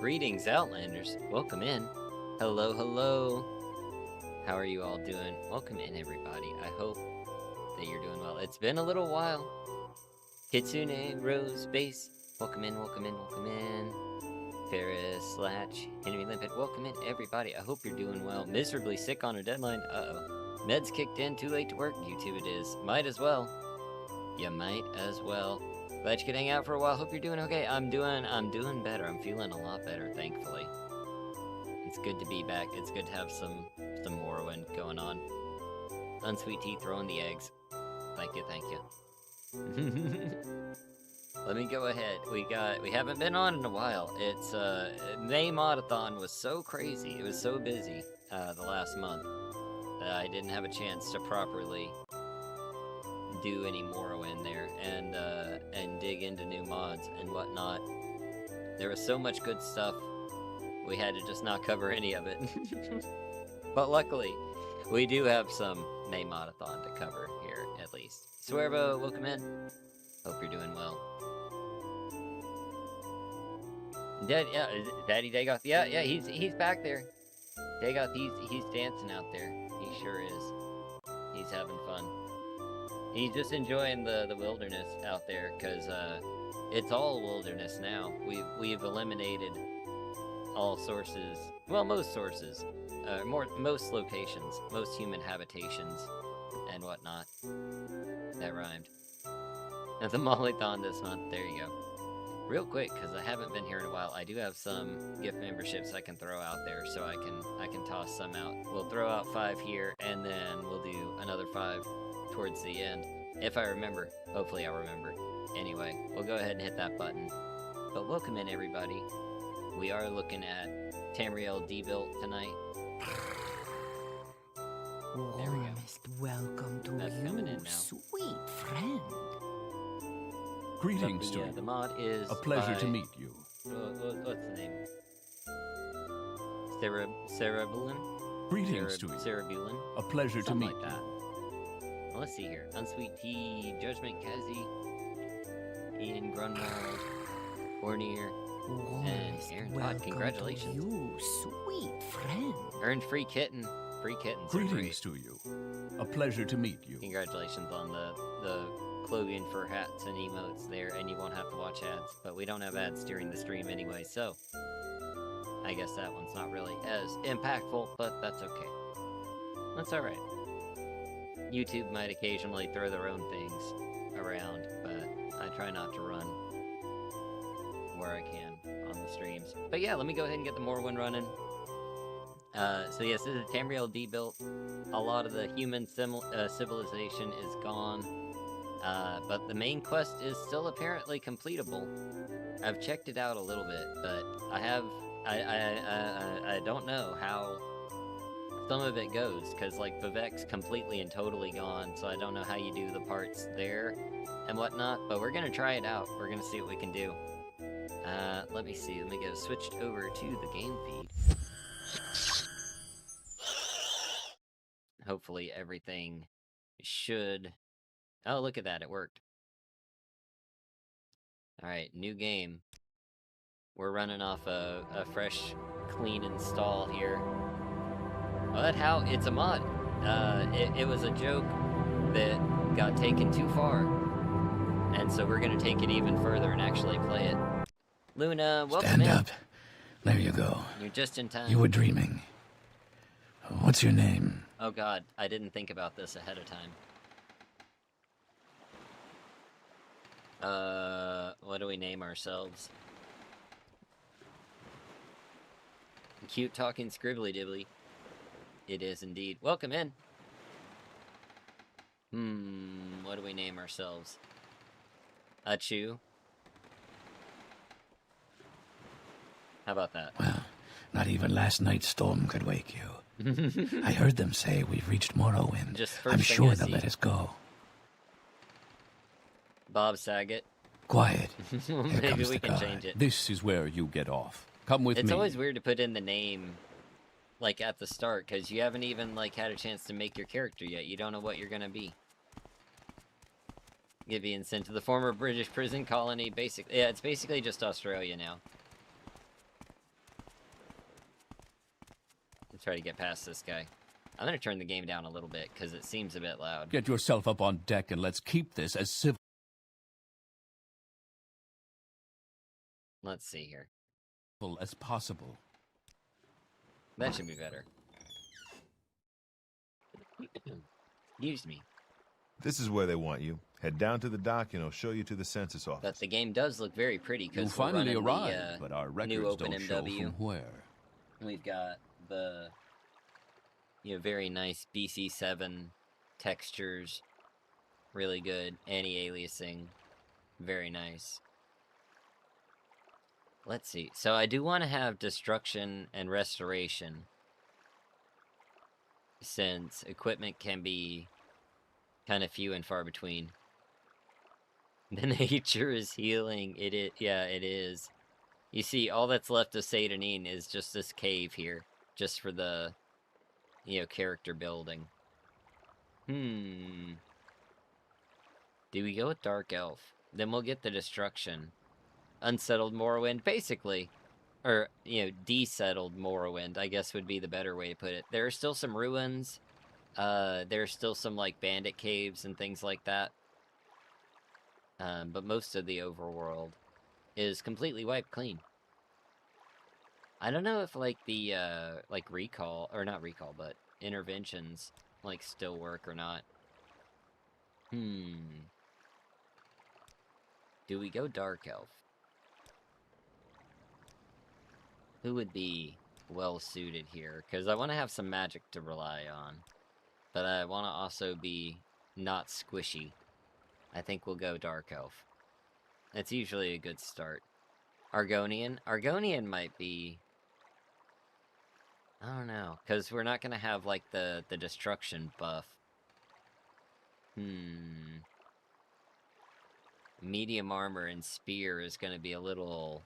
Greetings, Outlanders. Welcome in. Hello, hello. How are you all doing? Welcome in, everybody. I hope that you're doing well. It's been a little while. Kitsune, Rose, Base. Welcome in, welcome in, welcome in. Ferris, Slatch, Henry Limpet. Welcome in, everybody. I hope you're doing well. Miserably sick on a deadline. Uh-oh. Meds kicked in, too late to work. YouTube it is. Might as well. You might as well. Glad you could hang out for a while. Hope you're doing okay. I'm doing better. I'm feeling a lot better, thankfully. It's good to be back. It's good to have some Morrowind going on. Unsweet tea throwing the eggs. Thank you, thank you. Let me go ahead. We haven't been on in a while. It's May Modathon was so crazy. It was so busy the last month that I didn't have a chance to properly do any Morrowind there and dig into new mods and whatnot. There was so much good stuff, we had to just not cover any of it. But luckily, we do have some May Modathon to cover here, at least. Swervo, welcome in. Hope you're doing well. Daddy Dagoth, yeah, he's back there. Dagoth, he's dancing out there. He sure is. He's having fun. He's just enjoying the wilderness out there, because it's all wilderness now. We've eliminated all sources, well, most sources, most locations, most human habitations, and whatnot. That rhymed. And the Mollython this month, there you go. Real quick, because I haven't been here in a while, I do have some gift memberships I can throw out there, so I can toss some out. We'll throw out 5 here, and then we'll do another 5 towards the end, if I remember. Hopefully I remember. Anyway, we'll go ahead and hit that button. But welcome in, everybody. We are looking at Tamriel Debuilt tonight. There we go. Welcome to That's coming in now. Sweet friend. Greetings to you. The mod is a pleasure by, to meet you. What's the name? Cerebulin? Greetings to you. Cerebulin? A pleasure to meet like that. Well, let's see here. Unsweet Tea, Judgment Kazi, Ian Grunwald, Fournier, and Aaron Todd. Congratulations. You, sweet friend. Earned free kitten. Free kittens. Greetings to you. A pleasure to meet you. Congratulations on the clothing for hats and emotes there, and you won't have to watch ads. But we don't have ads during the stream anyway, so I guess that one's not really as impactful, but that's okay. That's alright. YouTube might occasionally throw their own things around, but I try not to run where I can on the streams. But yeah, let me go ahead and get the Morrowind running. So yes, this is Tamriel Debuilt. A lot of the human civilization is gone, but the main quest is still apparently completable. I've checked it out a little bit, but I don't know how some of it goes, because like Vivek's completely and totally gone, so I don't know how you do the parts there and whatnot, but we're gonna try it out. We're gonna see what we can do. Let me see, let me get switched over to the game feed. Hopefully everything should... Oh, look at that, it worked. Alright, new game. We're running off a fresh, clean install here. But how? It's a mod. It was a joke that got taken too far. And so we're gonna take it even further and actually play it. Luna, welcome Stand in. up. There you go. You're just in time. You were dreaming. What's your name? Oh god, I didn't think about this ahead of time. What do we name ourselves? Cute talking scribbly dibbly. It is indeed. Welcome in. What do we name ourselves? Achu. How about that? Well, not even last night's storm could wake you. I heard them say we've reached Morrowind. I'm sure they'll let us go. Bob Saget. Quiet. Maybe we can change it. This is where you get off. Come with me. It's always weird to put in the name, like, at the start, because you haven't even, like, had a chance to make your character yet. You don't know what you're gonna be. You're being sent to the former British prison colony, basically. Yeah, it's basically just Australia now. try to get past this guy. I'm gonna turn the game down a little bit because it seems a bit loud. Get yourself up on deck and let's keep this as civil. Let's see here. As possible. That should be better. Excuse me. This is where they want you. Head down to the dock and I'll show you to the census office. But the game does look very pretty You because finally we're running arrived, but our new records open don't show MW. from where. We've got the very nice BC7 textures, really good anti-aliasing, very nice. Let's see. So I do want to have destruction and restoration, since equipment can be kind of few and far between. The nature is healing. Yeah, it is. You see, all that's left of Satanine is just this cave here, just for the, character building. Do we go with Dark Elf? Then we'll get the destruction. Unsettled Morrowind, basically. Or, desettled Morrowind, I guess would be the better way to put it. There are still some ruins. There's still some, bandit caves and things like that. But most of the overworld is completely wiped clean. I don't know if, the, recall, or not recall, but interventions, still work or not. Do we go Dark Elf? Who would be well-suited here? Because I want to have some magic to rely on. But I want to also be not squishy. I think we'll go Dark Elf. It's usually a good start. Argonian? Argonian might be... I don't know. Because we're not going to have, the destruction buff. Medium armor and spear is going to be a little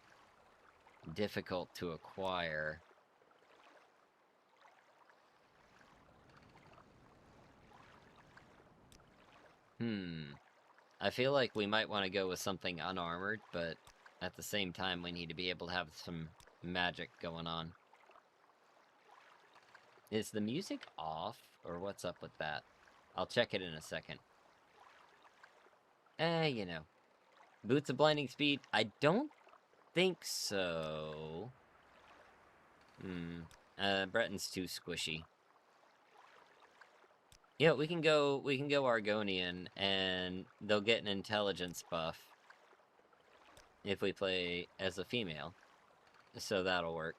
difficult to acquire. I feel like we might want to go with something unarmored, but at the same time we need to be able to have some magic going on. Is the music off, or what's up with that? I'll check it in a second. Boots of Blinding Speed? I don't think so. Breton's too squishy. Yeah, we can go Argonian, and they'll get an intelligence buff if we play as a female. So that'll work.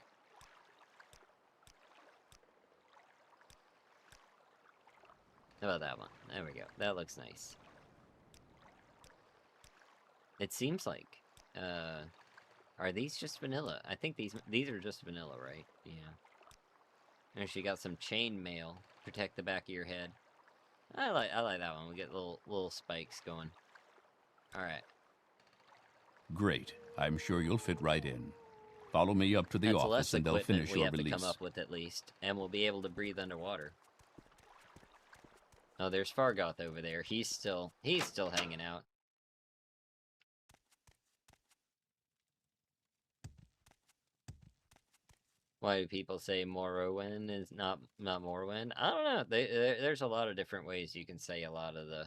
How about that one? There we go. That looks nice. It seems like, are these just vanilla? I think these are just vanilla, right? Yeah. And she got some chain mail. Protect the back of your head. I like that one. We get little spikes going. Alright. Great. I'm sure you'll fit right in. Follow me up to the That's office and they'll finish your we have release. to come up with at least. And we'll be able to breathe underwater. Oh, there's Fargoth over there. He's still hanging out. Why do people say Morrowind is not Morrowind? I don't know. There's a lot of different ways you can say a lot of the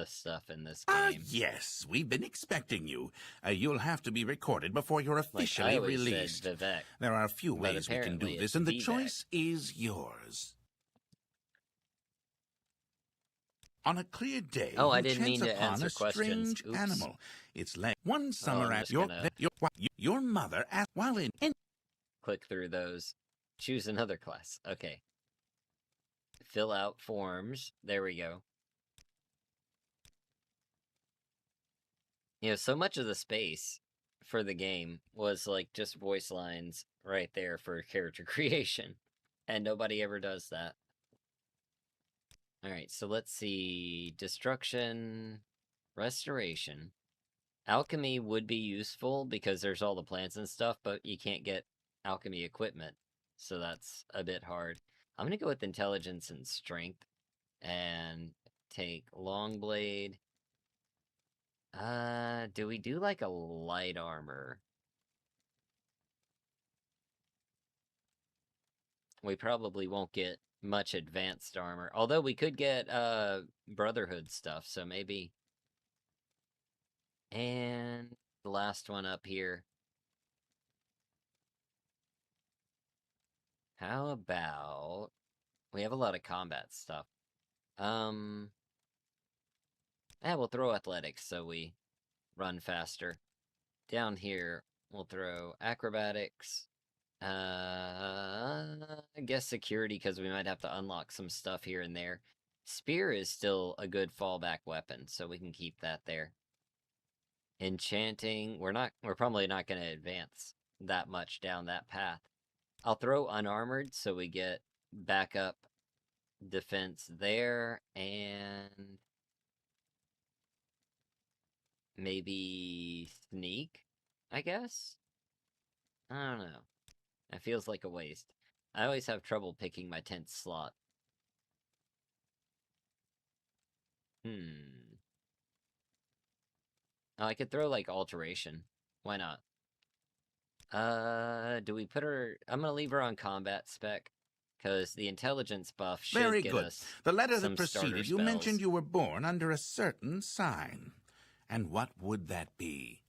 stuff in this game. Yes, we've been expecting you. You'll have to be recorded before you're officially released. Vivek, there are a few ways we can do this, and the choice is yours. On a clear day, I didn't mean to upon answer a questions. strange Oops. animal. It's like one summer I'm at just your mother asked while in. Click through those. Choose another class. Okay. Fill out forms. There we go. So much of the space for the game was just voice lines right there for character creation. And nobody ever does that. Alright, so let's see. Destruction. Restoration. Alchemy would be useful because there's all the plants and stuff, but you can't get alchemy equipment. So that's a bit hard. I'm going to go with intelligence and strength. And take long blade. Do we do a light armor? we probably won't get much advanced armor. Although we could get Brotherhood stuff, so maybe. And the last one up here. How about we have a lot of combat stuff. We'll throw athletics so we run faster. Down here, we'll throw acrobatics. I guess security, because we might have to unlock some stuff here and there. Spear is still a good fallback weapon, so we can keep that there. Enchanting, we're probably not going to advance that much down that path. I'll throw unarmored so we get backup defense there, and maybe sneak, I guess? I don't know. It feels like a waste. I always have trouble picking my 10th slot. Oh, I could throw, like, alteration. Why not? Do we put her... I'm gonna leave her on combat spec, because the intelligence buff should Very get good. us The letter some that preceded, you starter mentioned spells. you were born under a certain sign. And what would that be?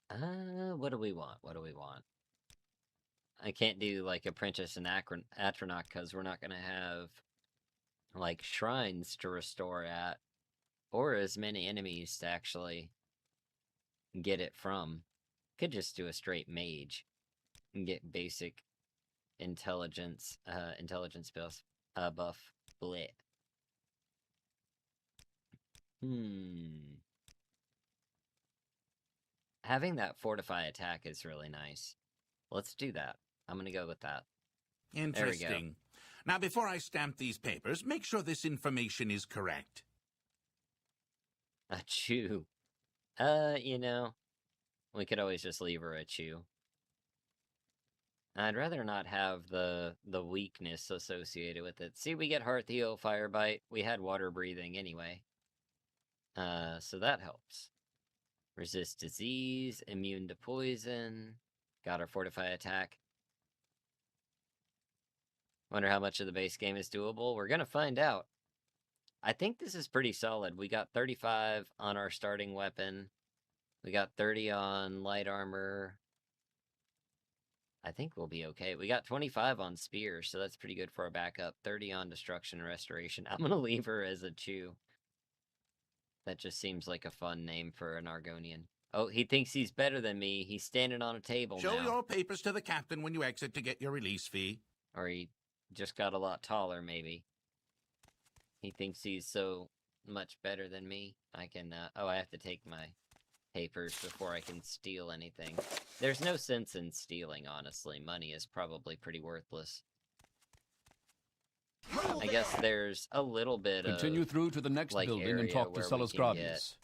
What do we want? What do we want? I can't do, like, Apprentice and Atronach, because we're not gonna have, like, shrines to restore at, or as many enemies to actually get it from. Could just do a straight mage and get basic intelligence buff. Bleh. Having that fortify attack is really nice. Let's do that. I'm gonna go with that. Interesting. Now, before I stamp these papers, make sure this information is correct. A chew. You know, we could always just leave her a chew. I'd rather not have the weakness associated with it. See, we get heart heal, fire bite. We had water breathing anyway. So that helps. Resist disease, immune to poison. Got our fortify attack. Wonder how much of the base game is doable. We're gonna find out. I think this is pretty solid. We got 35 on our starting weapon. We got 30 on light armor. I think we'll be okay. We got 25 on spear, so that's pretty good for our backup. 30 on destruction and restoration. I'm gonna leave her as a chew. That just seems like a fun name for an Argonian. Oh, he thinks he's better than me. He's standing on a table Show now. your papers to the captain when you exit to get your release fee. Or he just got a lot taller, maybe. He thinks he's so much better than me. I can, oh, I have to take my papers before I can steal anything. There's no sense in stealing, honestly. Money is probably pretty worthless. I guess there's a little bit of... Continue through to the next like, building and area talk to where we Sullus can Gravius.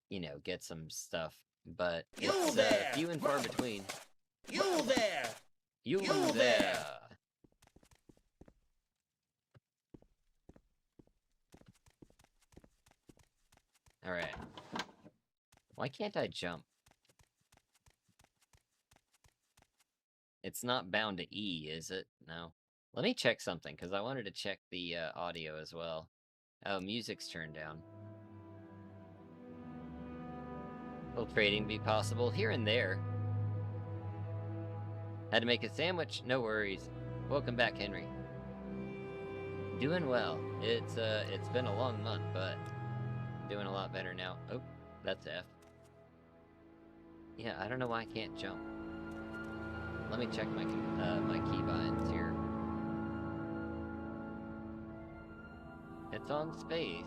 you know, get some stuff, but You it's there! few and far between. You there! You You there! there! Alright. Why can't I jump? It's not bound to E, is it? No. Let me check something, because I wanted to check the audio as well. Oh, music's turned down. Will trading be possible? Here and there. Had to make a sandwich? No worries. Welcome back, Henry. Doing well. It's been a long month, but doing a lot better now. Oh, that's F. Yeah, I don't know why I can't jump. Let me check my my keybinds here. It's on space.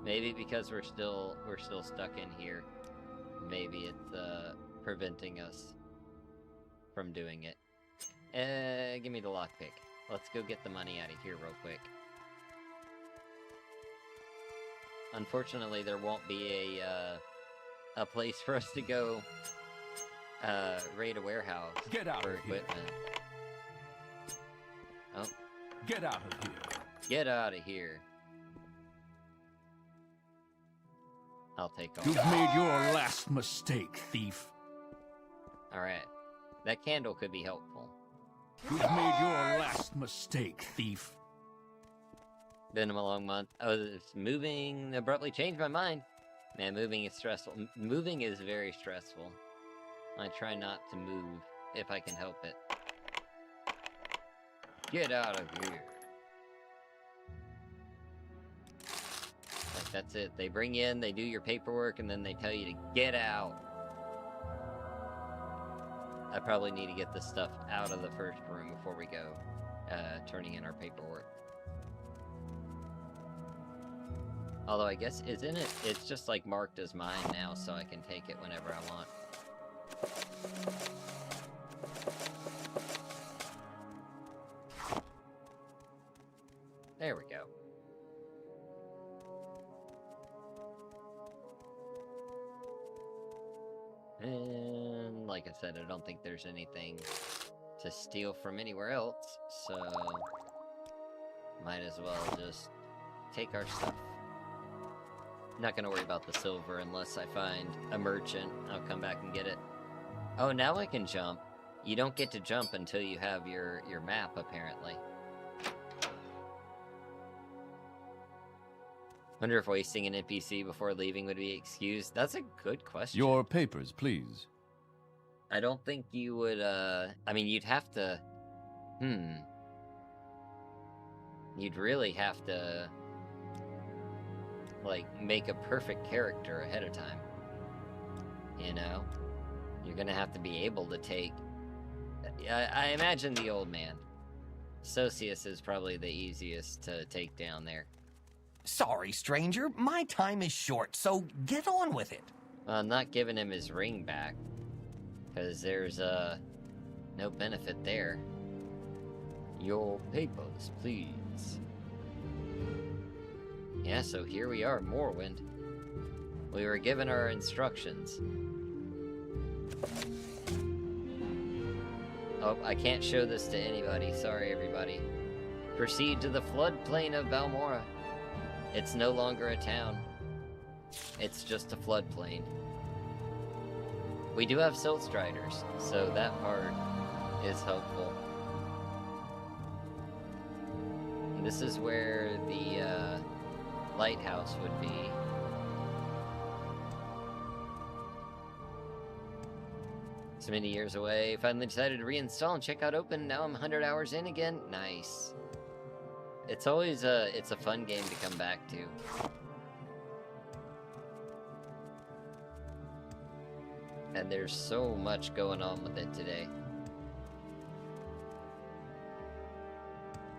Maybe because we're still stuck in here. Maybe it's preventing us from doing it. Give me the lockpick. Let's go get the money out of here real quick. Unfortunately, there won't be a place for us to go raid a warehouse. Get out for of here. equipment. Oh, Get out of here. get out of here. I'll take off. You've made your last mistake, thief. Alright. That candle could be helpful. You've made your last mistake, thief. Been a long month. Oh, it's moving abruptly changed my mind. Man, moving is stressful. Moving is very stressful. I try not to move if I can help it. Get out of here. Like, that's it. They bring you in, they do your paperwork, and then they tell you to get out. I probably need to get this stuff out of the first room before we go turning in our paperwork. Although I guess, isn't it? It's just like marked as mine now, so I can take it whenever I want. There we go. And like I said, I don't think there's anything to steal from anywhere else, so might as well just take our stuff. Not gonna worry about the silver unless I find a merchant. I'll come back and get it. Oh, now I can jump. You don't get to jump until you have your map, apparently. Wonder if wasting an NPC before leaving would be excused. That's a good question. Your papers, please. I don't think you would, I mean, you'd have to... You'd really have to... like, make a perfect character ahead of time. You know? You're gonna have to be able to take... I imagine the old man. Socius is probably the easiest to take down there. Sorry, stranger. My time is short, so get on with it. Well, I'm not giving him his ring back. Because there's, no benefit there. Your papers, please. Yeah, so here we are, Morrowind. We were given our instructions. Oh, I can't show this to anybody. Sorry, everybody. Proceed to the floodplain of Balmora. It's no longer a town. It's just a floodplain. We do have silt striders, so that part is helpful. And this is where the lighthouse would be. So many years away, finally decided to reinstall and check out open. Now I'm 100 hours in again. Nice. It's always it's a fun game to come back to. And there's so much going on with it today.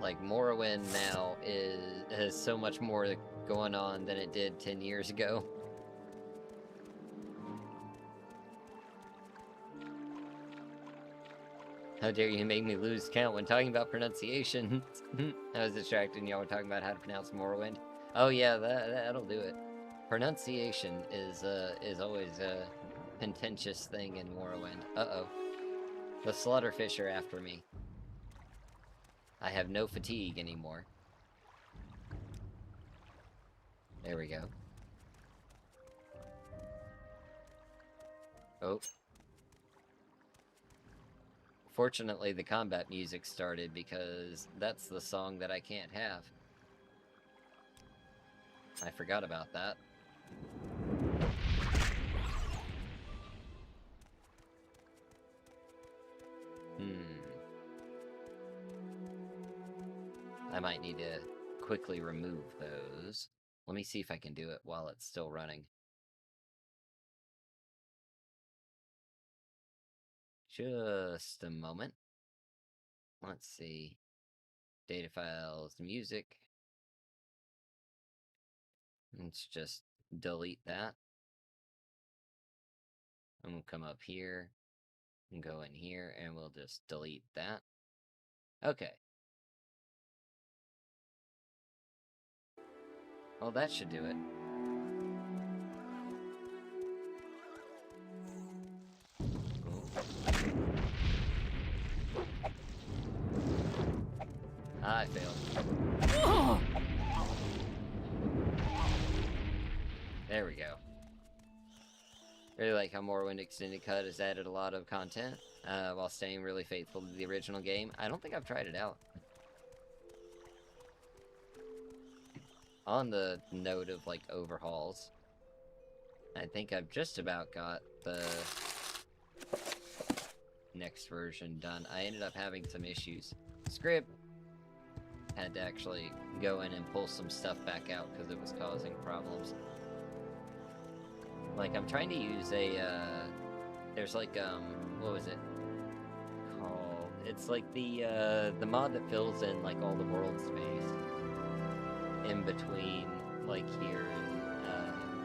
Like, Morrowind now has so much more going on than it did 10 years ago. How dare you make me lose count when talking about pronunciation? I was distracted and y'all were talking about how to pronounce Morrowind. Oh yeah, that'll do it. Pronunciation is always a contentious thing in Morrowind. Uh-oh. The slaughterfish are after me. I have no fatigue anymore. There we go. Oh. Fortunately, the combat music started because that's the song that I can't have. I forgot about that. I might need to quickly remove those. Let me see if I can do it while it's still running. Just a moment. Let's see. Data files, music. Let's just delete that. And we'll come up here and go in here and we'll just delete that. Okay. Well, that should do it. I failed. There we go. Really like how Morrowind Extended Cut has added a lot of content while staying really faithful to the original game. I don't think I've tried it out. On the note of, like, overhauls, I think I've just about got the next version done. I ended up having some issues. Script had to actually go in and pull some stuff back out because it was causing problems. Like, I'm trying to use a, there's like, what was it called? It's like the mod that fills in, like, all the world space in between, like, here and,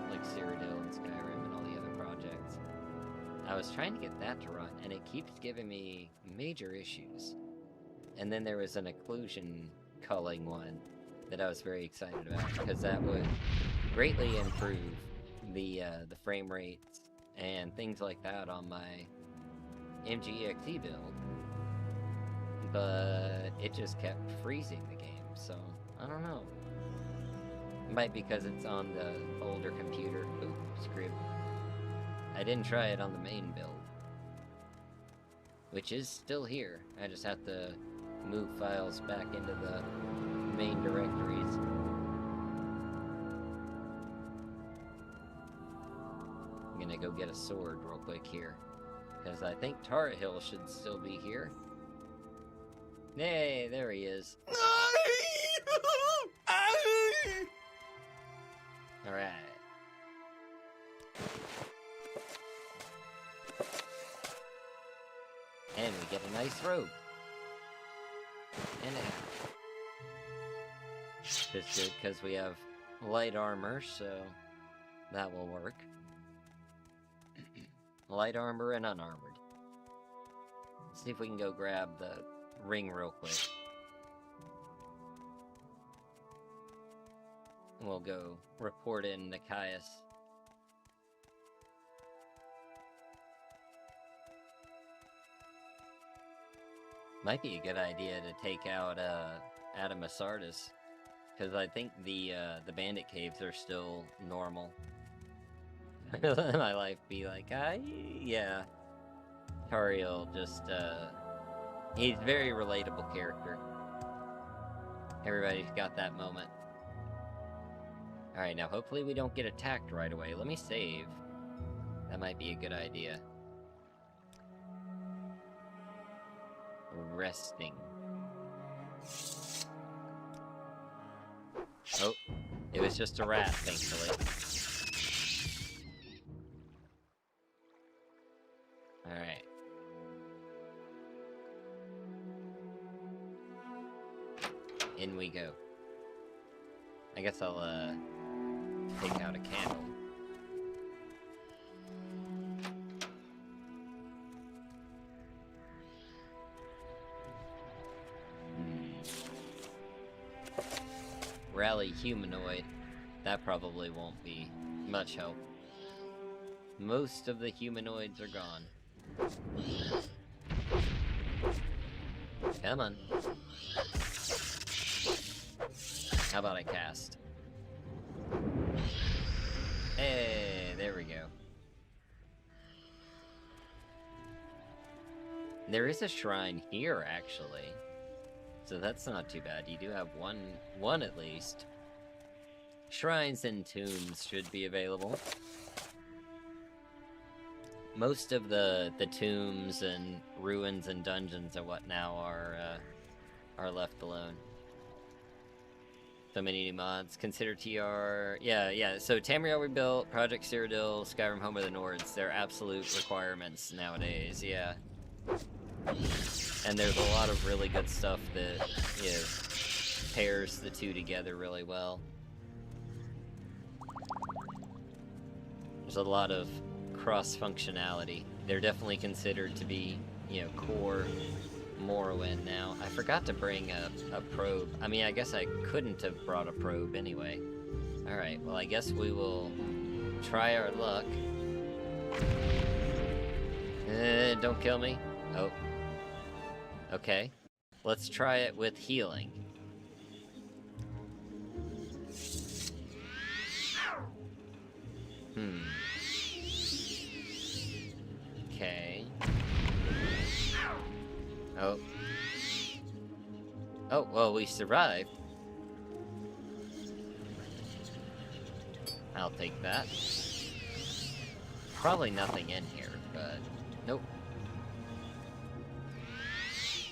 like, Cyrodiil and Skyrim and all the other projects. I was trying to get that to run, and it keeps giving me major issues. And then there was an occlusion culling one that I was very excited about, because that would greatly improve the frame rates and things like that on my MGEXE build. But it just kept freezing the game, so I don't know. Might be because it's on the older computer. Ooh, script. I didn't try it on the main build, which is still here. I just have to move files back into the main directories. I'm gonna go get a sword real quick here, because I think Tamriel should still be here. Hey, there he is. Alright. And we get a nice robe. And a hat. It's good because we have light armor, so that will work. Light armor and unarmored. Let's see if we can go grab the ring real quick. We'll go report in Nikias. Might be a good idea to take out Adam Asardis, because I think the bandit caves are still normal. My life be like, yeah. Tamriel just he's a very relatable character. Everybody's got that moment. Alright, now hopefully we don't get attacked right away. Let me save. That might be a good idea. Resting. Oh, it was just a rat, thankfully. Alright. In we go. I guess I'll, take out a candle. Rally humanoid. That probably won't be much help. Most of the humanoids are gone. Come on. How about I cast? Hey, there we go. There is a shrine here, actually. So that's not too bad. You do have one at least. Shrines and tombs should be available. Most of the tombs and ruins and dungeons and what now are left alone. So many new mods. Consider TR. Yeah. So Tamriel Rebuilt, Project Cyrodiil, Skyrim Home of the Nords. They're absolute requirements nowadays. Yeah. And there's a lot of really good stuff that pairs the two together really well. There's a lot of cross-functionality. They're definitely considered to be, core Morrowind now. I forgot to bring a probe. I mean, I guess I couldn't have brought a probe anyway. Alright, well, I guess we will try our luck. Don't kill me. Oh. Okay. Let's try it with healing. we survived. I'll take that. Probably nothing in here, but nope.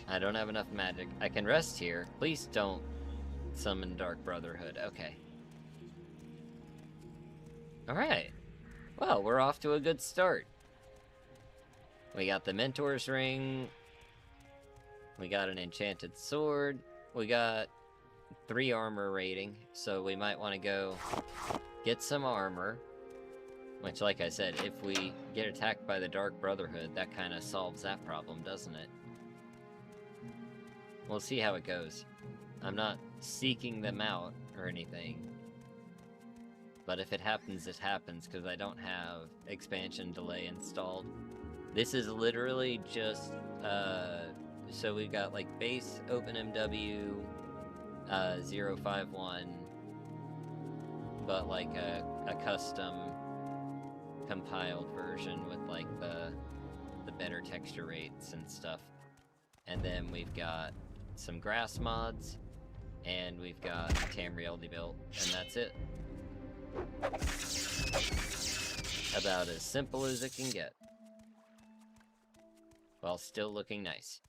I don't have enough magic. I can rest here. Please don't summon Dark Brotherhood. Okay. Alright. Well, we're off to a good start. We got the Mentor's Ring. We got an enchanted sword. We got 3 armor rating, so we might want to go get some armor. Which, like I said, if we get attacked by the Dark Brotherhood, that kind of solves that problem, doesn't it? We'll see how it goes. I'm not seeking them out or anything. But if it happens, it happens, because I don't have expansion delay installed. This is literally just, so we've got, like, base OpenMW 051, but, like, a custom compiled version with, like, the better texture rates and stuff. And then we've got some grass mods, and we've got Tamriel Debuilt, and that's it. About as simple as it can get. While still looking nice.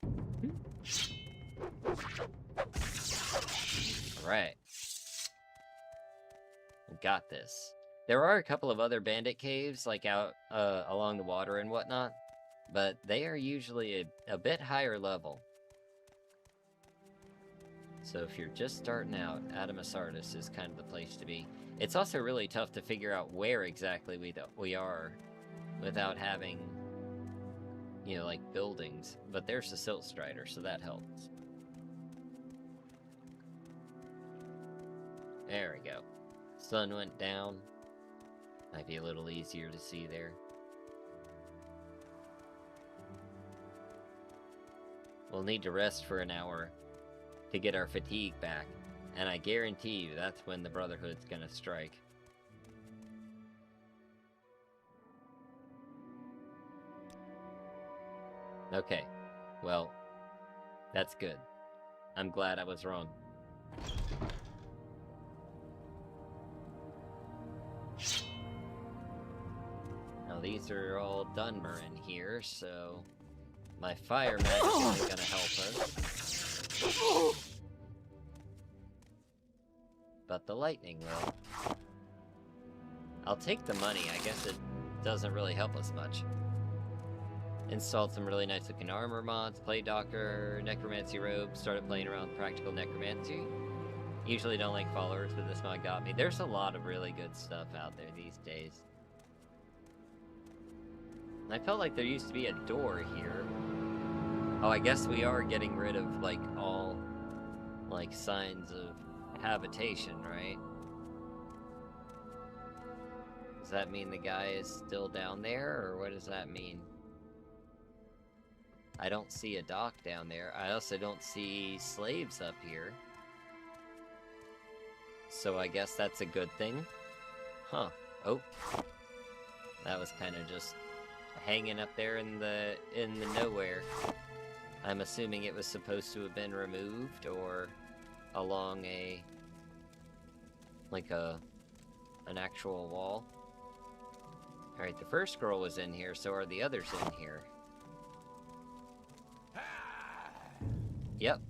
Alright. We got this. There are a couple of other bandit caves, like out along the water and whatnot, but they are usually a bit higher level. So if you're just starting out, Adamasardis is kind of the place to be. It's also really tough to figure out where exactly we are without having, you know, like buildings. But there's the Silt Strider, so that helps. There we go. Sun went down. Might be a little easier to see there. We'll need to rest for an hour to get our fatigue back, and I guarantee you that's when the Brotherhood's gonna strike. Okay, well, that's good. I'm glad I was wrong. Now these are all Dunmer in here, so my fire magic isn't gonna help us. But the lightning will. I'll take the money, I guess it doesn't really help us much. Installed some really nice looking armor mods, Play Doctor, Necromancy Robe, started playing around with Practical Necromancy. Usually don't like followers, but this mod got me. There's a lot of really good stuff out there these days. I felt like there used to be a door here. Oh, I guess we are getting rid of, like, all, like, signs of habitation, right? Does that mean the guy is still down there, or what does that mean? I don't see a dock down there. I also don't see slaves up here. So I guess that's a good thing. Huh. Oh. That was kind of just hanging up there in the nowhere. I'm assuming it was supposed to have been removed, or along a, like an actual wall. Alright, the first girl was in here, so are the others in here? Yep.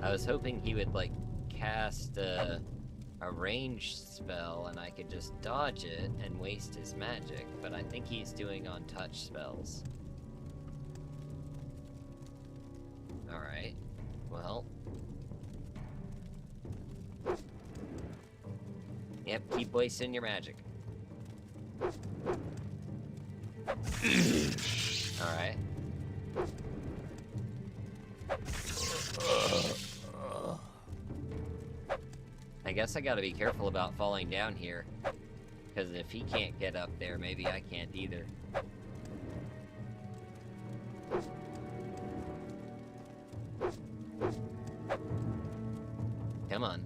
I was hoping he would, like, cast a ranged spell and I could just dodge it and waste his magic, but I think he's doing untouched spells. Alright. Well. Yep, keep wasting your magic. Alright. I guess I gotta be careful about falling down here, because if he can't get up there, maybe I can't either. Come on.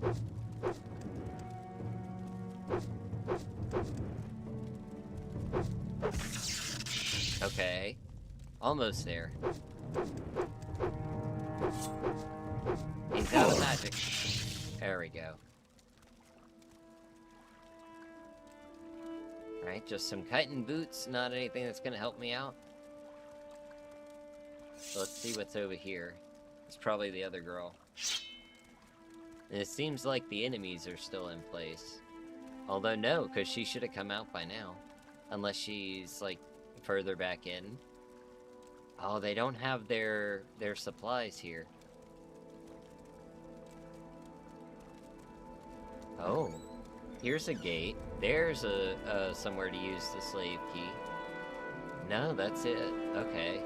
Okay. Almost there. He's out of magic. There we go. Alright, just some chitin boots, not anything that's gonna help me out. So let's see what's over here. It's probably the other girl. And it seems like the enemies are still in place. Although no, because she should have come out by now. Unless she's, like, further back in. Oh, they don't have their supplies here. Oh. Here's a gate. There's a somewhere to use the slave key. No, that's it. Okay.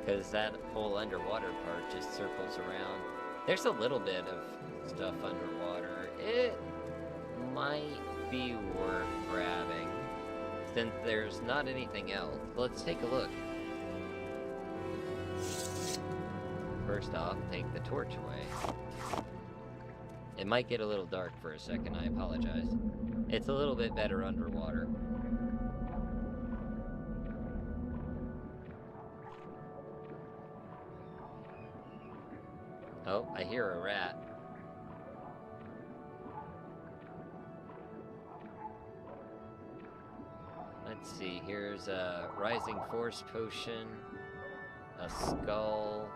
Because that whole underwater part just circles around. There's a little bit of stuff underwater. It might be worth grabbing. Since there's not anything else. Let's take a look. First off, take the torch away. It might get a little dark for a second, I apologize. It's a little bit better underwater. Oh, I hear a rat. Let's see, here's a rising force potion, a skull.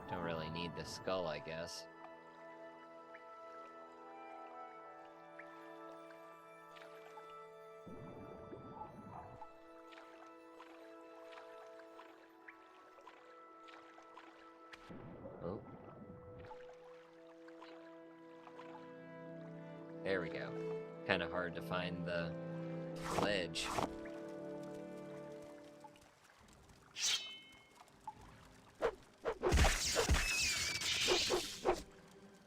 Don't really need the skull, I guess. Oh. There we go. Kind of hard to find the ledge.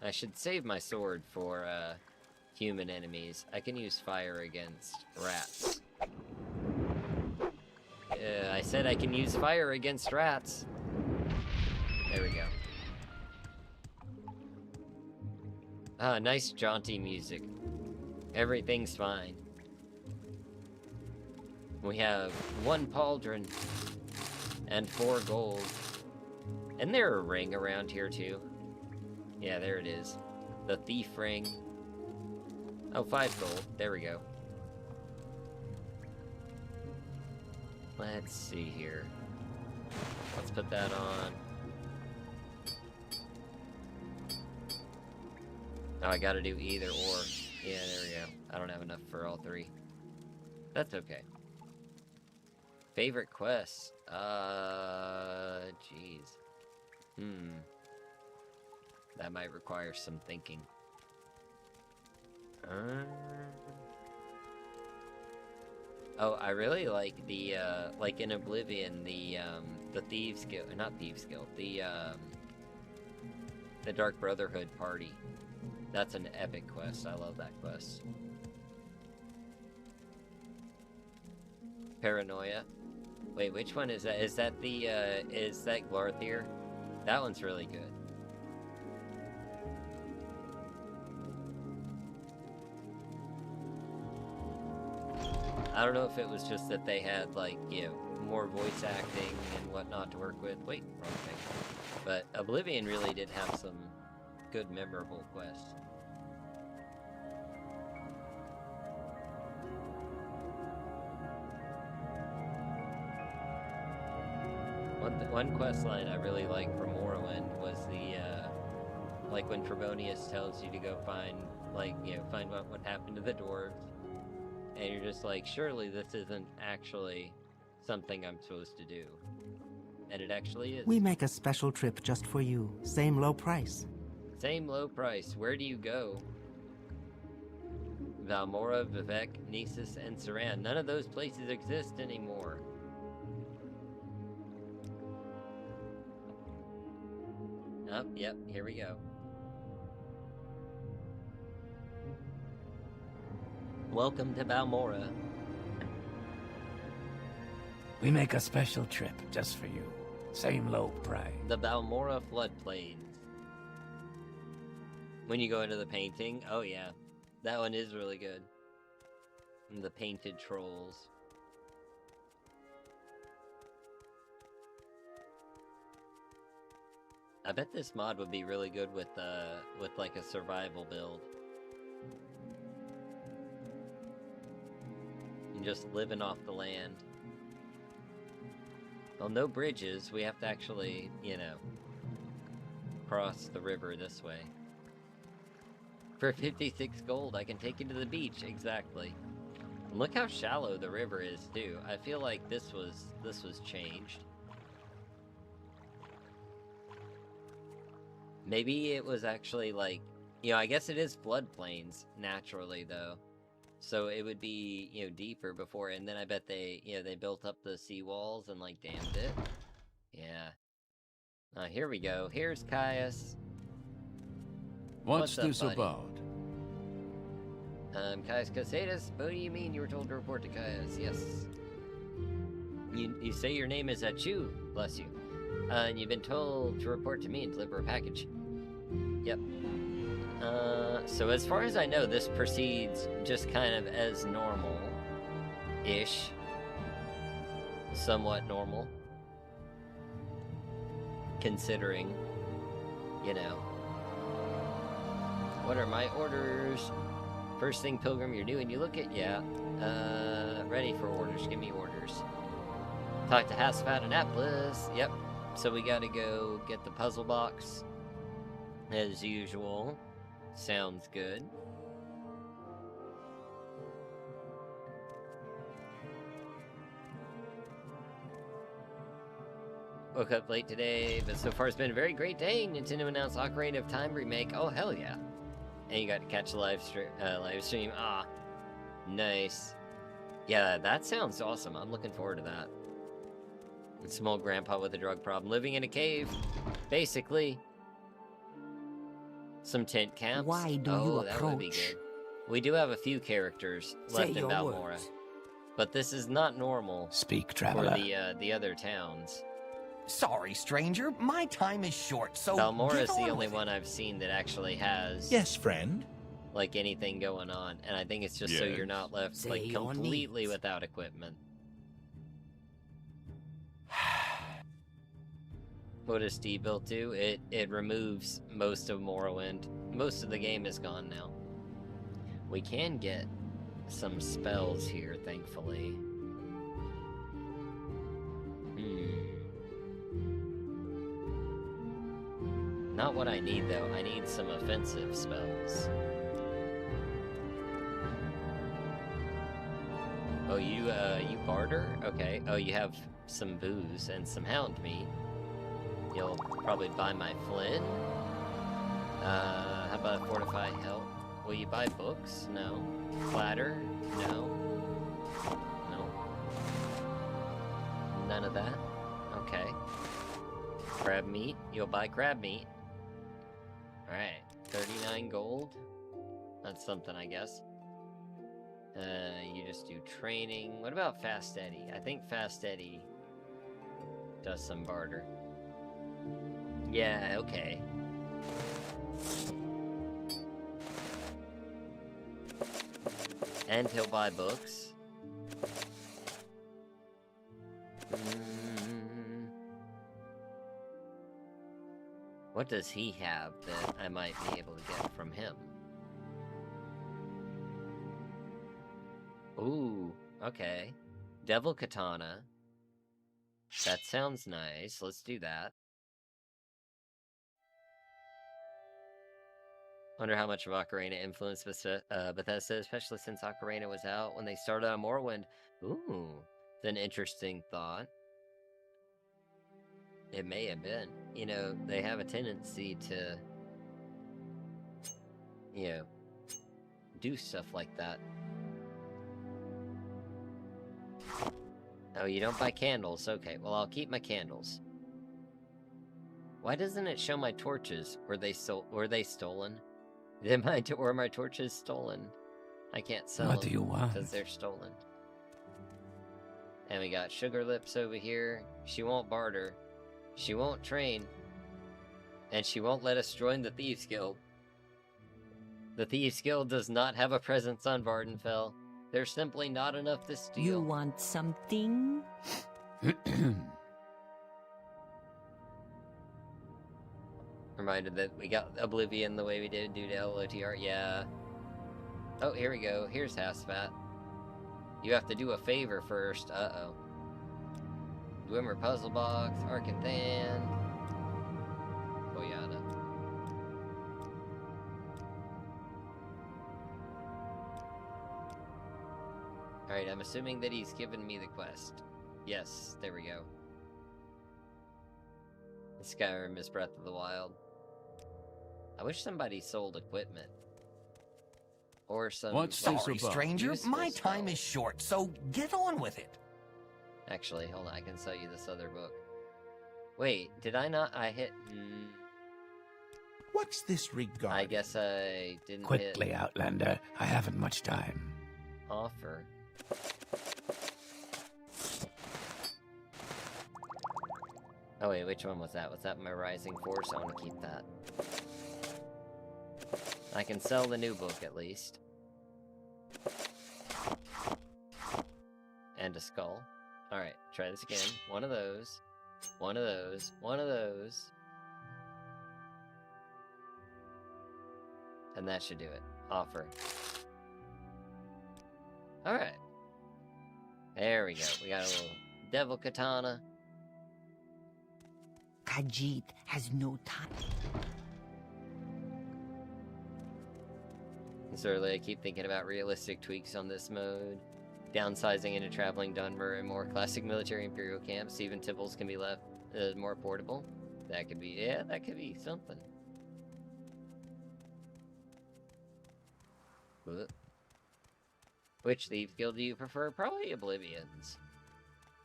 I should save my sword for human enemies. I can use fire against rats. I said I can use fire against rats. There we go. Ah, nice jaunty music. Everything's fine. We have 1 pauldron and 4 gold. Isn't there a ring around here too? Yeah, there it is. The thief ring. Oh, 5 gold. There we go. Let's see here. Let's put that on. Oh, I gotta do either or. Yeah, there we go. I don't have enough for all 3. That's okay. Favorite quests? Jeez. That might require some thinking. Oh, I really like the, like in Oblivion, the Thieves Guild, not Thieves Guild, the Dark Brotherhood party. That's an epic quest. I love that quest. Paranoia. Wait, which one is that? Is that the, is that Glarthier? That one's really good. I don't know if it was just that they had, like, you know, more voice acting and whatnot to work with. Wait, wrong thing. But Oblivion really did have some good, memorable quests. One quest line I really liked from Morrowind was the, like when Trebonius tells you to go find, like, you know, find what happened to the dwarves. And you're just like, surely this isn't actually something I'm supposed to do. And it actually is. We make a special trip just for you. Same low price. Same low price. Where do you go? Valmora, Vivek, Nisus, and Saran. None of those places exist anymore. Oh, yep, here we go. Welcome to Balmora. We make a special trip just for you. Same low price. The Balmora floodplains. When you go into the painting, oh yeah, that one is really good. And the painted trolls. I bet this mod would be really good with like a survival build. And just living off the land. Well, no bridges. We have to actually, you know, cross the river this way. For 56 gold, I can take you to the beach. Exactly. And look how shallow the river is, too. I feel like this was changed. Maybe it was actually like, you know, I guess it is floodplains naturally, though. So it would be, you know, deeper before, and then I bet they, you know, they built up the seawalls and, like, dammed it. Yeah. Here we go. Here's Caius. What's up, this buddy? about? Caius Casadus? What do you mean you were told to report to Caius? Yes. You say your name is Chu, bless you. And you've been told to report to me and deliver a package. Yep. So as far as I know, this proceeds just kind of as normal-ish. Somewhat normal. Considering, you know. What are my orders? First thing, Pilgrim, you're new and you look at, yeah. Ready for orders, give me orders. Talk to Hasfat and Atlas, yep. So we gotta go get the puzzle box. As usual. Sounds good. Woke up late today, but so far it's been a very great day. Nintendo announced Ocarina of Time remake. Oh, hell yeah. And you got to catch a live stream. Ah, nice. Yeah, that sounds awesome. I'm looking forward to that. Small grandpa with a drug problem living in a cave, basically. Some tent camps. Why do you approach? That would be good. We do have a few characters left in Balmora, but this is not normal. Speak, traveler. For the other towns. Sorry, stranger. My time is short, so Balmora is get the on only with one it. I've seen that actually has. Yes, friend. Like anything going on, and I think it's just so you're not left Say like your completely needs. without equipment. What does Debuilt do? It removes most of Morrowind. Most of the game is gone now. We can get some spells here, thankfully. Not what I need, though. I need some offensive spells. Oh, you barter? Okay. Oh, you have some booze and some hound meat. You'll probably buy my Flynn. How about Fortify Health? Will you buy books? No. Platter? No. No. None of that? Okay. Crab meat? You'll buy crab meat. Alright. 39 gold? That's something, I guess. You just do training. What about Fast Eddie? I think Fast Eddie does some barter. Yeah, okay. And he'll buy books. What does he have that I might be able to get from him? Ooh, okay. Devil Katana. That sounds nice. Let's do that. Wonder how much of Ocarina influenced Bethesda, especially since Ocarina was out when they started on Morrowind. Ooh, it's an interesting thought. It may have been. You know, they have a tendency to, you know, do stuff like that. Oh, you don't buy candles? Okay, well, I'll keep my candles. Why doesn't it show my torches? Were they stolen? Were my torches stolen? I can't sell them. What do you want? Because they're stolen. And we got Sugar Lips over here. She won't barter. She won't train. And she won't let us join the Thieves Guild. The Thieves Guild does not have a presence on Vardenfell. There's simply not enough to steal. You want something? Reminded that we got Oblivion the way we did due to LOTR. Yeah. Oh, here we go. Here's Hasfat. You have to do a favor first. Uh-oh. Dwemer Puzzle Box, Arkanthan. Boyada. Alright, I'm assuming that he's given me the quest. Yes, there we go. Skyrim is Breath of the Wild. I wish somebody sold equipment. Or some... What's Sorry, stranger. My time is short, so get on with it. Actually, hold on. I can sell you this other book. Wait, did I not? I hit... What's this regard? I guess I didn't Quickly, hit... Outlander. I haven't much time. Offer. Oh wait, which one was that? Was that my Rising Force? I want to keep that. I can sell the new book at least. And a skull. Alright, try this again. One of those. One of those. One of those. And that should do it. Offer. Alright. There we go. We got a little devil katana. Khajiit has no time. Certainly, I keep thinking about realistic tweaks on this mode. Downsizing into traveling Dunmer and more classic military imperial camps. Even temples can be left more portable. That could be, yeah, that could be something. Which Thieves Guild do you prefer? Probably Oblivion's.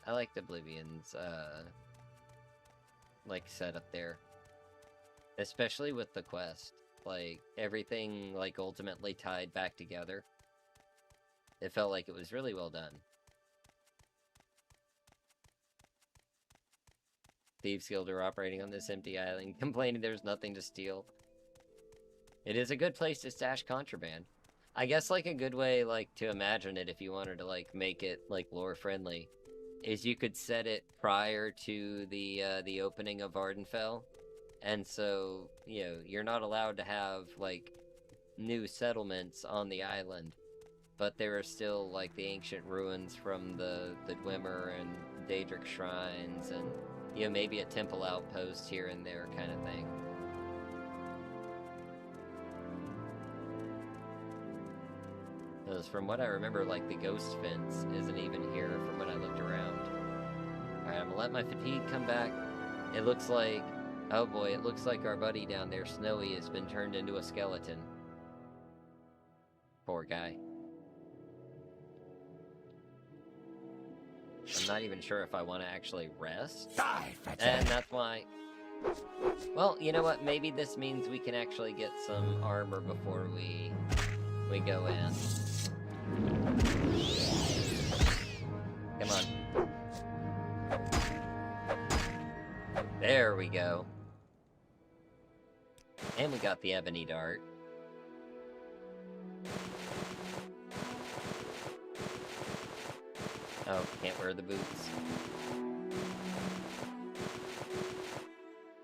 I liked Oblivion's, like, setup there. Especially with the quest. Like, everything, like, ultimately tied back together. It felt like it was really well done. Thieves Guild are operating on this empty island, complaining there's nothing to steal. It is a good place to stash contraband. I guess, like, a good way, like, to imagine it if you wanted to, like, make it, like, lore-friendly, is you could set it prior to the opening of Ardenfell. And so, you know, you're not allowed to have, like, new settlements on the island. But there are still, like, the ancient ruins from the Dwemer and Daedric shrines, and, you know, maybe a temple outpost here and there kind of thing. Because from what I remember, like, the ghost fence isn't even here from when I looked around. Alright, I'm gonna let my fatigue come back. It looks like... Oh boy, it looks like our buddy down there, Snowy, has been turned into a skeleton. Poor guy. I'm not even sure if I want to actually rest. And that's why... Well, you know what? Maybe this means we can actually get some armor before we go in. Come on. There we go. And we got the ebony dart. Oh, can't wear the boots.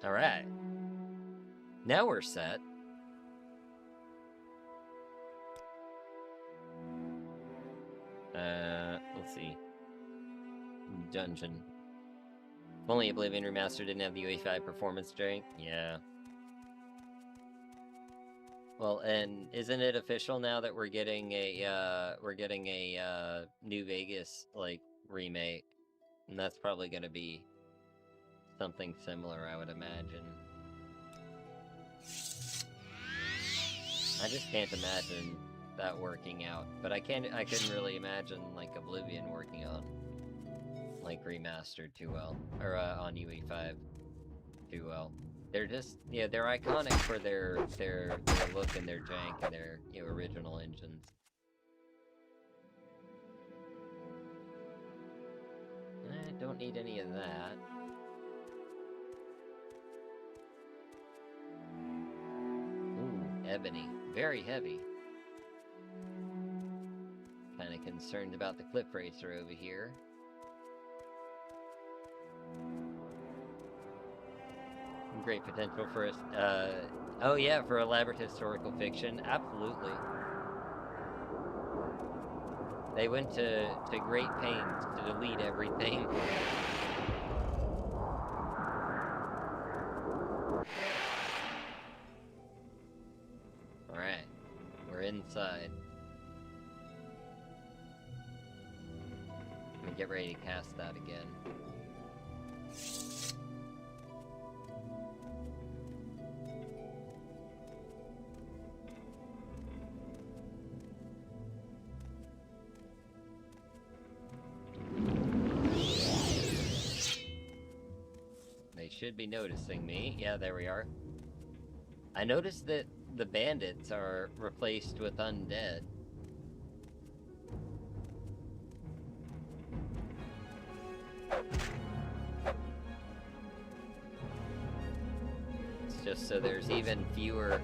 Alright. Now we're set. Let's see. Dungeon. If only Oblivion Remastered didn't have the UE5 performance drink. Yeah. Well, and isn't it official now that we're getting a New Vegas, like, remake? And that's probably gonna be something similar, I would imagine. I just can't imagine that working out. But I couldn't really imagine, like, Oblivion working on, like, remastered too well. Or, on UE5 too well. They're just, yeah, they're iconic for their look and their jank and their, you know, original engines. I don't need any of that. Ooh, ebony. Very heavy. Kinda concerned about the clip racer over here. great potential for us. Oh yeah, for elaborate historical fiction, absolutely. They went to great pains to delete everything. Alright, we're inside. Let me get ready to cast that again. They should be noticing me. Yeah, there we are. I noticed that the bandits are replaced with undead. It's just so there's even fewer,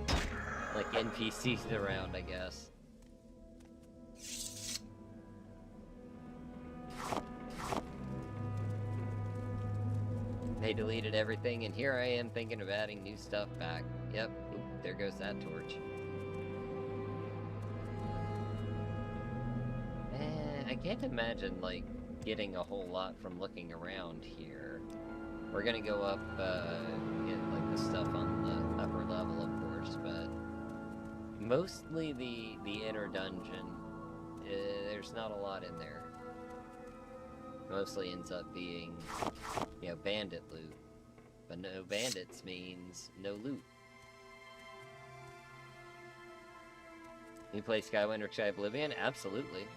like, NPCs around, I guess. They deleted everything, and here I am thinking of adding new stuff back. Yep, oop, there goes that torch. I can't imagine, like, getting a whole lot from looking around here. We're gonna go up, get, like, the stuff on the upper level, of course, but mostly the inner dungeon. There's not a lot in there. Mostly ends up being, you know, bandit loot. But no bandits means no loot. You play Skywind or Sky Oblivion? Absolutely.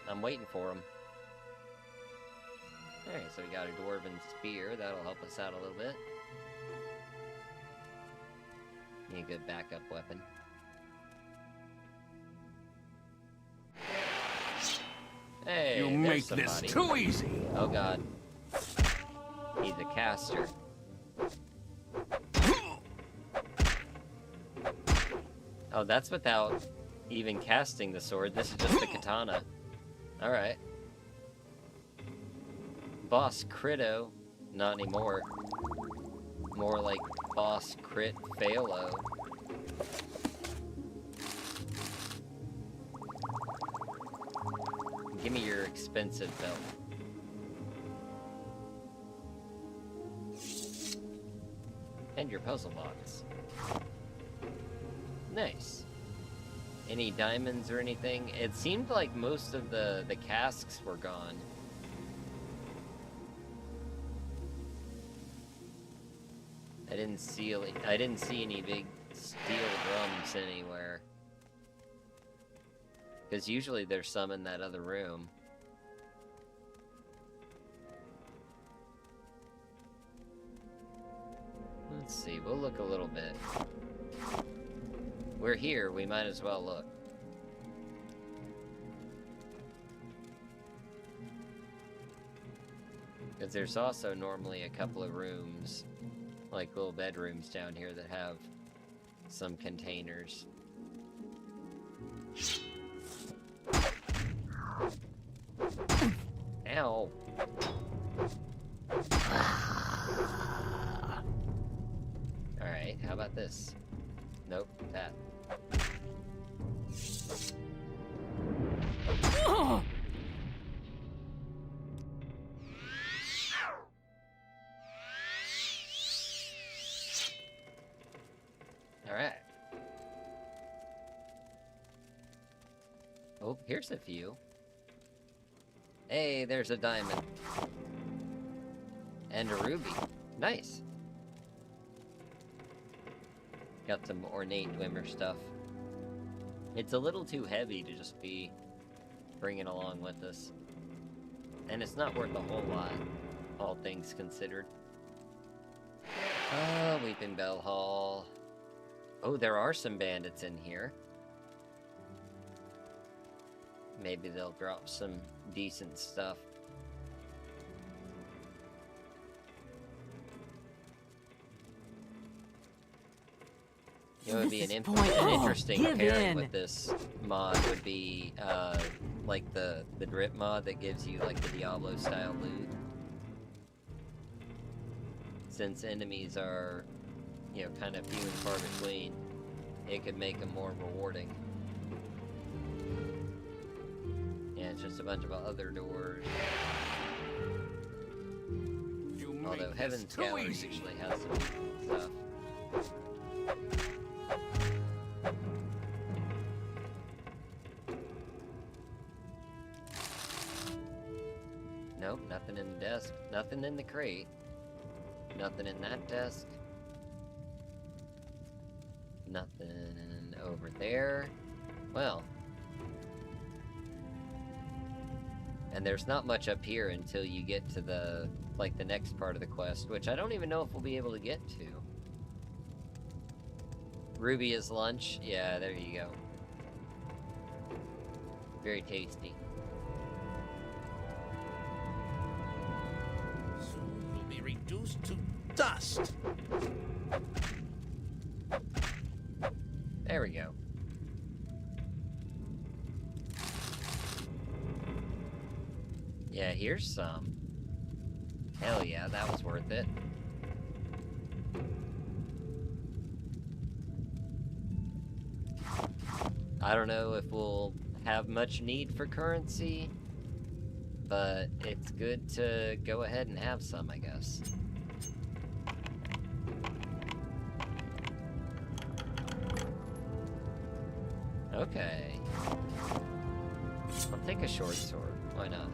I'm waiting for them. Alright, so we got a Dwarven Spear. That'll help us out a little bit. Need a good backup weapon. Hey, you make this too easy. Oh god. He's a caster. Oh, that's without even casting the sword. This is just the katana. Alright. Boss Crito. Not anymore. More like Boss Crit Phalo. Give me your expensive belt. And your puzzle box. Nice. Any diamonds or anything? It seemed like most of the casks were gone. I didn't see any big steel drums anywhere. Because usually there's some in that other room. Let's see, we'll look a little bit. We're here, we might as well look. Because there's also normally a couple of rooms, like little bedrooms down here that have some containers. Ow. Alright, how about this? Nope, that. Alright. Oh, here's a few. Hey, there's a diamond. And a ruby. Nice. Got some ornate Dwemer stuff. It's a little too heavy to just be bringing along with us. And it's not worth a whole lot, all things considered. Weeping Bell Hall. Oh, there are some bandits in here. Maybe they'll drop some decent stuff. You know, it would be an interesting pairing with this mod would be, like the drip mod that gives you, like, the Diablo-style loot. Since enemies are you know, kind of few and far between, it could make them more rewarding. Yeah, it's just a bunch of other doors. Although Heaven's Gallery usually has some stuff. Nope, nothing in the desk. Nothing in the crate. Nothing in that desk. Nothing over there. Well. And there's not much up here until you get to the, like, the next part of the quest, which I don't even know if we'll be able to get to. Ruby is lunch. Yeah, there you go. Very tasty. Soon you'll be reduced to dust. There we go. Yeah, here's some. Hell yeah, that was worth it. I don't know if we'll have much need for currency, but it's good to go ahead and have some, I guess. Okay. I'll take a short sword. Why not?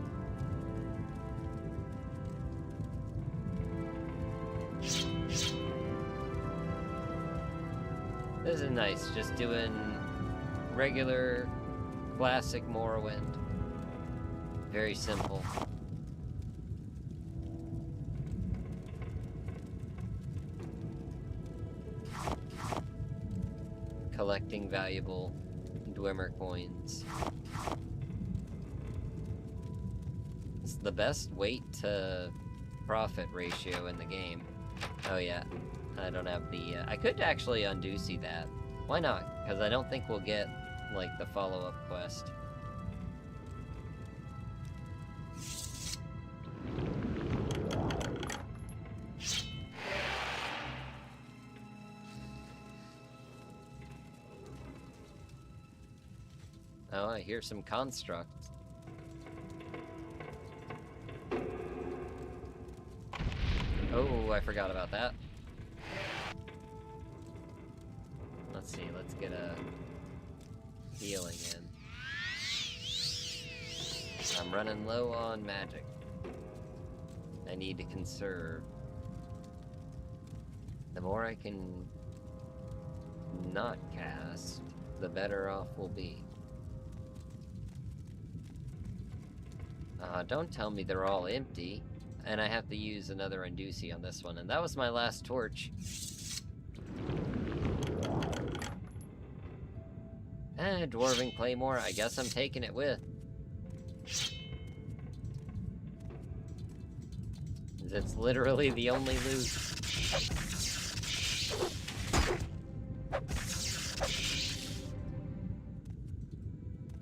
This is nice, just doing regular, classic Morrowind. Very simple. Collecting valuable Dwemer coins. It's the best weight to profit ratio in the game. Oh yeah, I don't have the, I could actually undo-see that. Why not? Because I don't think we'll get, like, the follow-up quest. Oh, I hear some constructs. Oh, I forgot about that. Let's see, let's get a healing in. I'm running low on magic. I need to conserve. The more I can not cast, the better off we'll be. Don't tell me they're all empty, and I have to use another Undusi on this one, and that was my last torch. Dwarven Claymore, I guess I'm taking it with. It's literally the only loot.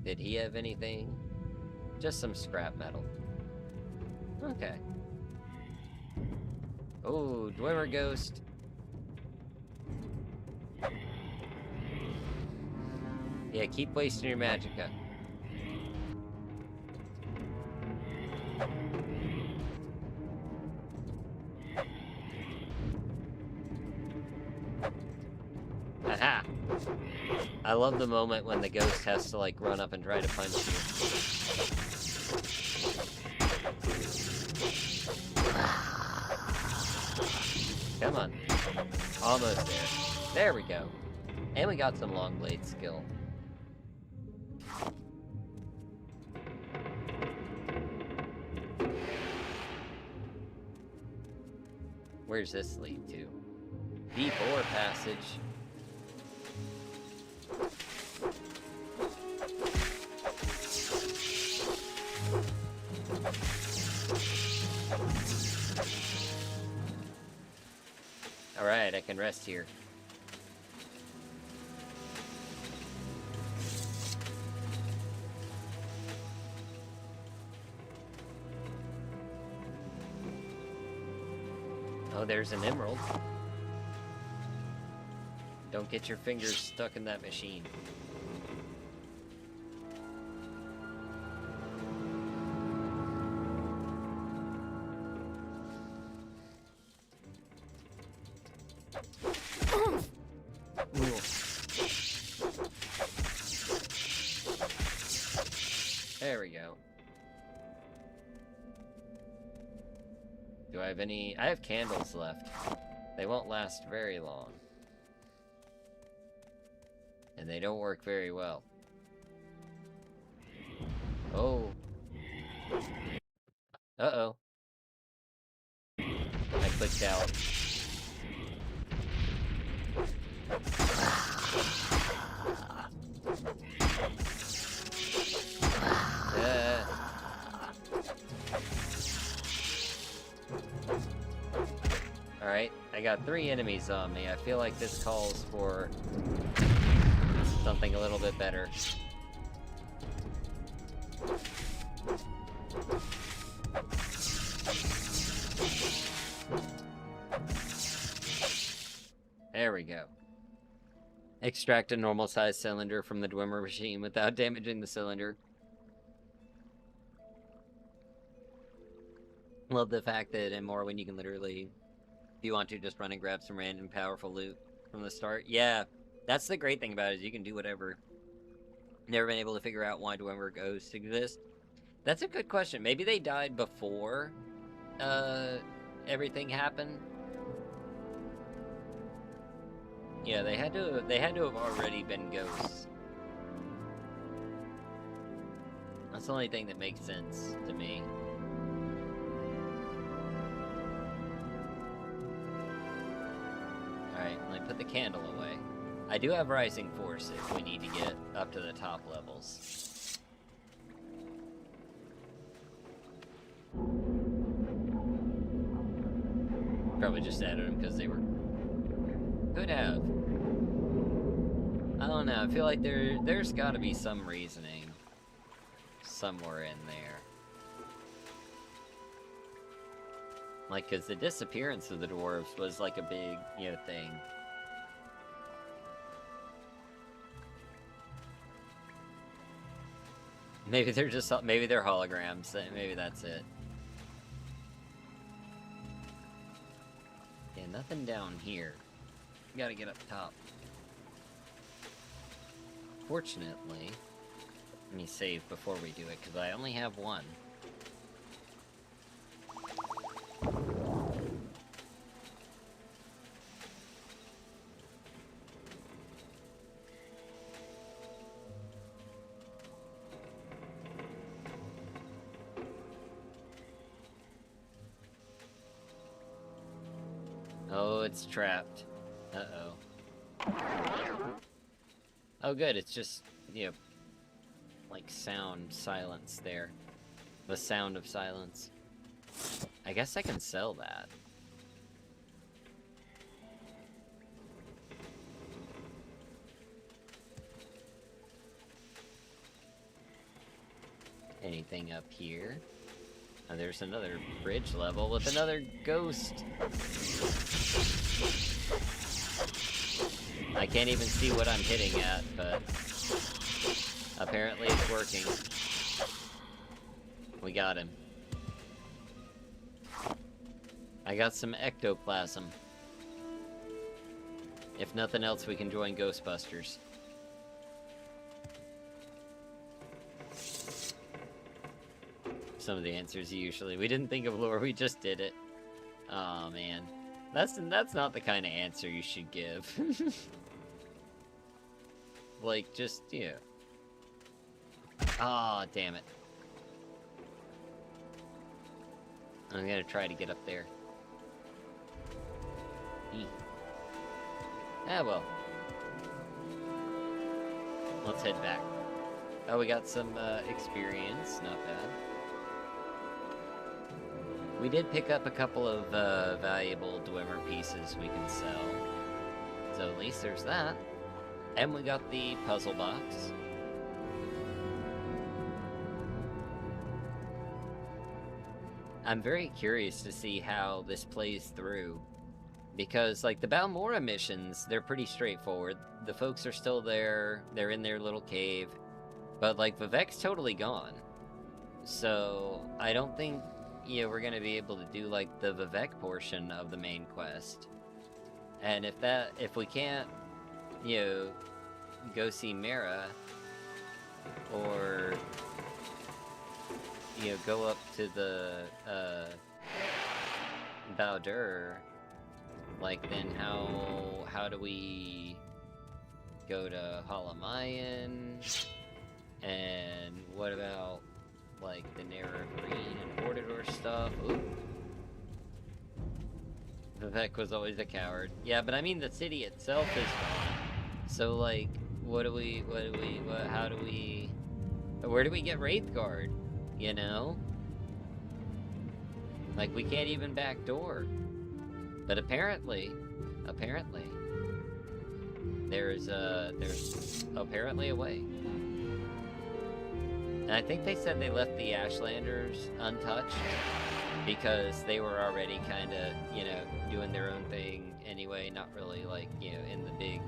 Did he have anything? Just some scrap metal. Okay. Oh, Dwemer Ghost. Yeah, keep wasting your magicka. Aha! I love the moment when the ghost has to, like, run up and try to punch you. Come on. Almost there. There we go. And we got some long blade skill. Where's this lead to? Deep ore passage. Alright, I can rest here. Oh, there's an emerald. Don't get your fingers stuck in that machine. There we go. Do I have any? I have candles left. They won't last very long. And they don't work very well. Oh. Uh-oh. I clicked out. Alright, I got 3 enemies on me. I feel like this calls for something a little bit better. There we go. Extract a normal-sized cylinder from the Dwemer machine without damaging the cylinder. Love the fact that in Morrowind you can literally, if you want to, just run and grab some random powerful loot from the start. Yeah, that's the great thing about it, is you can do whatever. Never been able to figure out why Dwemer ghosts exist. That's a good question. Maybe they died before everything happened. Yeah, they had to have already been ghosts. That's the only thing that makes sense to me. Alright, let me put the candle away. I do have Rising Force if we need to get up to the top levels. Probably just added them because they were... Could have. I don't know, I feel like there's gotta be some reasoning somewhere in there. Like, cause the disappearance of the dwarves was like a big, you know, thing. Maybe they're just, maybe they're holograms, maybe that's it. Yeah, nothing down here. Gotta get up top. Fortunately, let me save before we do it, because I only have one. Oh, it's trapped. Uh-oh. Oh good, it's just, you know, like sound silence there. The sound of silence. I guess I can sell that. Anything up here? Oh, there's another bridge level with another ghost. I can't even see what I'm hitting at, but apparently it's working. We got him. I got some ectoplasm. If nothing else, we can join Ghostbusters. Some of the answers usually. We didn't think of lore, we just did it. Oh man. That's not the kind of answer you should give. Like, just, yeah. Ah, oh, damn it. I'm gonna try to get up there. Ah, well. Let's head back. Oh, we got some experience. Not bad. We did pick up a couple of valuable Dwemer pieces we can sell. So at least there's that. And we got the puzzle box. I'm very curious to see how this plays through Because, like, the Balmora missions, they're pretty straightforward. The folks are still there. They're in their little cave. But, like, Vivek's totally gone. So, I don't think, you know, we're going to be able to do, like, the Vivek portion of the main quest. And if we can't, you know, go see Mara, or, you know, go up to the, Baldur, like, then how do we go to Halamayan? And what about, like, the Narrow Green and Ortador stuff? Ooh. Vivek was always a coward. Yeah, but I mean the city itself is gone. So, like, where do we get Wraithguard? You know? Like, we can't even backdoor. But apparently, there's apparently a way. And I think they said they left the Ashlanders untouched because they were already kind of, you know, doing their own thing anyway, not really, like, you know, in the big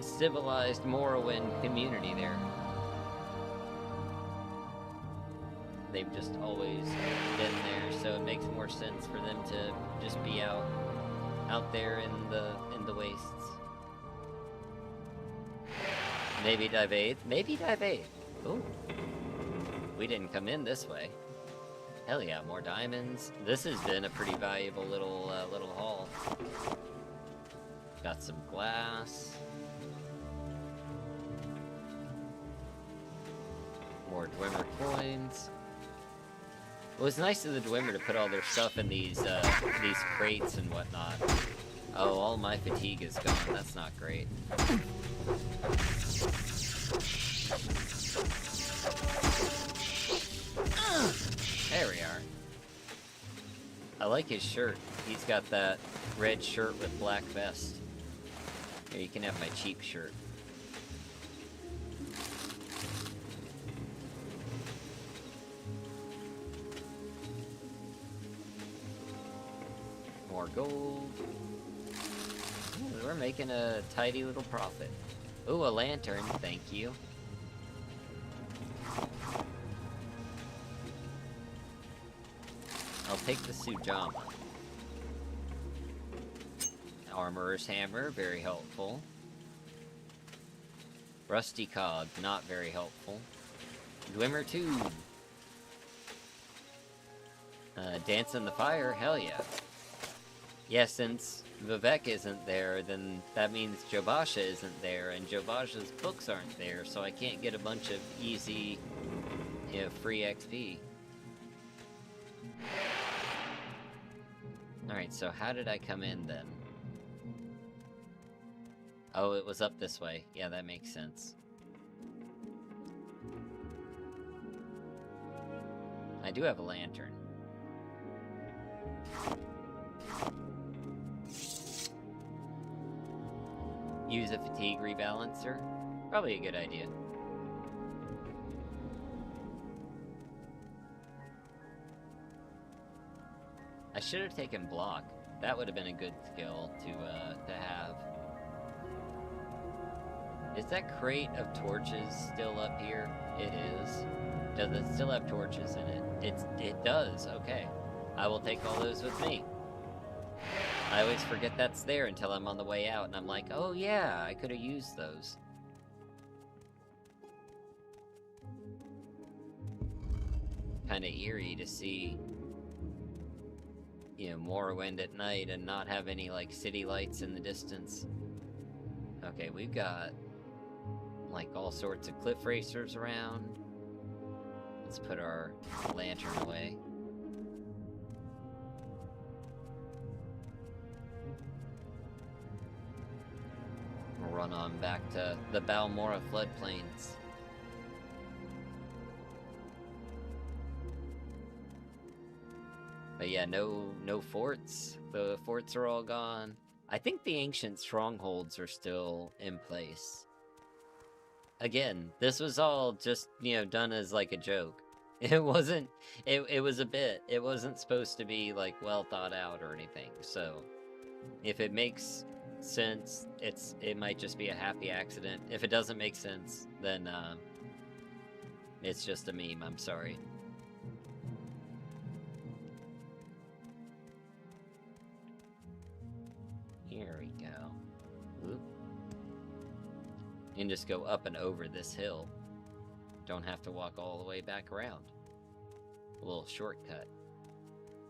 civilized Morrowind community there. They've just always been there, so it makes more sense for them to just be out there in the wastes. Maybe dive 8th? Maybe dive 8th. Ooh. We didn't come in this way. Hell yeah, more diamonds. This has been a pretty valuable little haul. Got some glass. More Dwemer coins. It was nice of the Dwemer to put all their stuff in these crates and whatnot. Oh, all my fatigue is gone. That's not great. There we are. I like his shirt. He's got that red shirt with black vest. Here, you can have my cheap shirt. More gold. Ooh, we're making a tidy little profit. Ooh, a lantern, thank you. I'll take the Sujama. Armorer's hammer, very helpful. Rusty cog, not very helpful. Dwemer tube. Dance in the fire, hell yeah. Yeah, since Vivek isn't there, then that means Jobasha isn't there, and Jobasha's books aren't there, so I can't get a bunch of easy, you know, free XP. Alright, so how did I come in then? Oh, it was up this way. Yeah, that makes sense. I do have a lantern. Use a fatigue rebalancer? Probably a good idea. I should have taken block. That would have been a good skill to have. Is that crate of torches still up here? It is. Does it still have torches in it? It does, okay. I will take all those with me. I always forget that's there until I'm on the way out, and I'm like, oh yeah, I could have used those. Kinda eerie to see, you know, Morrowind at night and not have any, like, city lights in the distance. Okay, we've got, like, all sorts of cliff racers around. Let's put our lantern away. We'll run on back to the Balmora floodplains. But yeah, no forts. The forts are all gone. I think the ancient strongholds are still in place. Again, this was all just, you know, done as like a joke. It wasn't, it was a bit. It wasn't supposed to be like well thought out or anything. So If it makes sense, it might just be a happy accident. If it doesn't make sense, then it's just a meme. I'm sorry. Here we go. Oop. You can just go up and over this hill. Don't have to walk all the way back around. A little shortcut.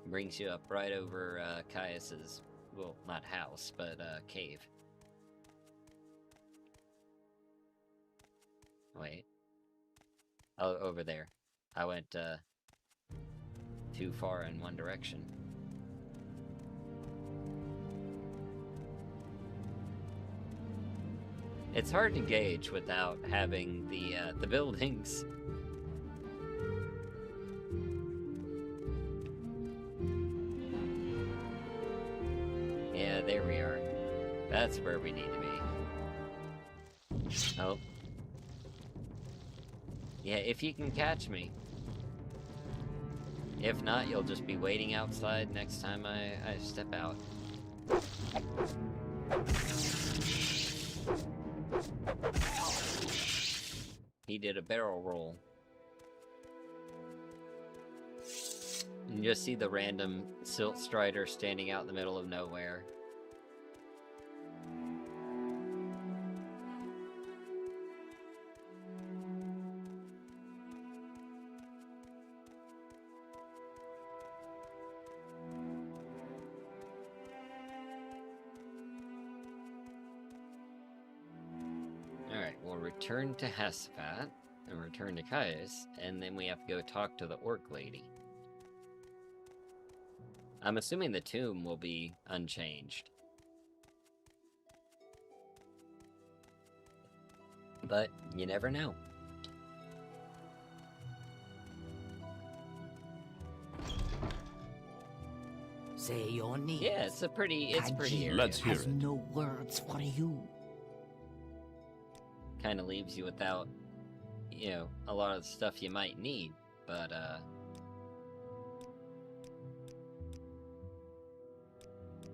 Brings you up right over Caius's, well, not house, but cave. Wait. Oh, over there. I went too far in one direction. It's hard to gauge without having the buildings. Yeah, there we are. That's where we need to be. Oh. Yeah, if you can catch me. If not, you'll just be waiting outside next time I step out. He did a barrel roll. You just see the random Silt Strider standing out in the middle of nowhere. Return to Hasafat, and return to Caius, and then we have to go talk to the orc lady. I'm assuming the tomb will be unchanged. But you never know. Say your name. Yeah, it's pretty area. Let's hear has it. no words for you. Kind of leaves you without, you know, a lot of the stuff you might need, but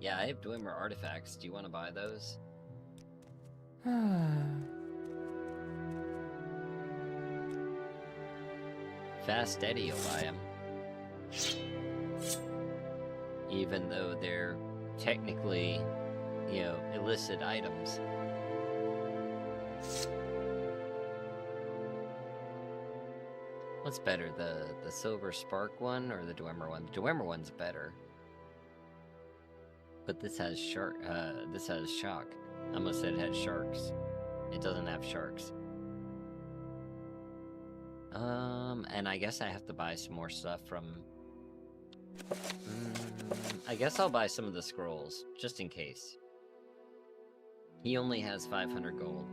yeah, I have Dwemer artifacts. Do you want to buy those? Fast Eddie will buy them. Even though they're technically, you know, illicit items. What's better, the Silver Spark one or the Dwemer one? The Dwemer one's better. But this has shock. I almost said it had sharks. It doesn't have sharks. And I guess I have to buy some more stuff from... I guess I'll buy some of the scrolls, just in case. He only has 500 gold.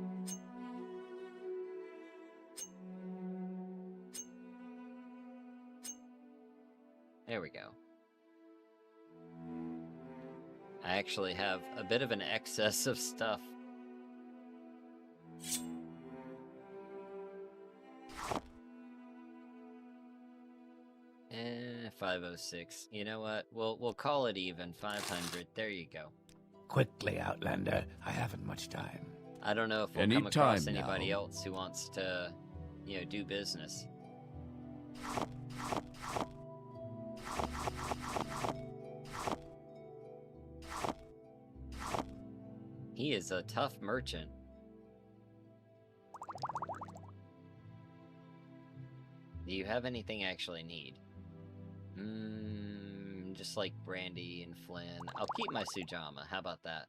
There we go. I actually have a bit of an excess of stuff. 506. You know what? We'll call it even. 500. There you go. Quickly, Outlander. I haven't much time. I don't know if we'll come across anybody else who wants to, you know, do business. He is a tough merchant. Do you have anything I actually need? Just like brandy and Flynn. I'll keep my Sujama. How about that?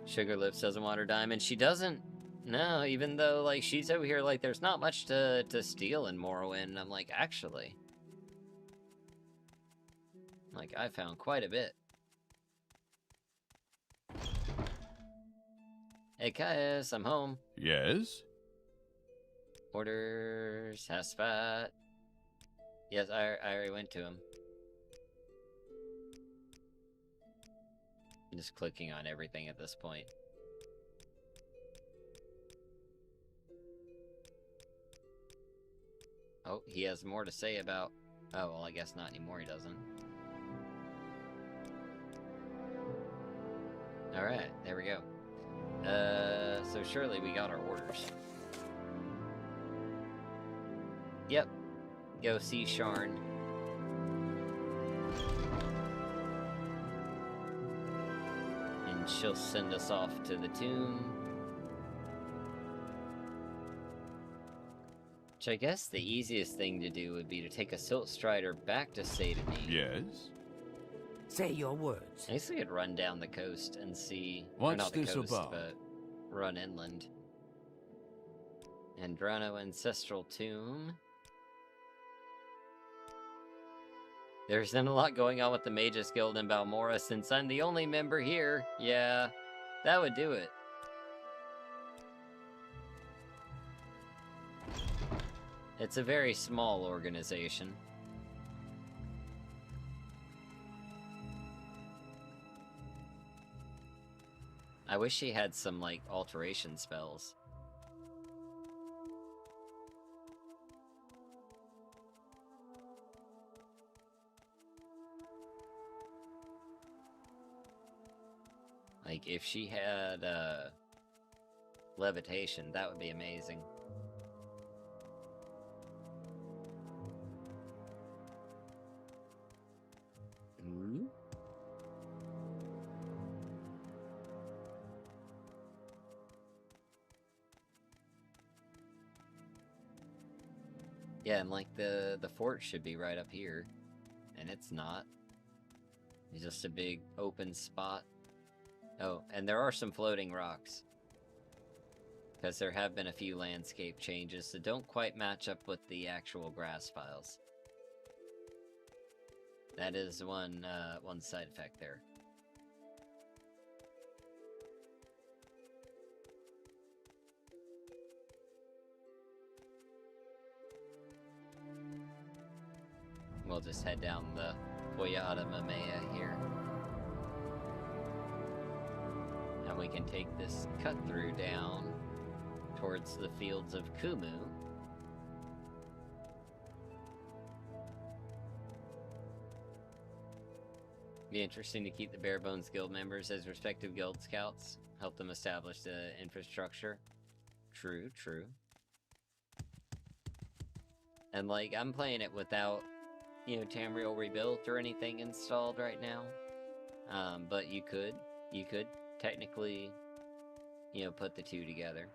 Sugar Lips doesn't want her diamond. She doesn't. No, even though, like, she's over here like there's not much to steal in Morrowind. I'm like, actually. Like, I found quite a bit. Hey, Caius, I'm home. Yes? Orders, Hasfat. Yes, I already went to him. I'm just clicking on everything at this point. Oh, he has more to say about... Oh, well, I guess not anymore, he doesn't. Alright, there we go. So surely we got our orders. Yep. Go see Sharn. And she'll send us off to the tomb. Which I guess the easiest thing to do would be to take a Silt Strider back to Satané. Yes? Say your words. I guess we could run down the coast and see... What's or not the this coast, about? but run inland. Andrano Ancestral Tomb. There isn't a lot going on with the Magus Guild in Balmora since I'm the only member here. Yeah, that would do it. It's a very small organization. I wish she had some, like, alteration spells. Like, if she had, levitation, that would be amazing. Ooh. Yeah, and like the fort should be right up here, and it's not. It's just a big open spot. Oh, and there are some floating rocks. Because there have been a few landscape changes that don't quite match up with the actual grass files. That is one side effect there. We'll just head down the Poyada Mamea here. And we can take this cut through down towards the fields of Kumu. Be interesting to keep the Bare Bones Guild members as respective guild scouts. Help them establish the infrastructure. True, true. And like, I'm playing it without, you know, Tamriel Rebuilt or anything installed right now. But you could technically, you know, put the two together.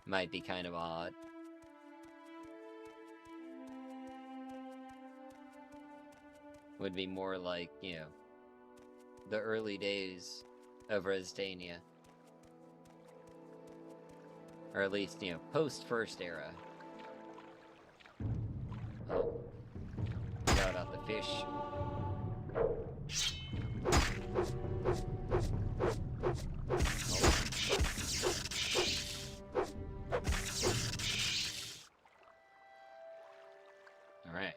Might be kind of odd. Would be more like, you know, the early days of Resdania. Or at least, you know, post-First Era. Oh. Shout out the fish. Alright.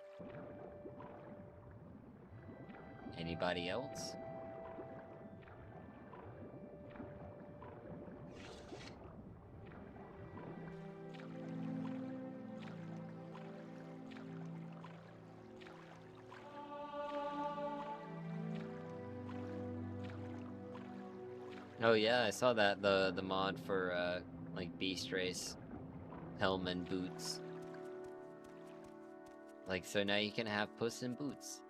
Anybody else? Oh yeah, I saw that, the mod for, like, Beast Race helm and boots. Like, so now you can have Puss in Boots.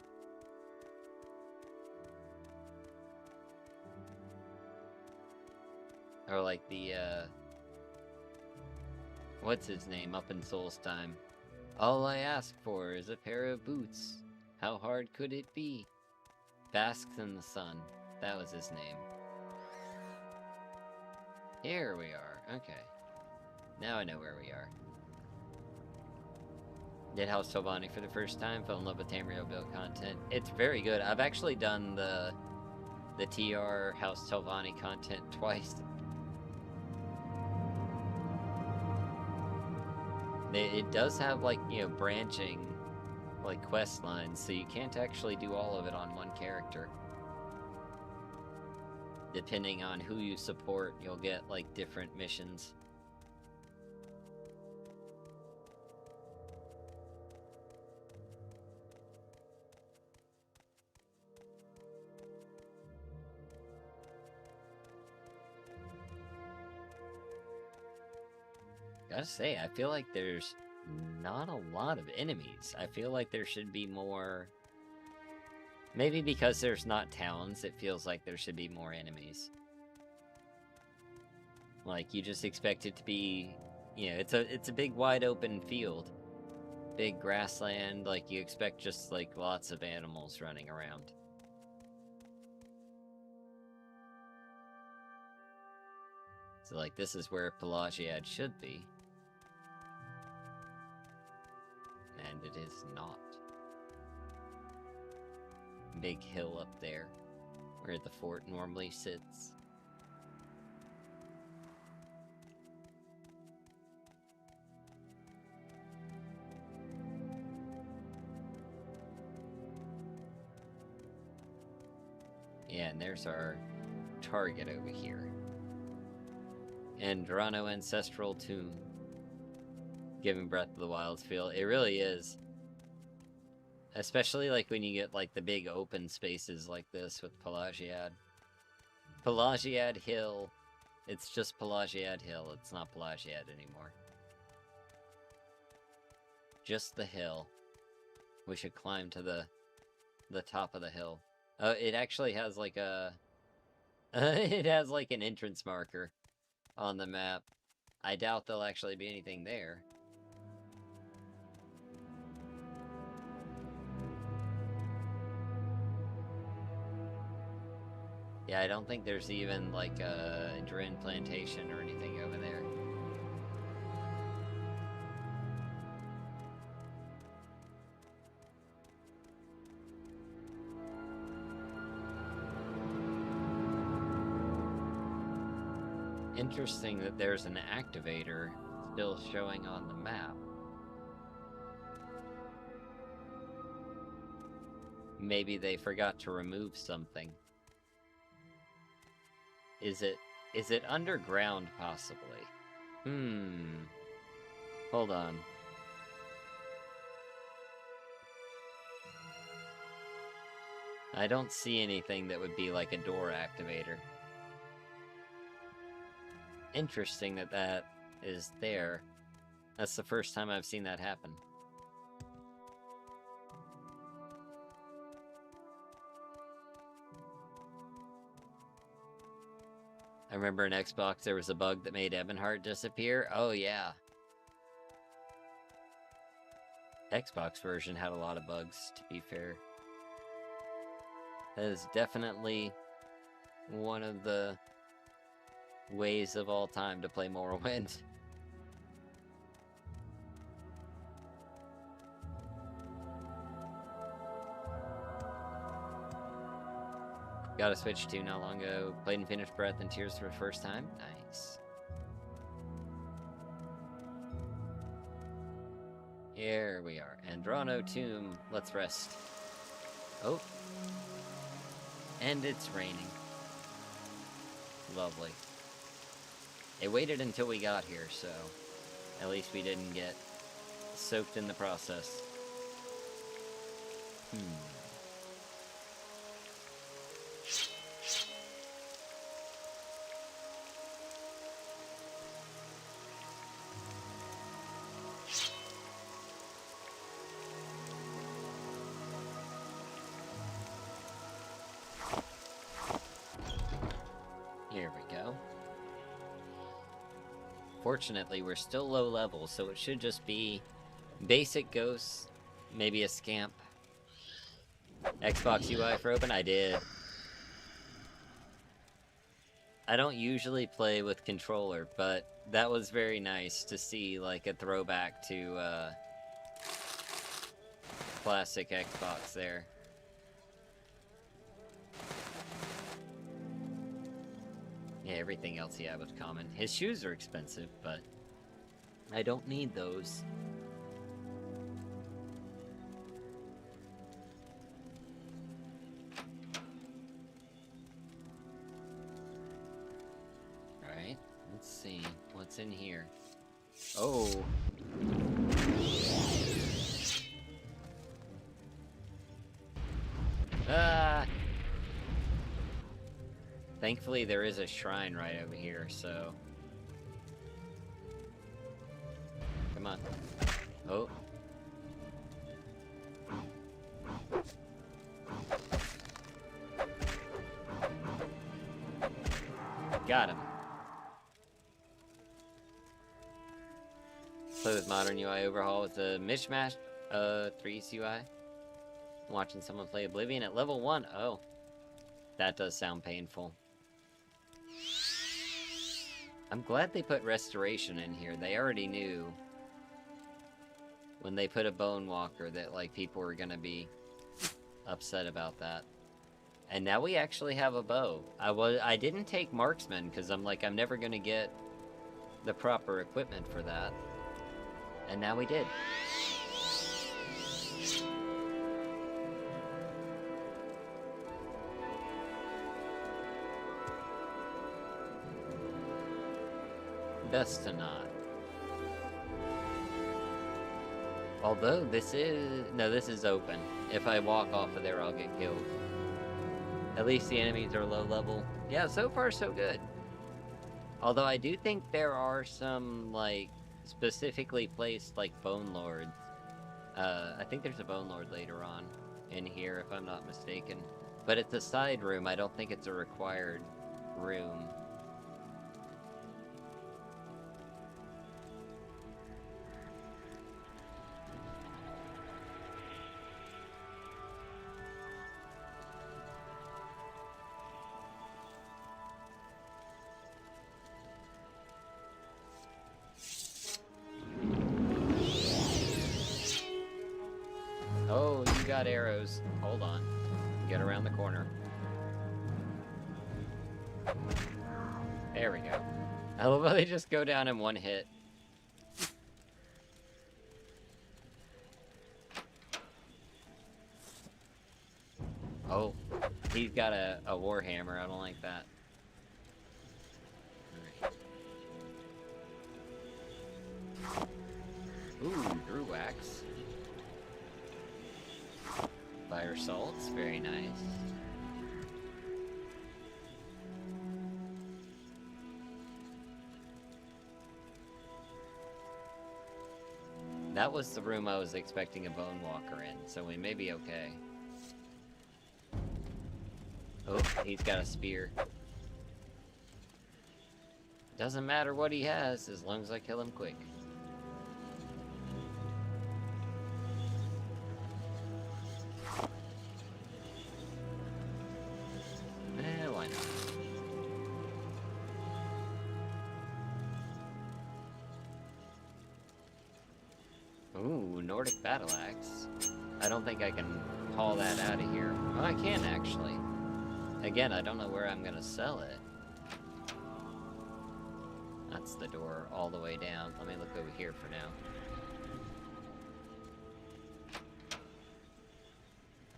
Or like the, what's his name up in Souls Time? All I ask for is a pair of boots. How hard could it be? Basks in the sun. That was his name. Here we are. Okay. Now I know where we are. Did House Telvanni for the first time. Fell in love with Tamriel Debuilt content. It's very good. I've actually done the TR House Telvanni content twice. It does have, like, you know, branching, like, quest lines, so you can't actually do all of it on one character. Depending on who you support, you'll get, like, different missions. Gotta say, I feel like there's not a lot of enemies. I feel like there should be more... Maybe because there's not towns, it feels like there should be more enemies. Like, you just expect it to be... You know, it's a big wide open field. Big grassland, like, you expect just, like, lots of animals running around. So, like, this is where Pelagiad should be. And it is not. Big hill up there, where the fort normally sits. Yeah, and there's our target over here. Andrano Ancestral Tomb. Giving Breath of the Wild feel. It really is. Especially like when you get like the big open spaces like this with Pelagiad. Pelagiad Hill. It's just Pelagiad Hill. It's not Pelagiad anymore. Just the hill. We should climb to the top of the hill. It actually has like a... it has like an entrance marker on the map. I doubt there'll actually be anything there. Yeah, I don't think there's even like a Drin plantation or anything over there. Interesting that there's an activator still showing on the map. Maybe they forgot to remove something. Is it underground, possibly? Hold on. I don't see anything that would be like a door activator. Interesting that that is there. That's the first time I've seen that happen. I remember in Xbox there was a bug that made Ebonheart disappear. Oh yeah. Xbox version had a lot of bugs, to be fair. That is definitely one of the ways of all time to play Morrowind. Got a Switch 2 not long ago. Played and finished Breath and Tears for the first time. Nice. Here we are. Andrano Tomb. Let's rest. Oh. And it's raining. Lovely. It waited until we got here, so at least we didn't get soaked in the process. Here we go. Fortunately, we're still low level, so it should just be basic ghosts, maybe a scamp. Xbox UI for open? I did. I don't usually play with controller, but that was very nice to see, like, a throwback to, classic Xbox there. Yeah, everything else he had was common. His shoes are expensive, but I don't need those. Alright, let's see. What's in here? Oh! Ah! Thankfully, there is a shrine right over here, so... Come on. Oh. Got him. Play with modern UI overhaul with the mishmash 3's UI. Watching someone play Oblivion at level 1. Oh. That does sound painful. I'm glad they put restoration in here. They already knew when they put a bone walker that like people were gonna be upset about that. And now we actually have a bow. I didn't take marksman because I'm like I'm never gonna get the proper equipment for that. And now we did. Best to not. Although this is open. If I walk off of there, I'll get killed. At least the enemies are low level. Yeah, so far so good. Although I do think there are some, like, specifically placed, like, Bone Lords. I think there's a Bone Lord later on in here, if I'm not mistaken. But it's a side room. I don't think it's a required room. Oh, you got arrows. Hold on. Get around the corner. There we go. I love how they just go down in one hit. Oh, he's got a warhammer. I don't like that. Ooh, Drew Axe. Fire salts, very nice. That was the room I was expecting a bone walker in, so we may be okay. Oh, he's got a spear. Doesn't matter what he has, as long as I kill him quick. Why not? Ooh, Nordic Battle Axe. I don't think I can haul that out of here. Oh, I can actually. Again, I don't know where I'm gonna sell it. That's the door all the way down. Let me look over here for now.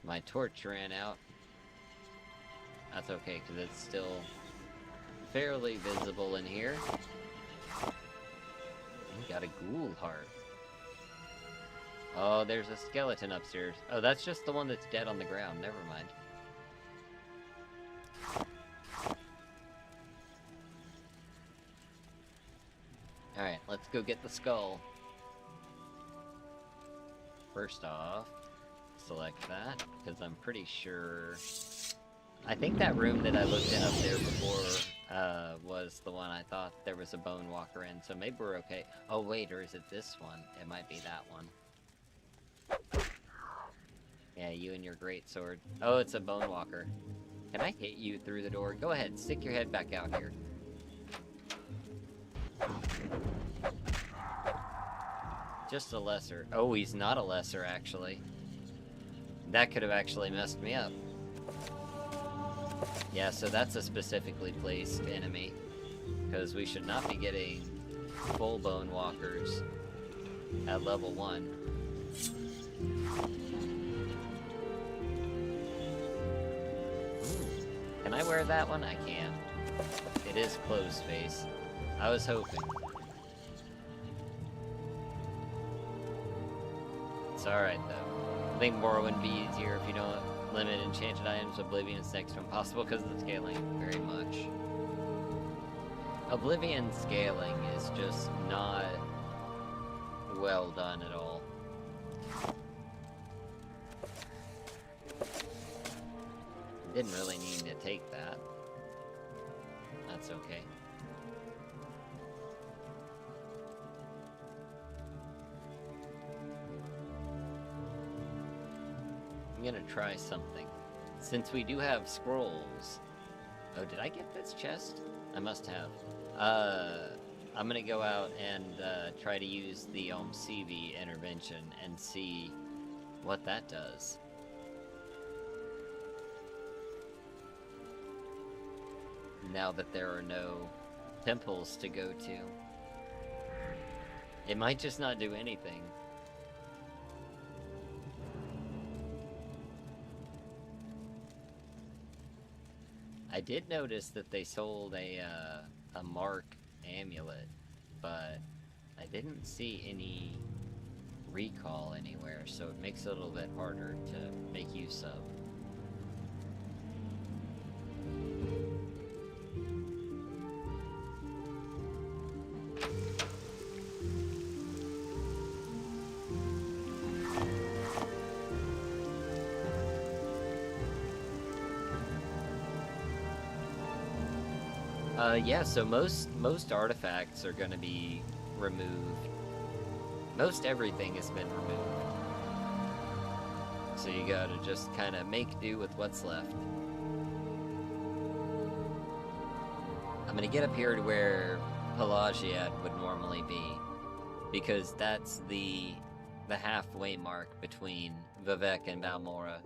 My torch ran out. That's okay, because it's still fairly visible in here. We got a ghoul heart. Oh, there's a skeleton upstairs. Oh, that's just the one that's dead on the ground. Never mind. Alright, let's go get the skull. First off, select that, because I'm pretty sure... I think that room that I looked in up there before was the one I thought there was a bone walker in, so maybe we're okay. Oh wait, or is it this one? It might be that one. Yeah, you and your great sword. Oh, it's a bone walker. Can I hit you through the door? Go ahead, stick your head back out here. Just a lesser. Oh, he's not a lesser, actually. That could have actually messed me up. Yeah, so that's a specifically placed enemy. Because we should not be getting full bone walkers at level 1. Can I wear that one? I can. It is closed face. I was hoping. It's alright though. I think Morrowind would be easier if you don't limit enchanted items. Oblivion's next to impossible because of the scaling. Very much. Oblivion scaling is just not well done at all. Didn't really need to take that. That's okay. I'm gonna try something. Since we do have scrolls... Oh, did I get this chest? I must have. I'm gonna go out and try to use the CV intervention and see what that does. Now that there are no temples to go to. It might just not do anything. I did notice that they sold a mark amulet, but I didn't see any recall anywhere, so it makes it a little bit harder to make use of. Yeah, so most artifacts are going to be removed. Most everything has been removed. So you gotta just kind of make do with what's left. I'm gonna get up here to where Pelagiad would normally be, because that's the halfway mark between Vivec and Balmora.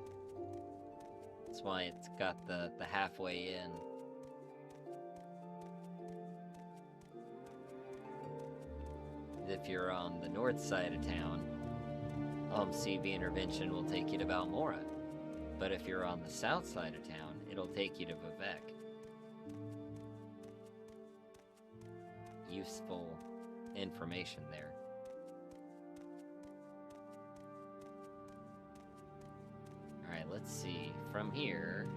That's why it's got the halfway in. If you're on the north side of town, CV intervention will take you to Balmora. But if you're on the south side of town, it'll take you to Vivec. Useful information there. Alright, let's see. From here,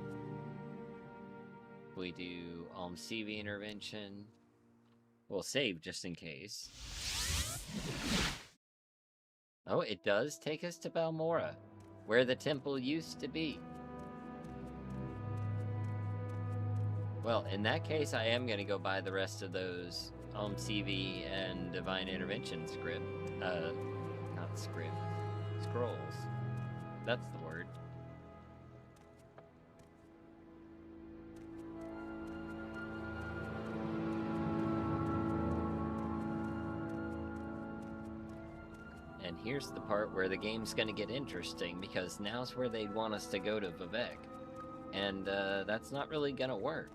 we do CV intervention. We'll save just in case. Oh, it does take us to Balmora, where the temple used to be. Well, in that case, I am going to go buy the rest of those CV and Divine Intervention script. Not script. Scrolls. That's the word. And here's the part where the game's gonna get interesting, because now's where they'd want us to go to Vivec. And that's not really gonna work.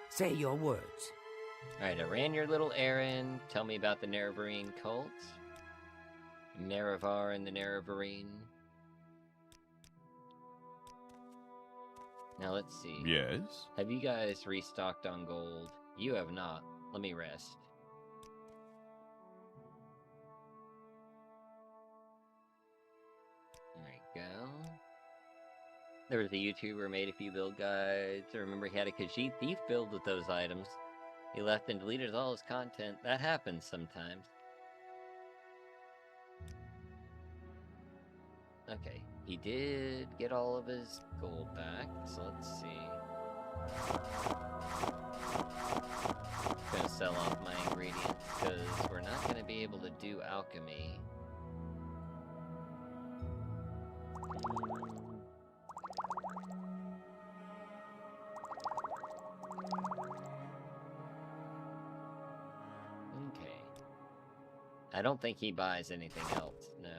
Say your words. Alright, I ran your little errand. Tell me about the Nerevarine cult. Nerevar and the Nerevarine. Now let's see. Yes? Have you guys restocked on gold? You have not. Let me rest. There you go. There was a YouTuber made a few build guides. I remember he had a Khajiit thief build with those items. He left and deleted all his content. That happens sometimes. Okay, he did get all of his gold back, so let's see. I'm gonna sell off my ingredients, because we're not gonna be able to do alchemy. Okay. I don't think he buys anything else, no.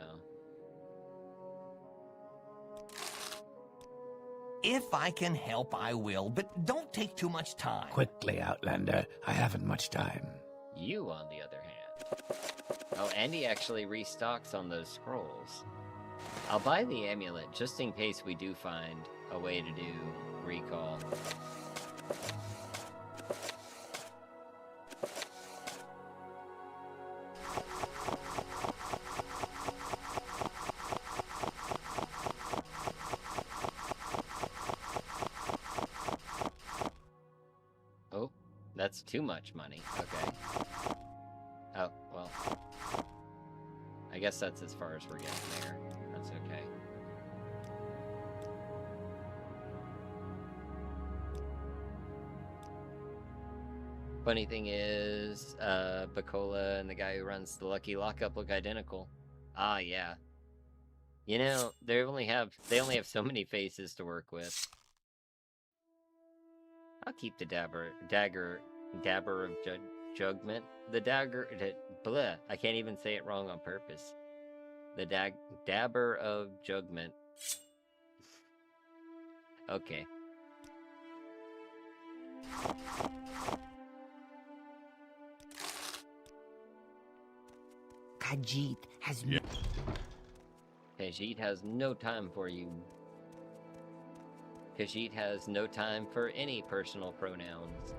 If I can help, I will, but don't take too much time. Quickly, Outlander. I haven't much time. You, on the other hand. Oh, and he actually restocks on those scrolls. I'll buy the amulet just in case we do find a way to do recall. that's too much money. Okay. Oh, well. I guess that's as far as we're getting there. That's okay. Funny thing is, Bacola and the guy who runs the Lucky Lockup look identical. Ah, yeah. You know, they only have so many faces to work with. I'll keep the dabber of judgment. The dagger, bleh, I can't even say it wrong on purpose. The dabber of judgment. Okay. Khajiit has Khajiit has no time for you. Khajiit has no time for any personal pronouns.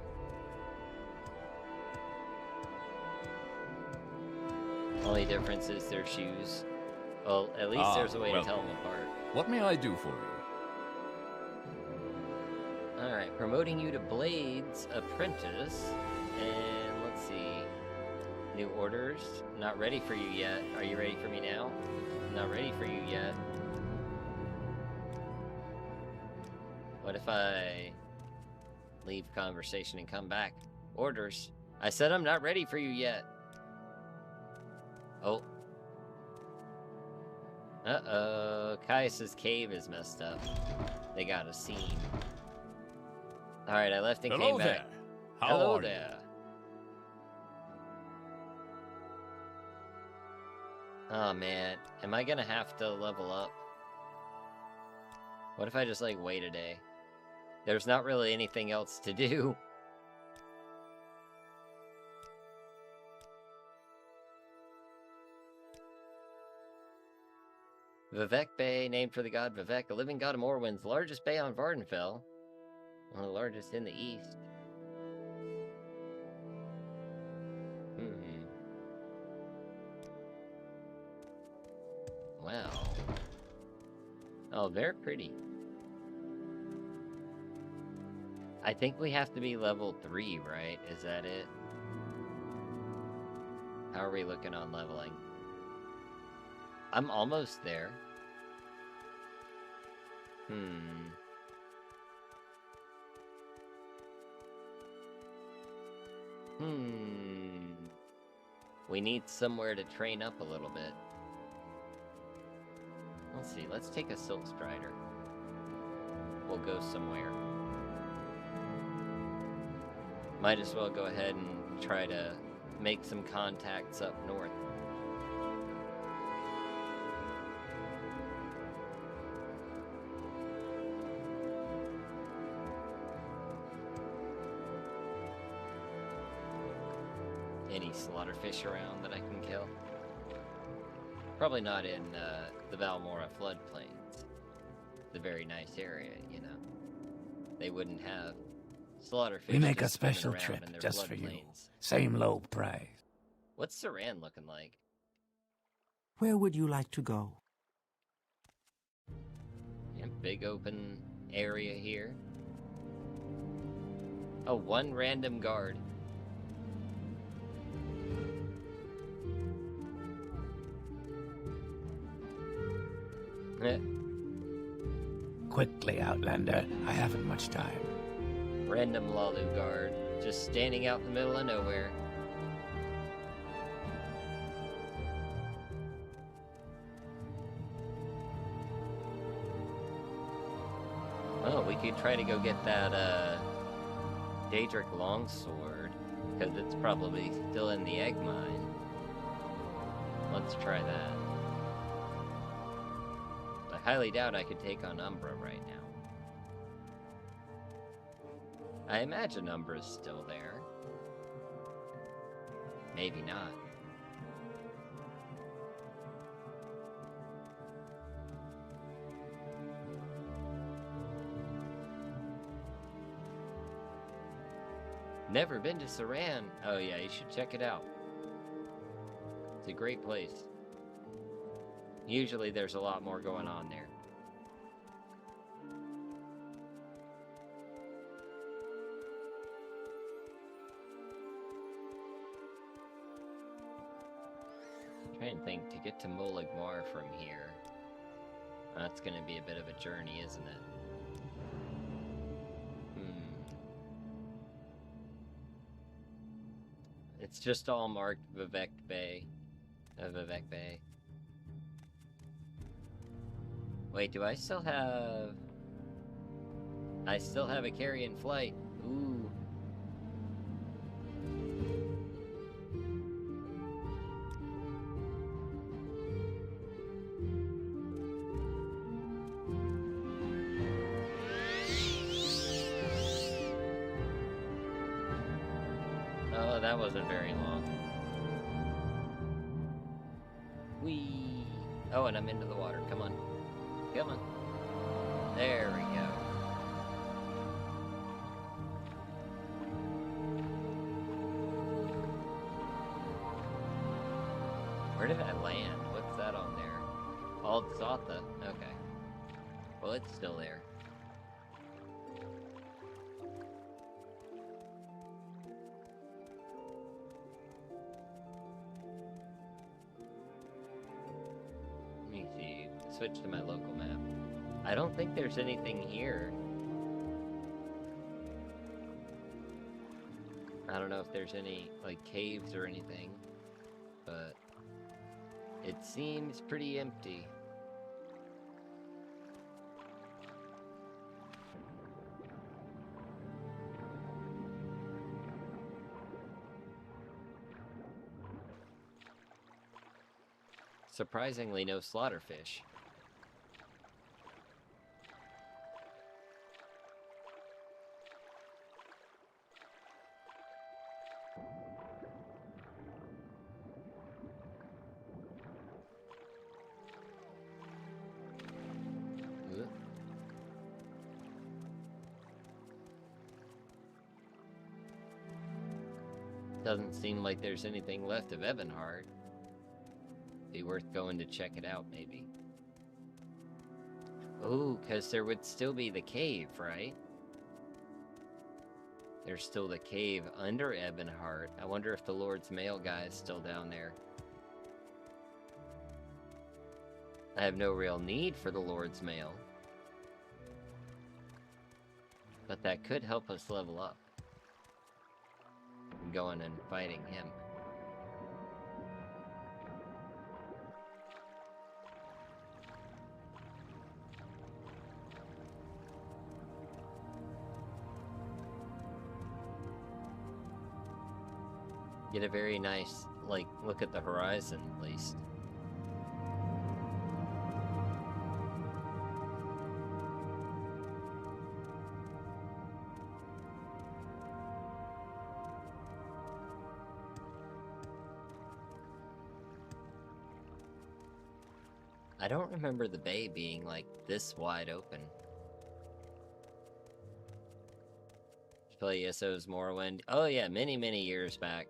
Only difference is their shoes. Well, at least there's a way to tell them apart. What may I do for you? Alright, promoting you to Blades Apprentice. And let's see. New orders. Not ready for you yet. Are you ready for me now? Not ready for you yet. What if I leave conversation and come back? Orders. I said I'm not ready for you yet. Oh. Uh-oh. Caius's cave is messed up. They got a scene. Alright, I left and came back. Hello there. Oh man, am I gonna have to level up? What if I just like wait a day? There's not really anything else to do. Vivek Bay, named for the god Vivek, a living god of Morrowind's largest bay on Vardenfell. One of the largest in the east. Wow. Oh, very pretty. I think we have to be level 3, right? Is that it? How are we looking on leveling? I'm almost there. We need somewhere to train up a little bit. Let's see, let's take a Silk Strider. We'll go somewhere. Might as well go ahead and try to make some contacts up north. Any slaughterfish around that I can kill? Probably not in the Valmora floodplains. It's a very nice area, you know. They wouldn't have slaughterfish. We make a special trip just for you. Same low price. What's Saran looking like? Where would you like to go? Yeah, big open area here. Oh, one random guard. Quickly, Outlander. I haven't much time. Random Lalu guard, just standing out in the middle of nowhere. Oh, we could try to go get that, Daedric Longsword, because it's probably still in the egg mine. Let's try that. I highly doubt I could take on Umbra right now. I imagine Umbra's still there. Maybe not. Never been to Saran. Oh yeah, you should check it out. It's a great place. Usually there's a lot more going on there. trying to think, to get to Moligmar from here, that's going to be a bit of a journey, isn't it? It's just all marked Vivek Bay. Vivek Bay. Wait, do I still have... I still have a carrion flight. Ooh. Oh, that wasn't very long. Whee! Oh, and I'm into the water. Come on. Come on. There we go. Where did I land? What's that on there? Altzatha. Okay. Well, it's still there. Let me see. Switch to my local map. I don't think there's anything here. I don't know if there's any, like, caves or anything, but it seems pretty empty. Surprisingly, no slaughterfish. Doesn't seem like there's anything left of Ebonheart. Be worth going to check it out, maybe. Oh, because there would still be the cave, right? There's still the cave under Ebonheart. I wonder if the Lord's Mail guy is still down there. I have no real need for the Lord's Mail. But that could help us level up. Going and fighting him. Get a very nice, like, look at the horizon, at least. I don't remember the bay being, like, this wide open. Did you play ESO's Morrowind? Oh yeah, many, many years back.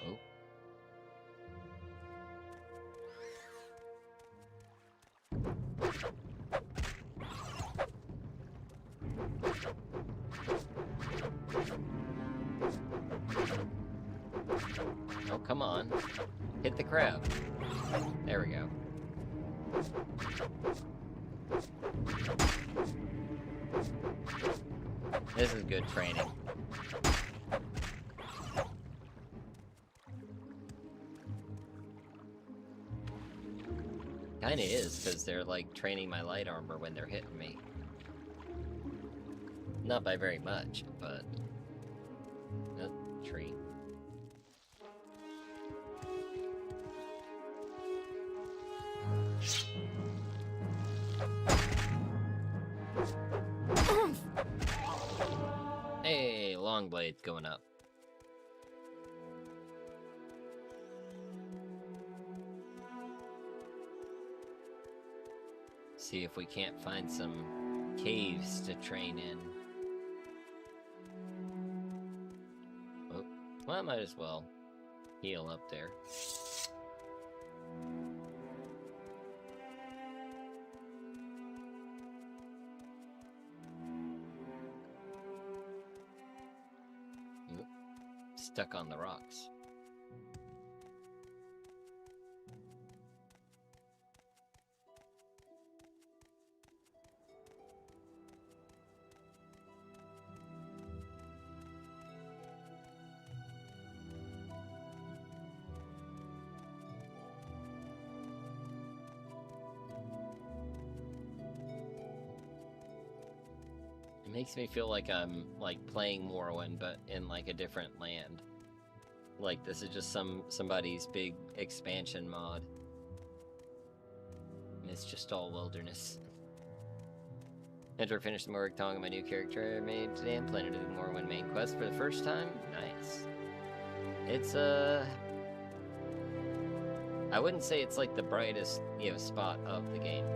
Oh. Oh, come on. Hit the crab. There we go. This is good training. Kinda is, because they're like training my light armor when they're hitting me. Not by very much, but... Oh, tree. Hey, long blade's going up. See if we can't find some caves to train in. Oh, well, I might as well heal up there. Stuck on the rocks. It makes me feel like I'm, like, playing Morrowind, but in, like, a different land. Like, this is just somebody's big expansion mod. And it's just all wilderness. Enter finish the work talking my new character I made today. I'm planning to do the Morrowind main quest for the first time. Nice. It's, I wouldn't say it's, like, the brightest, you know, spot of the game.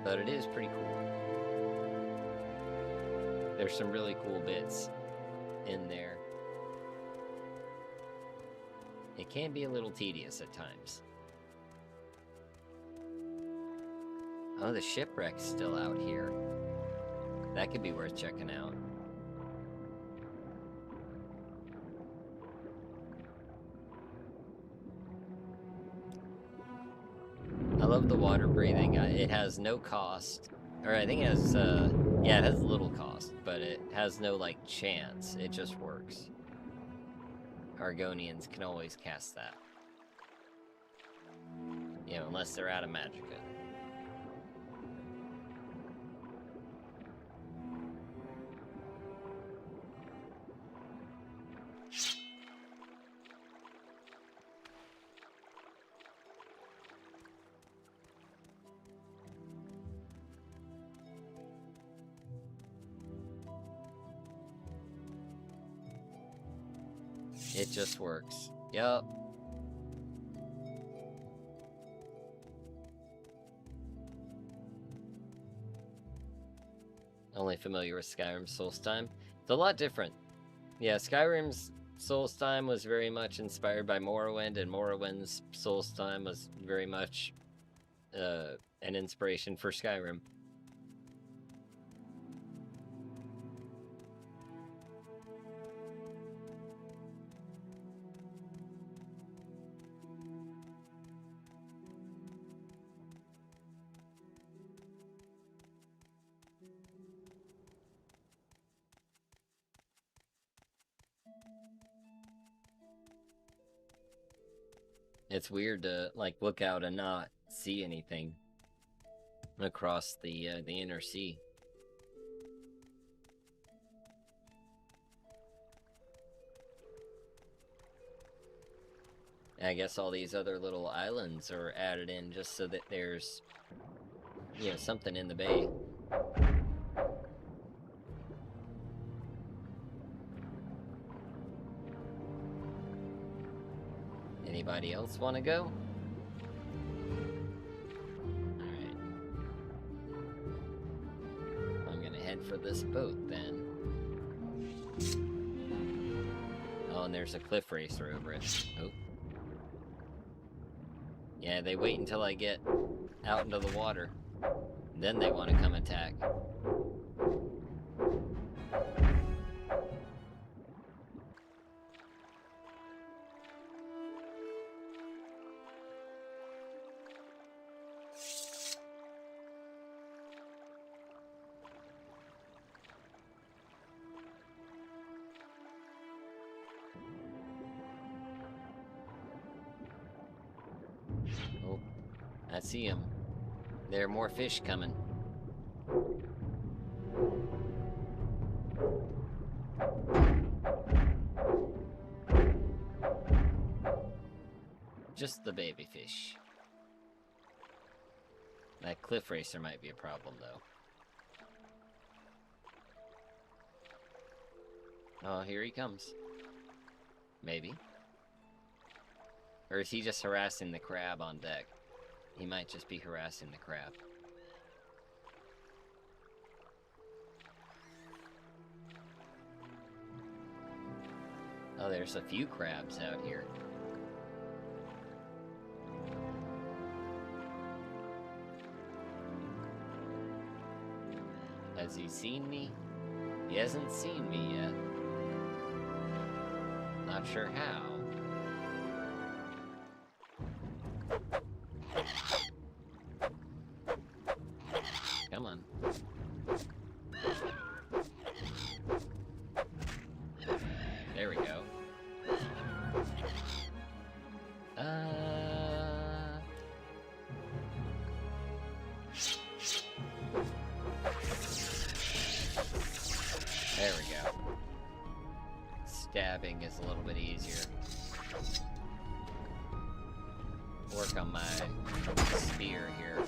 But it is pretty cool. There's some really cool bits in there. It can be a little tedious at times. Oh, the shipwreck's still out here. That could be worth checking out. I love the water breathing. It has no cost. Or I think it has, yeah, it has little cost, but it has no, like, chance. It just works. Argonians can always cast that. You know, unless they're out of magicka. It just works. Yup. Only familiar with Skyrim's Solstheim. It's a lot different. Yeah, Skyrim's Solstheim was very much inspired by Morrowind, and Morrowind's Solstheim was very much an inspiration for Skyrim. It's weird to, like, look out and not see anything across the inner sea. And I guess all these other little islands are added in just so that there's, you know, something in the bay. Anybody else want to go? Alright. I'm gonna head for this boat then. Oh, and there's a cliff racer over it. Oh. Yeah, they wait until I get out into the water. Then they want to come attack. Oh, I see him. There are more fish coming. Just the baby fish. That cliff racer might be a problem, though. Oh, here he comes. Maybe. Or is he just harassing the crab on deck? He might just be harassing the crab. Oh, there's a few crabs out here. Has he seen me? He hasn't seen me yet. Not sure how. Come on. There we go. thing is a little bit easier. Work on my spear here.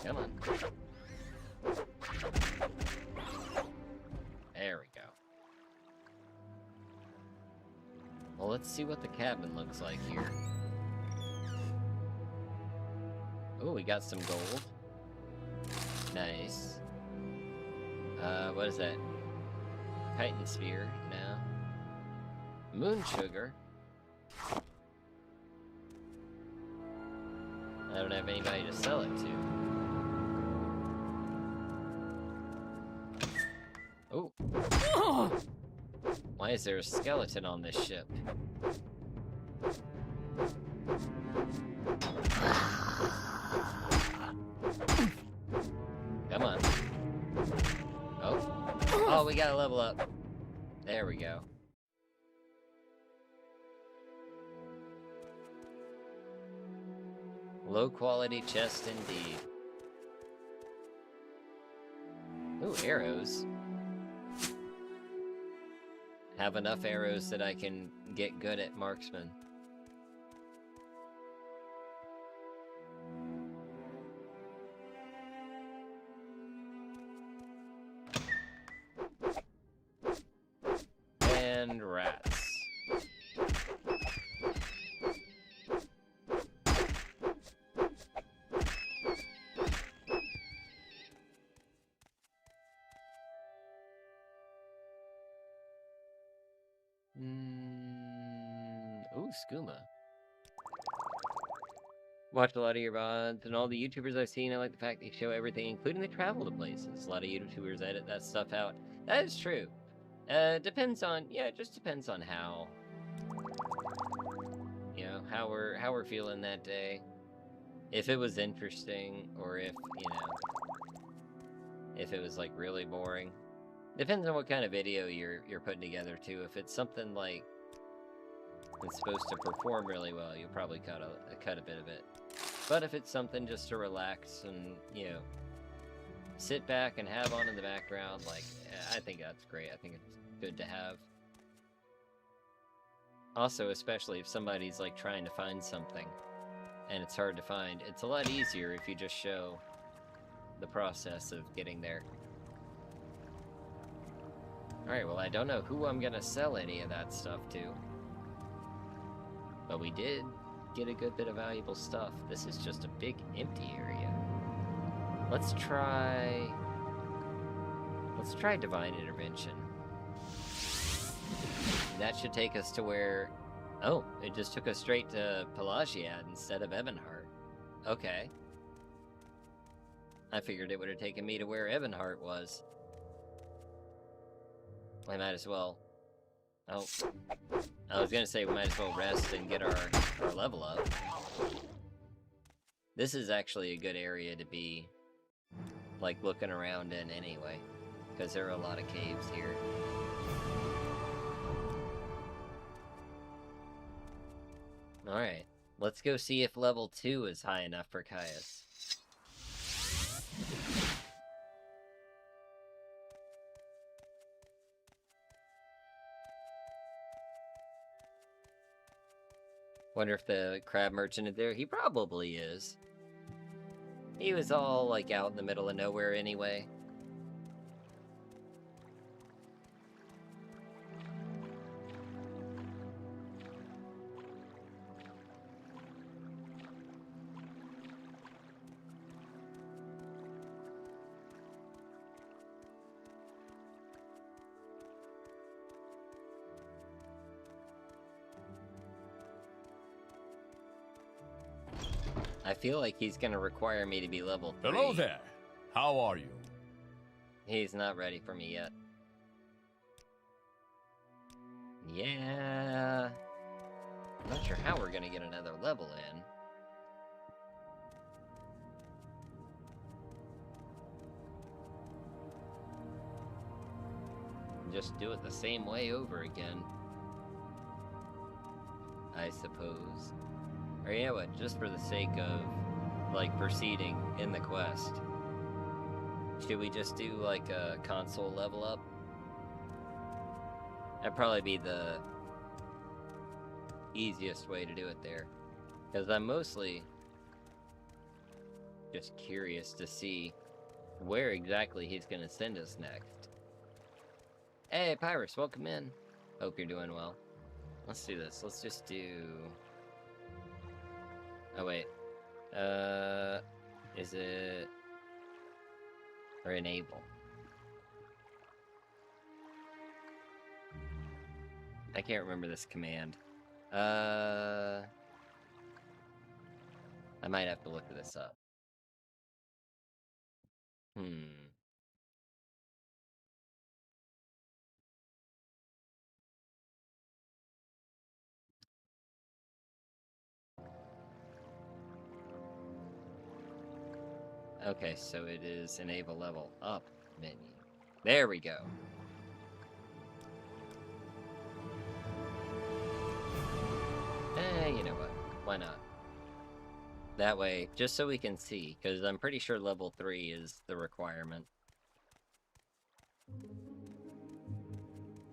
Come on. There we go. Well, let's see what the cabin looks like here. Oh, we got some gold. Nice. What is that? Chitin sphere, no. Moon sugar. I don't have anybody to sell it to. Oh. Why is there a skeleton on this ship? Come on. Oh. Oh, we gotta level up. There we go. Low quality chest indeed. Ooh, arrows. Have enough arrows that I can get good at marksman. And rats. Ooh, skooma. Watch a lot of your VODs, and all the YouTubers I've seen, I like the fact they show everything, including the travel to places. A lot of YouTubers edit that stuff out. That is true. Depends on, yeah, it just depends on how, you know, how we're feeling that day. If it was interesting, or if, you know, if it was, like, really boring. Depends on what kind of video you're putting together, too. If it's something, like, that's supposed to perform really well, you'll probably cut a bit of it. But if it's something just to relax and, you know, sit back and have on in the background, like, I think that's great. I think it's good to have. Also, especially if somebody's, like, trying to find something and it's hard to find, it's a lot easier if you just show the process of getting there. Alright, well, I don't know who I'm gonna sell any of that stuff to. But we did get a good bit of valuable stuff. This is just a big empty area. Let's try Divine Intervention. That should take us to where... Oh, it just took us straight to Pelagiad instead of Ebonheart. Okay. I figured it would have taken me to where Ebonheart was. I might as well... Oh. I was gonna say we might as well rest and get our level up. This is actually a good area to be, like, looking around in anyway, because there are a lot of caves here. Alright, let's go see if level 2 is high enough for Caius. Wonder if the crab merchant is there. He probably is. He was all, like, out in the middle of nowhere anyway. I feel like he's gonna require me to be level 3. Hello there. How are you? He's not ready for me yet. Yeah. I'm not sure how we're gonna get another level in. Just do it the same way over again. I suppose. Or you know what, just for the sake of, like, proceeding in the quest, should we just do, like, a console level up? That'd probably be the easiest way to do it there. Because I'm mostly just curious to see where exactly he's going to send us next. Hey, Pyrus, welcome in. Hope you're doing well. Let's do this. Let's just do... Oh, wait. Is it... Or enable? I can't remember this command. I might have to look this up. Okay, so it is enable level up menu. There we go. You know what? Why not? That way, just so we can see, because I'm pretty sure level 3 is the requirement.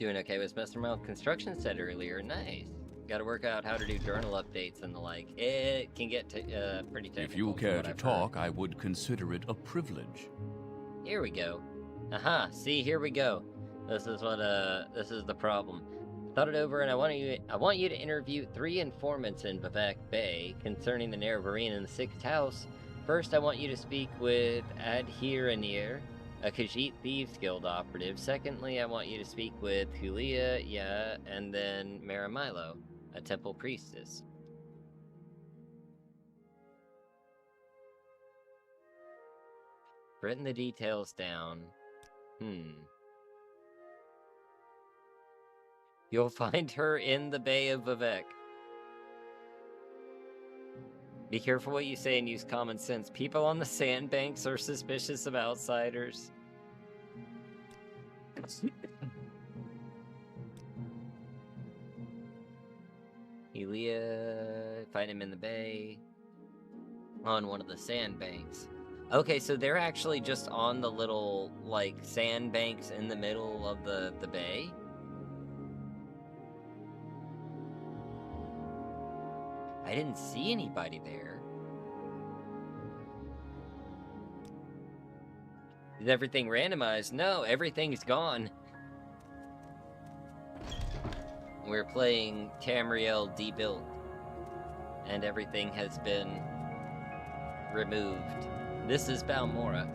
Doing okay with messing around with construction set earlier. Nice. Gotta work out how to do journal updates and the like. It can get pretty technical. If you care to talk, I would consider it a privilege. Here we go. Aha, see, here we go. This is the problem. Thought it over, and I want you to interview 3 informants in Vivek Bay concerning the Nerevarine in the 6th house. First, I want you to speak with Adhiranir, a Khajiit Thieves Guild operative. Secondly, I want you to speak with Hulia, and then Maramilo, a temple priestess. Written the details down. You'll find her in the Bay of Vivek. Be careful what you say and use common sense. People on the sandbanks are suspicious of outsiders. Elia, find him in the bay. On one of the sandbanks. Okay, so they're actually just on the little, like, sandbanks in the middle of the bay? I didn't see anybody there. Is everything randomized? No, everything's gone. We're playing Tamriel Debuilt, and everything has been removed. This is Balmora.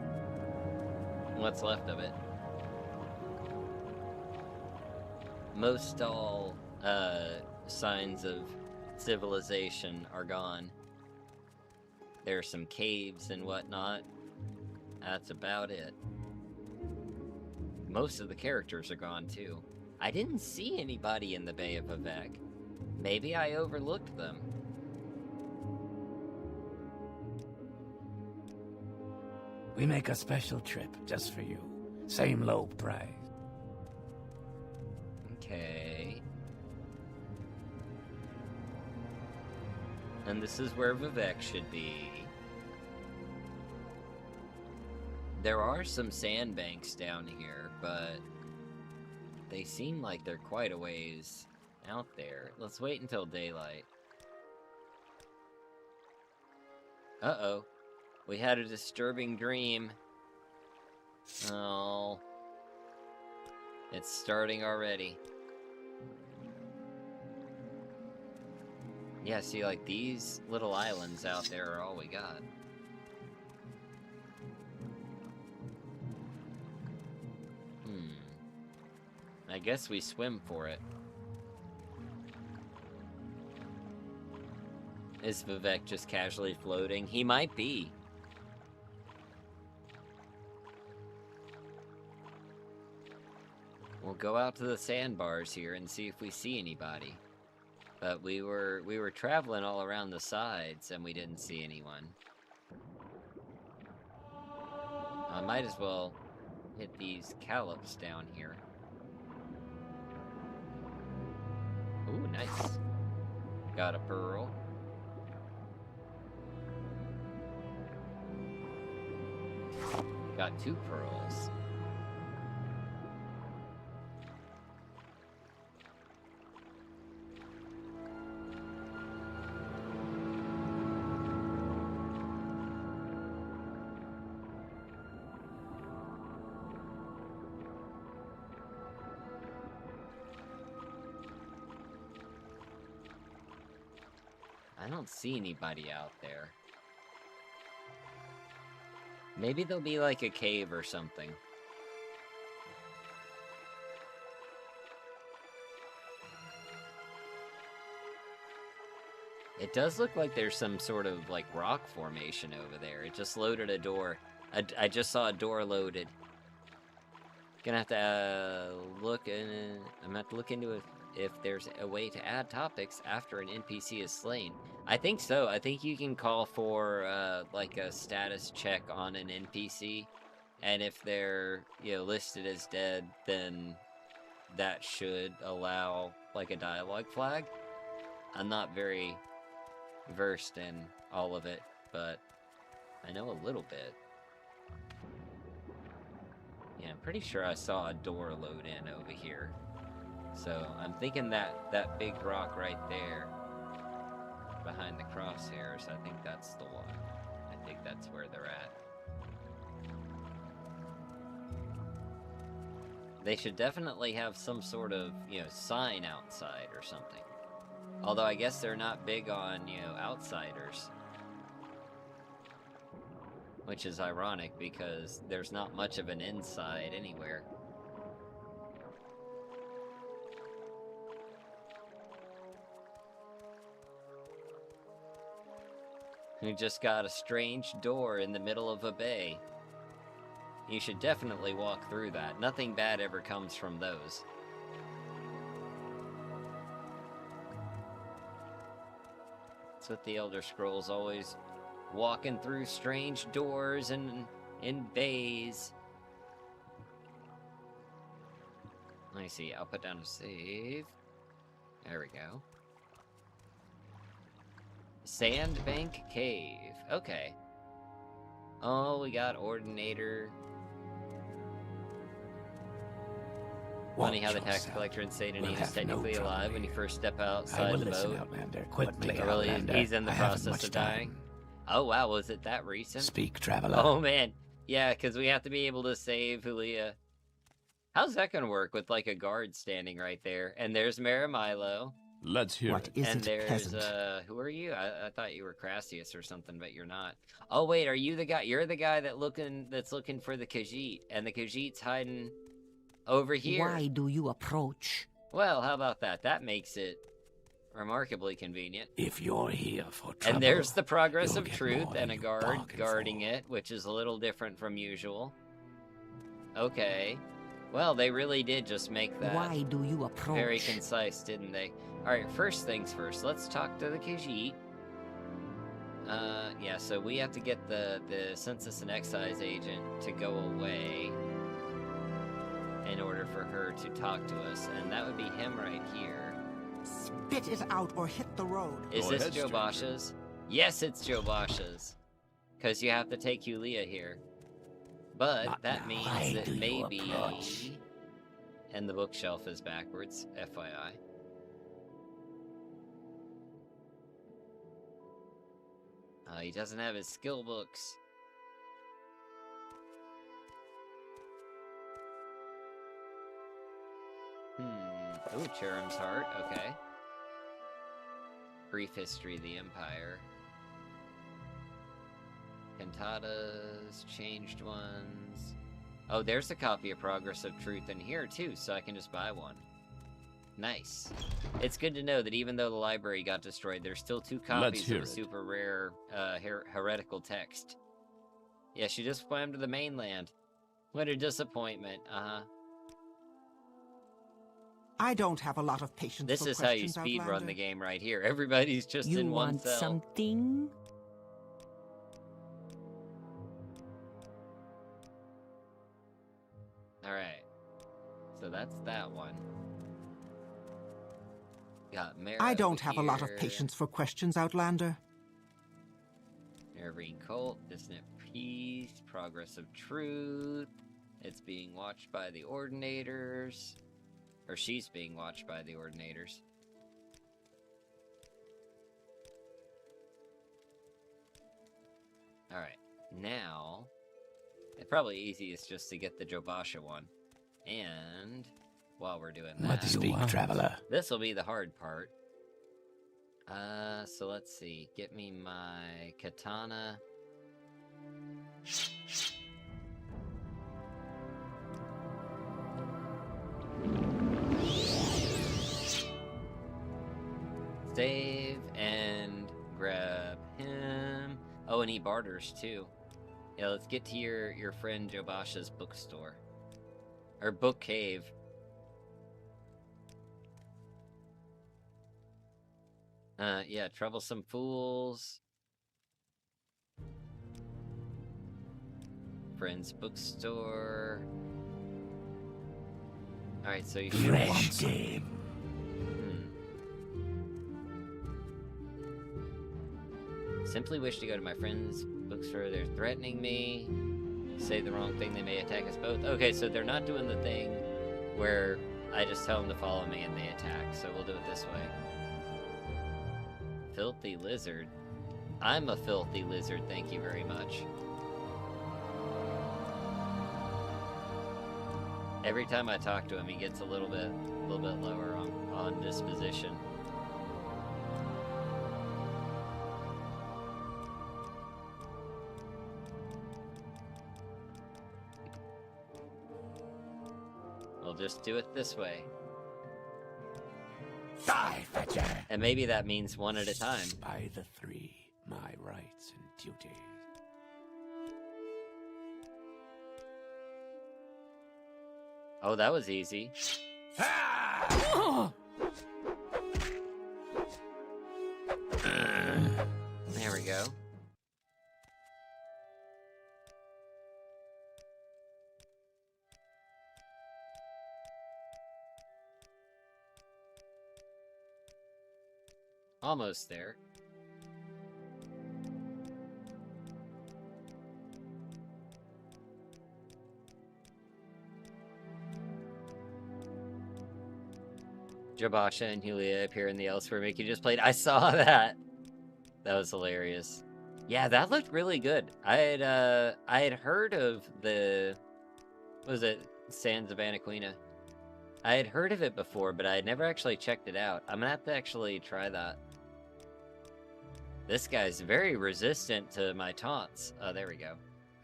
What's left of it. Most all signs of civilization are gone. There are some caves and whatnot. That's about it. Most of the characters are gone too. I didn't see anybody in the Bay of Vivek. Maybe I overlooked them. We make a special trip just for you. Same low price. Okay. And this is where Vivek should be. There are some sandbanks down here, but they seem like they're quite a ways out there. Let's wait until daylight. Uh-oh. We had a disturbing dream. Oh. It's starting already. Yeah, see, like, these little islands out there are all we got. I guess we swim for it. Is Vivek just casually floating? He might be. We'll go out to the sandbars here and see if we see anybody. But we were traveling all around the sides and we didn't see anyone. I might as well hit these callops down here. Ooh, nice. Got a pearl. Got 2 pearls. I don't see anybody out there. Maybe there'll be like a cave or something. It does look like there's some sort of like rock formation over there. It just loaded a door. I just saw a door loaded. Gonna have to look in. I'm gonna have to look into it if there's a way to add topics after an NPC is slain. I think so. I think you can call for like a status check on an NPC, and if they're, you know, listed as dead, then that should allow like a dialogue flag. I'm not very versed in all of it, but I know a little bit. Yeah, I'm pretty sure I saw a door load in over here. So I'm thinking that big rock right there behind the crosshairs, I think that's the one. I think that's where they're at. They should definitely have some sort of, you know, sign outside or something. Although I guess they're not big on, you know, outsiders. Which is ironic because there's not much of an inside anywhere. We just got a strange door in the middle of a bay. You should definitely walk through that. Nothing bad ever comes from those. That's what the Elder Scrolls always walking through strange doors and in bays. Let me see, I'll put down a save. There we go. Sandbank Cave. Okay. Oh, we got Ordinator. Funny how the tax collector in St. Anine is technically alive when you first step outside the boat. Outlander. Quickly, Really, Outlander. he's in the I haven't process much of dying. time. Oh wow, was it that recent? Speak, traveler. Oh man, yeah, because we have to be able to save Julia. How's that gonna work with like a guard standing right there? And there's Marimilo. Let's hear What it. is And it, there's peasant? who are you? I thought you were Crassius or something, but you're not. Oh wait, are you the guy? You're the guy that's looking for the Khajiit, and the Khajiit's hiding over here. Why do you approach? Well, how about that? That makes it remarkably convenient. If you're here for trouble, And there's the Progress you'll of get Truth more and than a you guard bargained guarding for. it, which is a little different from usual. Okay. Well, they really did just make that Why do you approach? very concise, didn't they? Alright, first things first, let's talk to the Khajiit. Yeah, so we have to get the Census and Excise agent to go away in order for her to talk to us, and that would be him right here. Spit it out or hit the road. Is Go this ahead, Joe stranger. Bosch's? Yes, it's Joe Bosch's. Because you have to take Yulia here. But Not that now. means Why that do you maybe... approach? And the bookshelf is backwards, FYI. He doesn't have his skill books. Ooh, Cherum's Heart, okay. Brief History of the Empire. Cantatas, Changed Ones. Oh, there's a copy of Progress of Truth in here, too, so I can just buy one. Nice. It's good to know that even though the library got destroyed, there's still 2 copies of hear a it. super rare heretical text. Yeah, she just swam to the mainland. What a disappointment, I don't have a lot of patience This for is how you questions, speedrun Outlander. the game right here. Everybody's just You in one want cell. something? Alright. So that's that one. Got Mara I don't over have a lot of here. patience for questions, Outlander. Nervine cult, dissonant peace, progress of truth. It's being watched by the ordinators. Or she's being watched by the ordinators. Alright, now... it's probably easiest just to get the Jobasha one. And... while we're doing that... What do you want, traveler? This will be the hard part. So let's see. Get me my katana. Save and grab him. Oh, and he barters too. Yeah, let's get to your friend Jobasha's bookstore. Or book cave. Yeah, troublesome fools. Friend's bookstore. Alright, so you should want game. Simply wish to go to my friend's bookstore. They're threatening me. Say the wrong thing, they may attack us both. Okay, so they're not doing the thing where I just tell them to follow me and they attack. So we'll do it this way. Filthy lizard. I'm a filthy lizard, thank you very much. Every time I talk to him, he gets a little bit lower on disposition. We'll just do it this way. Die, Fetcher! And maybe that means one at a time. By the three, my rights and duties. Oh, that was easy. There we go. Almost there. Jabasha and Julia appear in the Elsewhere Mickey just played. I saw that. That was hilarious. Yeah, that looked really good. I had heard of the, what was it, Sands of Anaquina. I had heard of it before, but I had never actually checked it out. I'm gonna have to actually try that. This guy's very resistant to my taunts. Oh, there we go.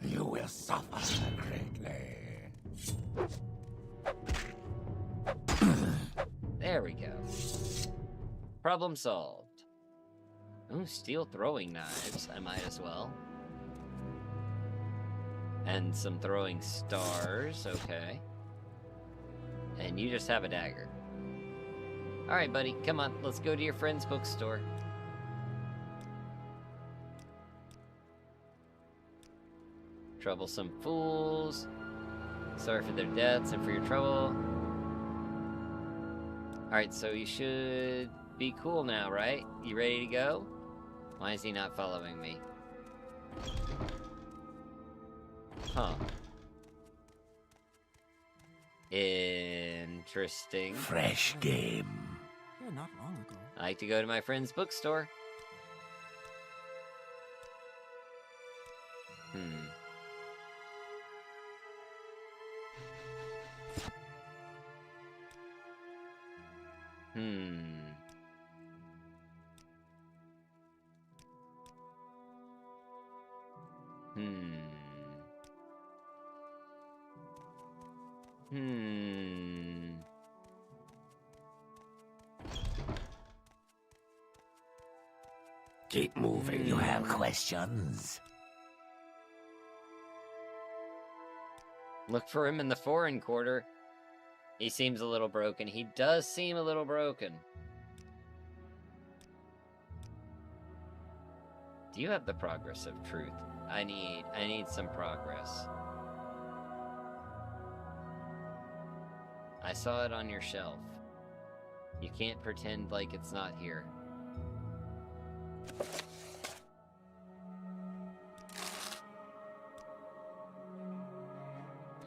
You will suffer greatly. There we go. Problem solved. Ooh, steel throwing knives. I might as well. And some throwing stars. Okay. And you just have a dagger. Alright, buddy. Come on. Let's go to your friend's bookstore. Troublesome fools. Sorry for their deaths and for your trouble. Alright, so you should be cool now, right? You ready to go? Why is he not following me? Huh. Interesting. Fresh game. Yeah, not long ago. I like to go to my friend's bookstore. Keep moving. You have questions? Look for him in the foreign quarter. He seems a little broken. He does seem a little broken. Do you have the progress of truth? I need some progress. I saw it on your shelf. You can't pretend like it's not here.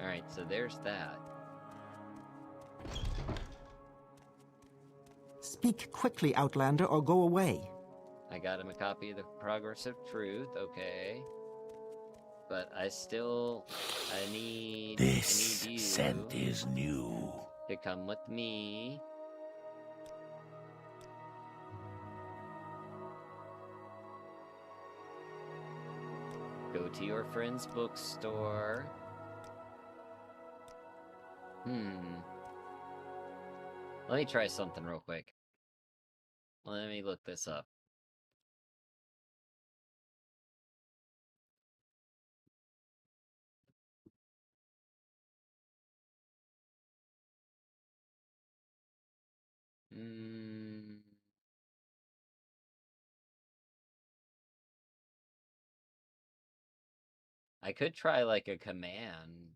Alright, so there's that. Speak quickly, Outlander, or go away. I got him a copy of the Progress of Truth, okay. But I need This you scent is new. to come with me. Go to your friend's bookstore. Let me try something real quick. Let me look this up. I could try like a command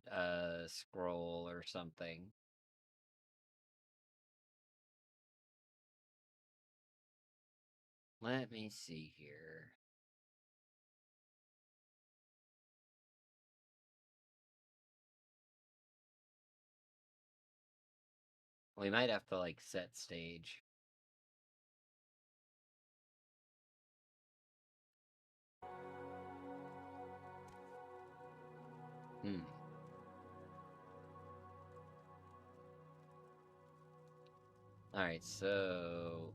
scroll or something. Let me see here. We might have to like set stage. Alright, so...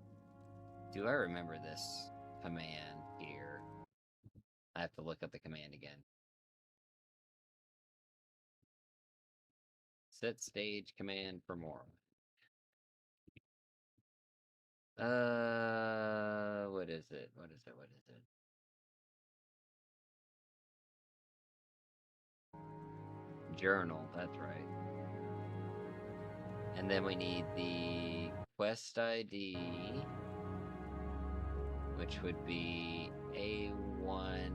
Do I remember this command here? I have to look up the command again. Set stage command for Morrowind. What is it? What is it? What is it? Journal, that's right. And then we need the quest ID, which would be A1.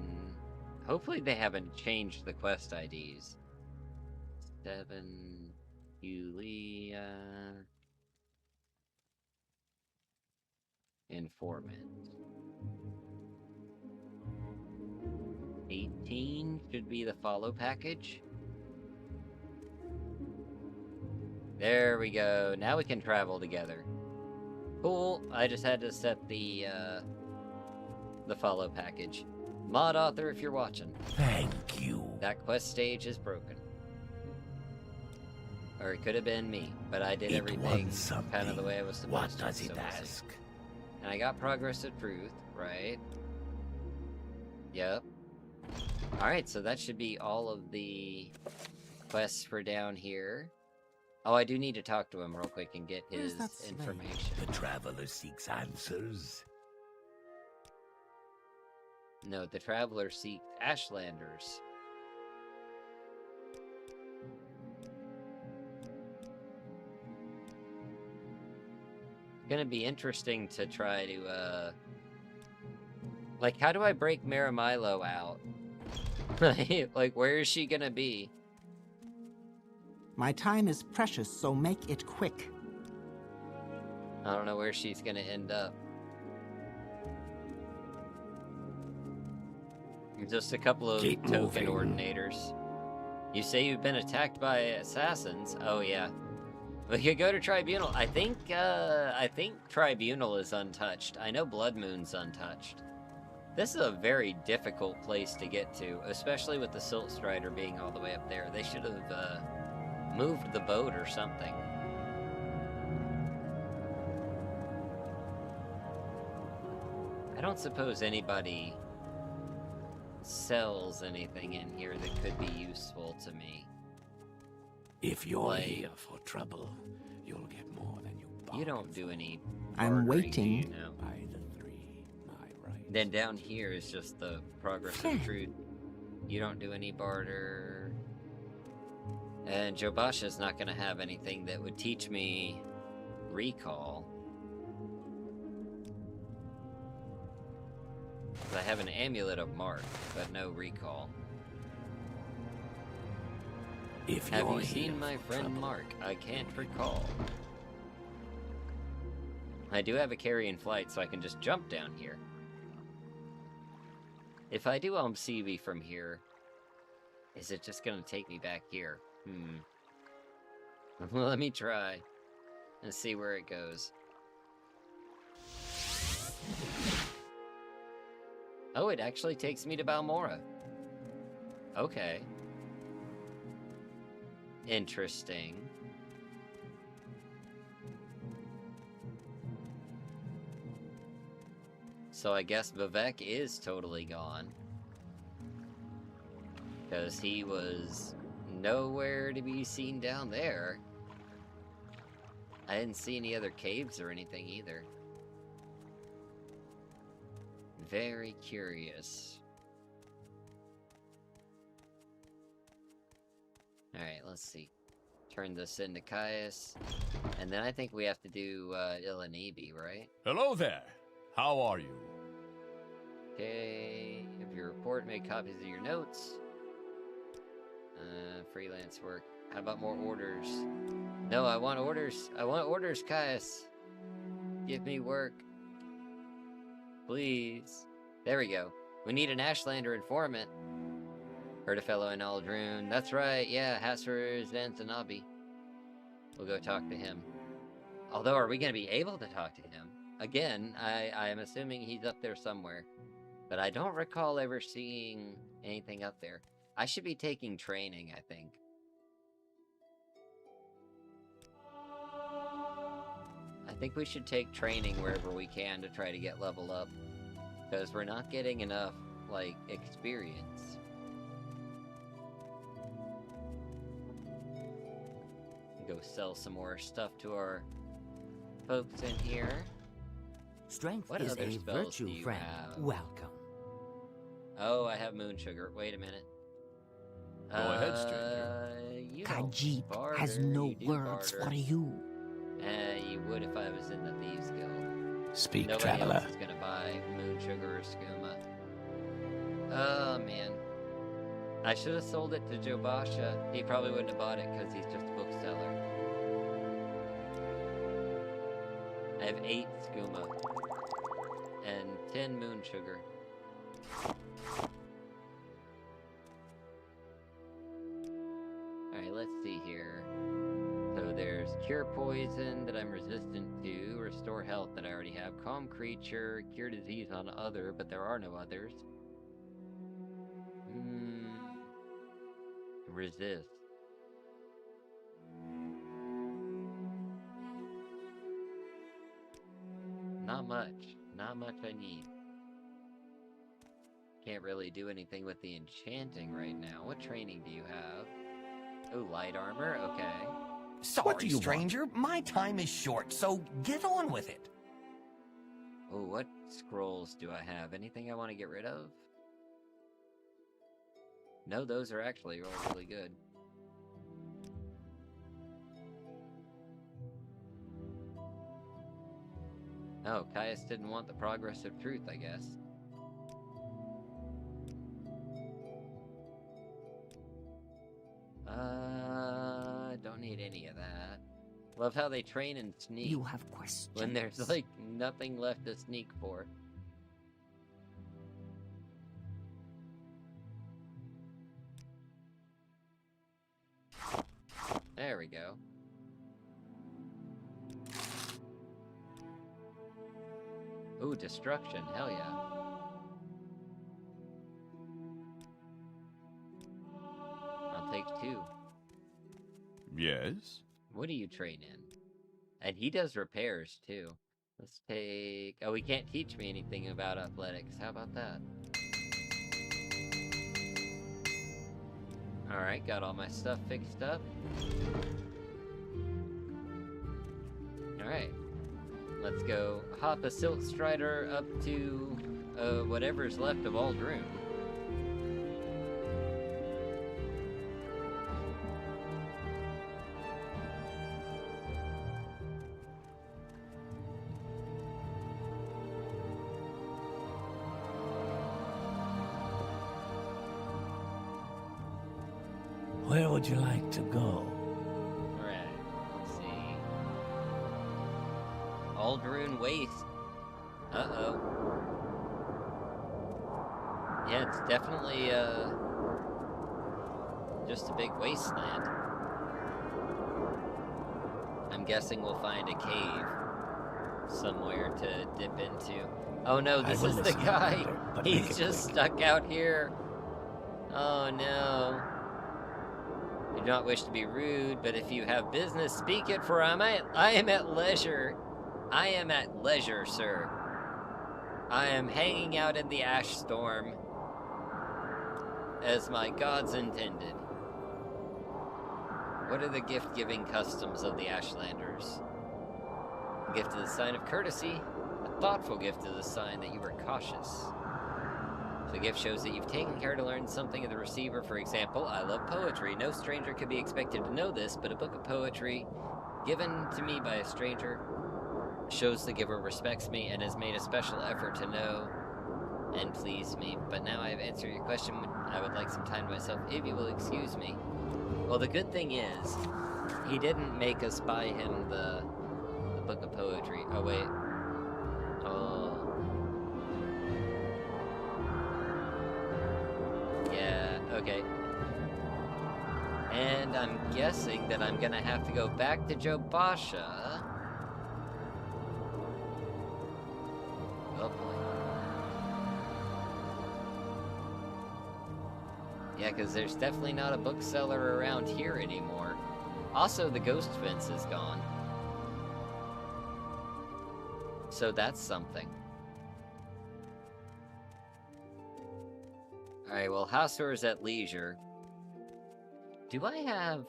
Hopefully they haven't changed the quest IDs. 7 Julia Informant. 18 should be the follow package. There we go. Now we can travel together. Cool. I just had to set the follow package. Mod author, if you're watching. Thank you. That quest stage is broken. Or it could have been me, but I did everything kind of the way I was supposed to. What does it ask? And I got Progress of Truth, right? Yep. Alright, so that should be all of the quests for down here. Oh, I do need to talk to him real quick and get his information. The traveler seeks answers. No, the traveler seeks Ashlanders. It's gonna be interesting to try to, like, how do I break Maramilo out? Like, where is she gonna be? My time is precious, so make it quick. I don't know where she's gonna end up. Just a couple of token ordinators. You say you've been attacked by assassins? Oh yeah. We could go to Tribunal. I think Tribunal is untouched. I know Blood Moon's untouched. This is a very difficult place to get to, especially with the Silt Strider being all the way up there. They should have moved the boat or something. I don't suppose anybody sells anything in here that could be useful to me. If you're here for trouble, you'll get more than you bargained. You don't do any I'm bartering, waiting. you know? By the 3, my right. Then down here is just the Progress of Truth. You don't do any barter. And Jobasha's not going to have anything that would teach me recall. I have an Amulet of Mark, but no recall. If Have you're you seen here my for friend trouble, Mark? I can't recall. I do have a carry-in flight, so I can just jump down here. If I do CB from here, is it just gonna take me back here? Well, let me try and see where it goes. Oh, it actually takes me to Balmora. Okay. Interesting. So I guess Vivek is totally gone. Because he was nowhere to be seen down there. I didn't see any other caves or anything either. Very curious. Alright, let's see. Turn this into Caius. And then I think we have to do Illanabi, right? Hello there. How are you? Okay. If you report, make copies of your notes. Freelance work. How about more orders? No, I want orders. I want orders, Caius. Give me work. Please. There we go. We need an Ashlander informant. Heard a fellow in Aldrune. That's right, yeah, Hasser Zanzanabi. We'll go talk to him. Although, are we going to be able to talk to him? Again, I am assuming he's up there somewhere. But I don't recall ever seeing anything up there. I should be taking training, I think. I think we should take training wherever we can to try to get level up. Because we're not getting enough, like, experience. Go sell some more stuff to our folks in here. Strength What is other a spells do virtue, you friend. have? Welcome. Oh, I have moon sugar. Wait a minute. Go ahead, stranger. You don't Khajiit barter, has no you do words barter. for you. You would if I was in the Thieves Guild. Speak, Nobody traveler. else is gonna buy moon sugar or skooma. Oh, man. I should have sold it to Jobasha. He probably wouldn't have bought it because he's just a bookseller. I have 8 skooma. And 10 moon sugar. Alright, let's see here. So there's Cure Poison that I'm resistant to, Restore Health that I already have, Calm Creature, Cure Disease on Other, but there are no others. Resist. Not much. Not much I need. Can't really do anything with the enchanting right now. What training do you have? Oh, light armor? Okay. Sorry, stranger. My time is short, so get on with it. Oh, what scrolls do I have? Anything I want to get rid of? No, those are actually all really good. Oh, Caius didn't want the progress of truth, I guess. Don't need any of that. Love how they train and sneak. You have questions. When there's, like, nothing left to sneak for. There we go. Ooh, destruction. Hell yeah. I'll take 2. Yes? What do you train in? And he does repairs, too. Let's take... Oh, he can't teach me anything about athletics. How about that? Alright, got all my stuff fixed up. Alright. Let's go hop a Silk Strider up to whatever's left of Aldrune. Where would you like to go? Alright, let's see. Aldrune Waste. Uh-oh. Yeah, it's definitely, just a big wasteland. I'm guessing we'll find a cave somewhere to dip into. Oh no, this is the guy! He's just stuck out here! Oh no. I do not wish to be rude, but if you have business, speak it, for I am at leisure. I am at leisure, sir. I am hanging out in the ash storm, as my gods intended. What are the gift-giving customs of the Ashlanders? A gift is a sign of courtesy. A thoughtful gift is a sign that you are cautious. The gift shows that you've taken care to learn something of the receiver. For example, I love poetry. No stranger could be expected to know this, but a book of poetry given to me by a stranger shows the giver respects me and has made a special effort to know and please me. But now I have answered your question. I would like some time to myself, if you will excuse me. Well, the good thing is, he didn't make us buy him the book of poetry. Oh, wait. Oh. Yeah, okay. And I'm guessing that I'm gonna have to go back to Jobasha. Oh boy. Yeah, because there's definitely not a bookseller around here anymore. Also, the ghost fence is gone. So that's something. Alright, well, Hassur's at leisure. Do I have...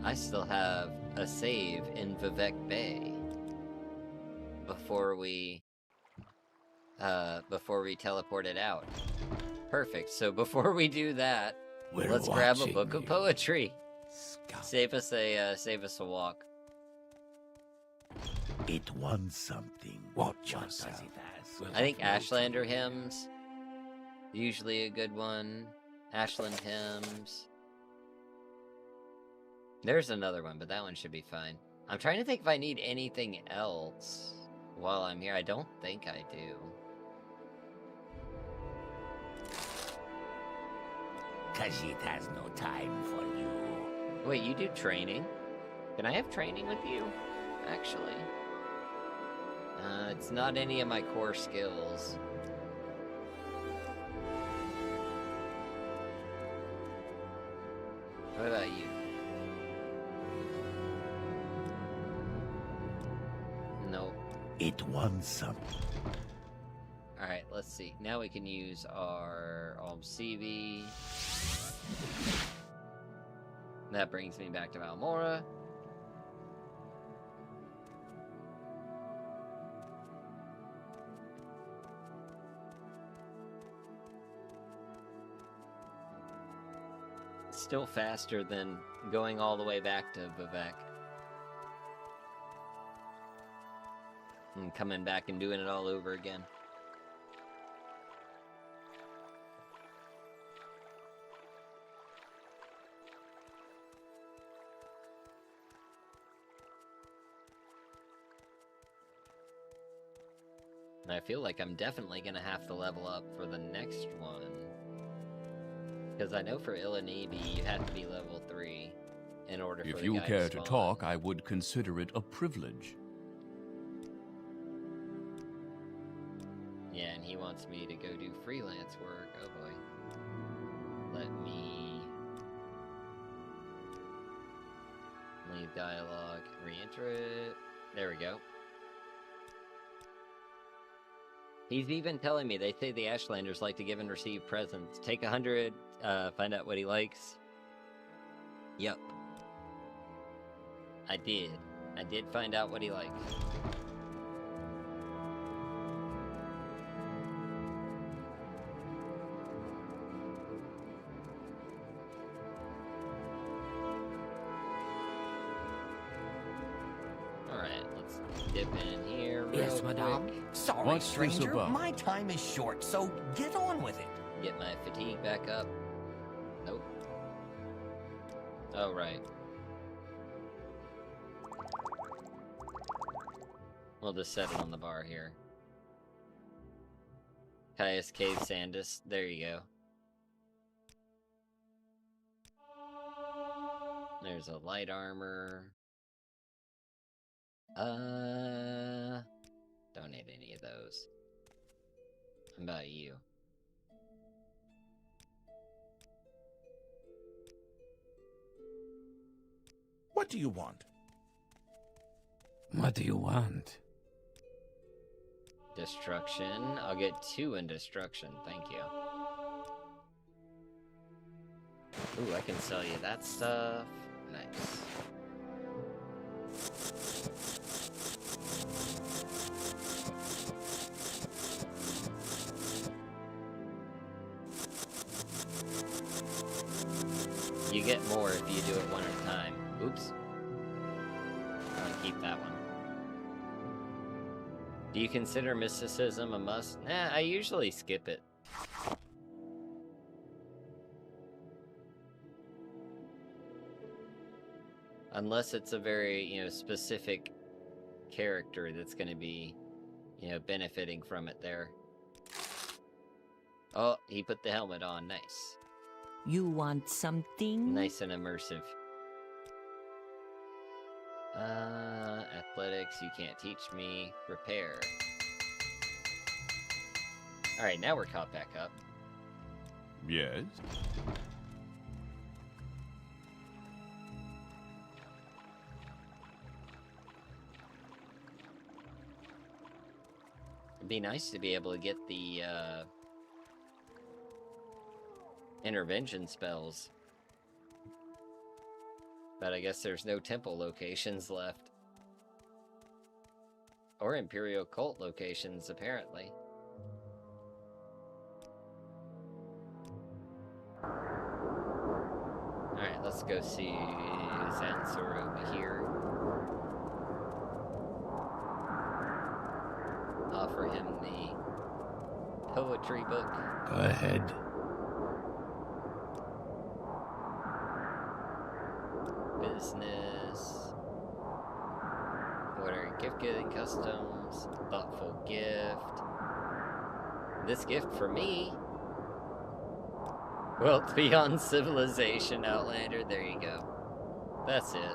I still have a save in Vivek Bay. Before we teleported out. Perfect, so before we do that, let's grab a book of poetry. Save us a walk. It wants something. Watch yourself. I think Ashlander hymns, usually a good one. Ashland hymns. There's another one, but that one should be fine. I'm trying to think if I need anything else while I'm here. I don't think I do. Khajiit has no time for you. Wait, you do training? Can I have training with you? Actually. It's not any of my core skills. What about you? Nope. It wants something. Alright, let's see. Now we can use our CV. That brings me back to Valmora. Still faster than going all the way back to Vivek. And coming back and doing it all over again. And I feel like I'm definitely gonna have to level up for the next one. Because I know for Illinibi, you have to be level 3 in order for If the you guy care to to spawn. talk, I would consider it a privilege. Yeah, and he wants me to go do freelance work. Oh boy. Let me leave dialogue, re-enter it. There we go. He's even telling me, they say the Ashlanders like to give and receive presents. Take 100, find out what he likes. Yup. I did. I did find out what he likes. Alright, let's dip in here real Yes, madame. quick. Sorry, What's this stranger. about? My time is short, so get on with it. Get my fatigue back up. Nope. Oh, right. We'll just set it on the bar here. Caius Cave Sandus. There you go. There's a light armor. Don't need any of those. How about you? What do you want? What do you want? Destruction. I'll get 2 in destruction. Thank you. Ooh, I can sell you that stuff. Nice. You get more if you do it one at a time. Oops. I'll keep that one. Do you consider mysticism a must? Nah, I usually skip it. Unless it's a very, specific character that's going to be, benefiting from it there. Oh, he put the helmet on. Nice. You want something? Nice and immersive. Athletics, you can't teach me. Repair. Alright, now we're caught back up. Yes? It'd be nice to be able to get the, intervention spells. But I guess there's no temple locations left. Or Imperial Cult locations, apparently. Alright, let's go see Zansor over here. Offer him the poetry book. Go ahead. Business. Ordering gift getting customs. Thoughtful gift. This gift for me. Wealth beyond civilization, Outlander. There you go. That's it.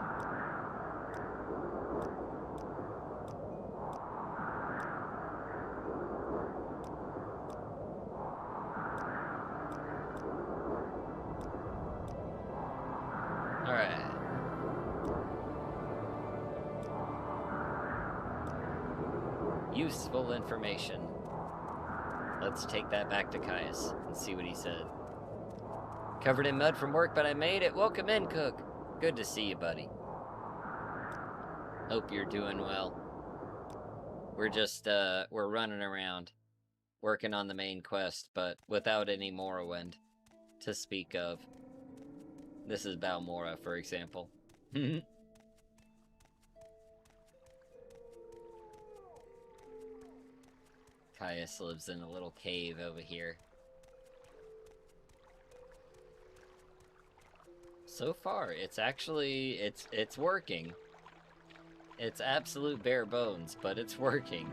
Alright. Useful information. Let's take that back to Caius and see what he said. Covered in mud from work, but I made it. Welcome in, Cook. Good to see you, buddy. Hope you're doing well. We're just, we're running around, working on the main quest, but without any Morrowind to speak of. This is Balmora, for example. Caius lives in a little cave over here. So far, it's actually, it's working. It's absolute bare bones, but it's working.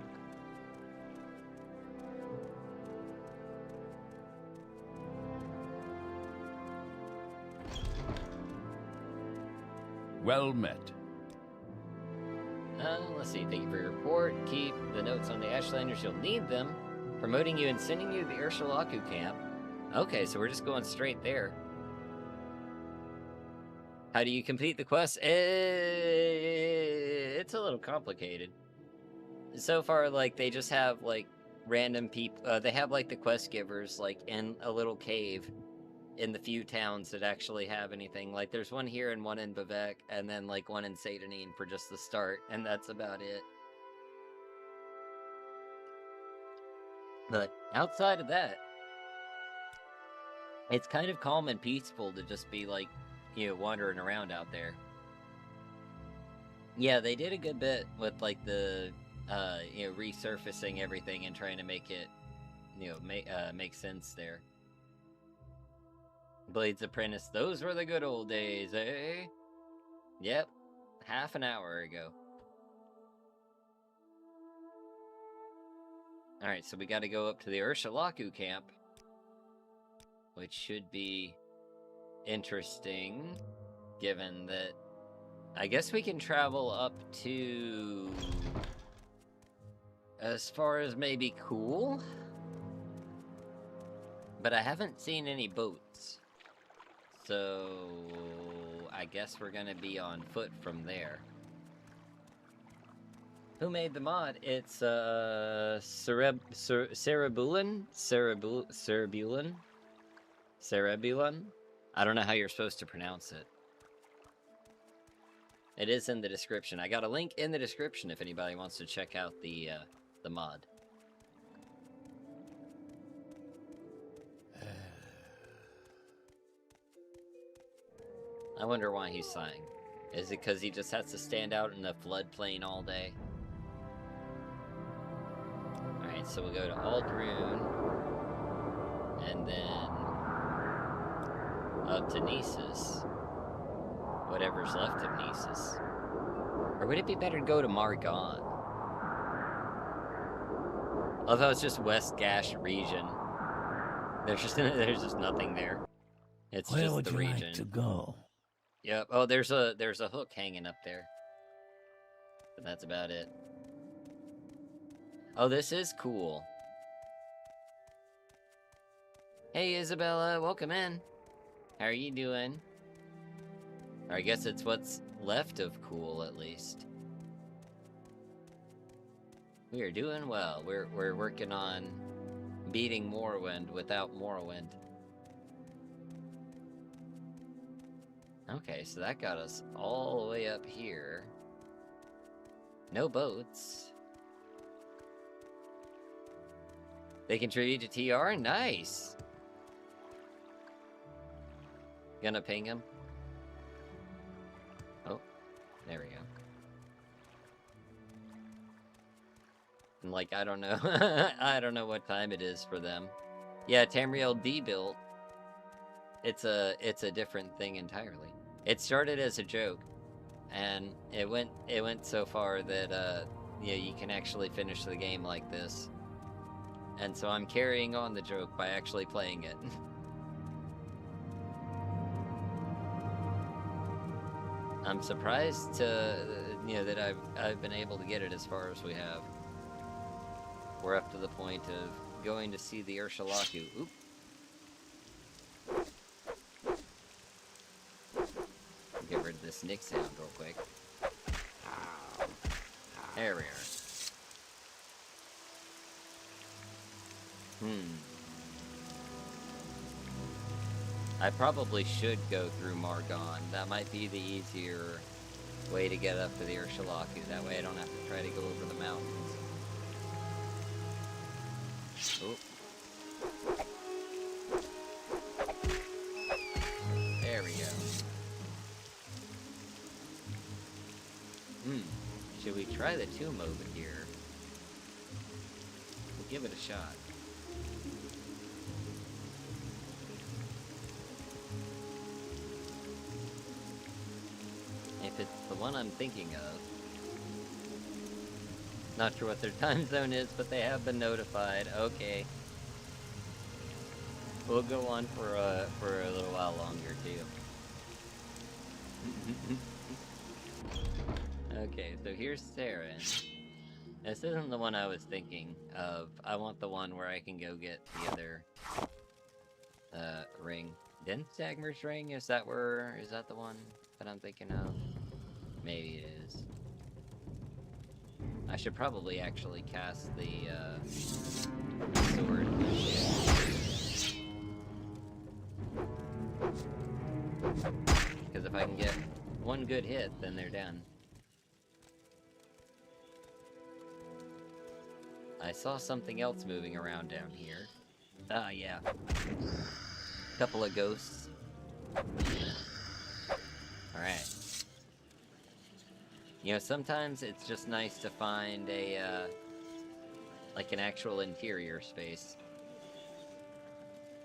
Well met. Let's see. Thank you for your report. Keep the notes on the Ashlanders. You'll need them. Promoting you and sending you to the Urshulaku camp. Okay, so we're just going straight there. How do you complete the quest? It's a little complicated. So far, like, they just have, like, random people. They have, like, the quest givers, like, in a little cave in the few towns that actually have anything. Like, there's one here and one in Bavek, and then, like, one in Satanine for just the start, and that's about it. But outside of that, it's kind of calm and peaceful to just be, like, wandering around out there. Yeah, they did a good bit with, like, the, resurfacing everything and trying to make it, make sense there. Blade's Apprentice, those were the good old days, eh? Yep, half an hour ago. Alright, so we gotta go up to the Urshalaku camp, which should be interesting, given that I guess we can travel up to as far as maybe Cool, but I haven't seen any boats, so I guess we're gonna be on foot from there. Who made the mod? It's Cerebulin? Cerebulin? I don't know how you're supposed to pronounce it. It is in the description. I got a link in the description if anybody wants to check out the mod. I wonder why he's sighing. Is it because he just has to stand out in the floodplain all day? Alright, so we'll go to Aldrune, and then up to Nisus. Whatever's left of Nisus. Or would it be better to go to Margon? Although it's just West Gash region. There's just nothing there. It's Where just would the you region. like to go? Yep. Oh, there's a hook hanging up there. But that's about it. Oh, this is cool. Hey, Isabella, welcome in. How are you doing? Or I guess it's what's left of cool, at least. We are doing well. We're working on beating Morrowind without Morrowind. Okay, so that got us all the way up here. No boats. They contribute to TR? Nice! Gonna ping him? Oh, there we go. And like, I don't know. I don't know what time it is for them. Yeah, Tamriel Debuilt. It's a different thing entirely. It started as a joke, and it went so far that yeah, you can actually finish the game like this. And so I'm carrying on the joke by actually playing it. I'm surprised to that I've been able to get it as far as we have. We're up to the point of going to see the Urshalaku. Oop. Get rid of this Nick sound real quick. There we are. I probably should go through Margon. That might be the easier way to get up to the Urshalaku. That way I don't have to try to go over the mountains. Oh. There we go. Should we try the tomb over here? We'll give it a shot. If it's the one I'm thinking of. Not sure what their time zone is, but they have been notified. Okay. We'll go on for a little while longer, too. Okay, so here's Saren. This isn't the one I was thinking of. I want the one where I can go get the other ring. Denstagmer's ring? Is that the one that I'm thinking of? Maybe it is. I should probably actually cast the sword. Because if I can get one good hit, then they're done. I saw something else moving around down here. Ah, yeah. Couple of ghosts. Alright. You know, sometimes it's just nice to find a, like an actual interior space.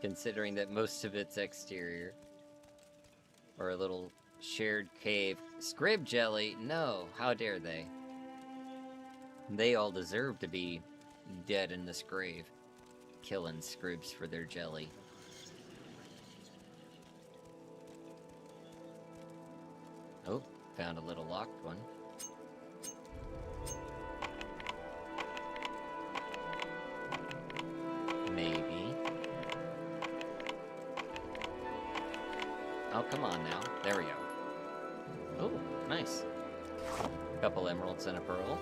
considering that most of it's exterior. Or a little shared cave. Scrib jelly? No, how dare they? They all deserve to be dead in this grave. Killing scribs for their jelly. Oh, found a little locked one. Maybe. Oh, come on now. There we go. Oh, nice. Couple emeralds and a pearl.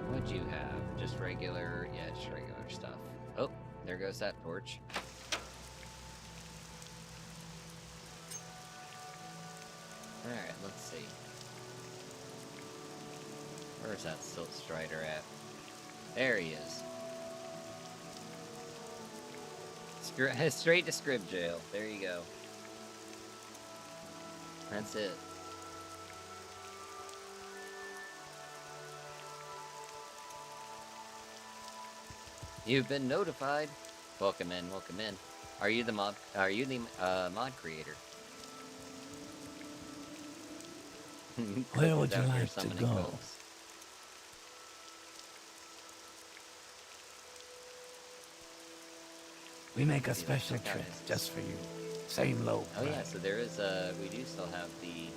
What'd you have? Just regular, yeah, just regular stuff. Oh, there goes that torch. Alright, let's see. Where's that Silt Strider at? There he is. Straight to Scrib Jail. There you go. That's it. You've been notified. Welcome in, welcome in. Are you the mod creator? Where would you like to go? Folks. We make a special trip just for you. Same low Oh price. yeah, so there is we do still have the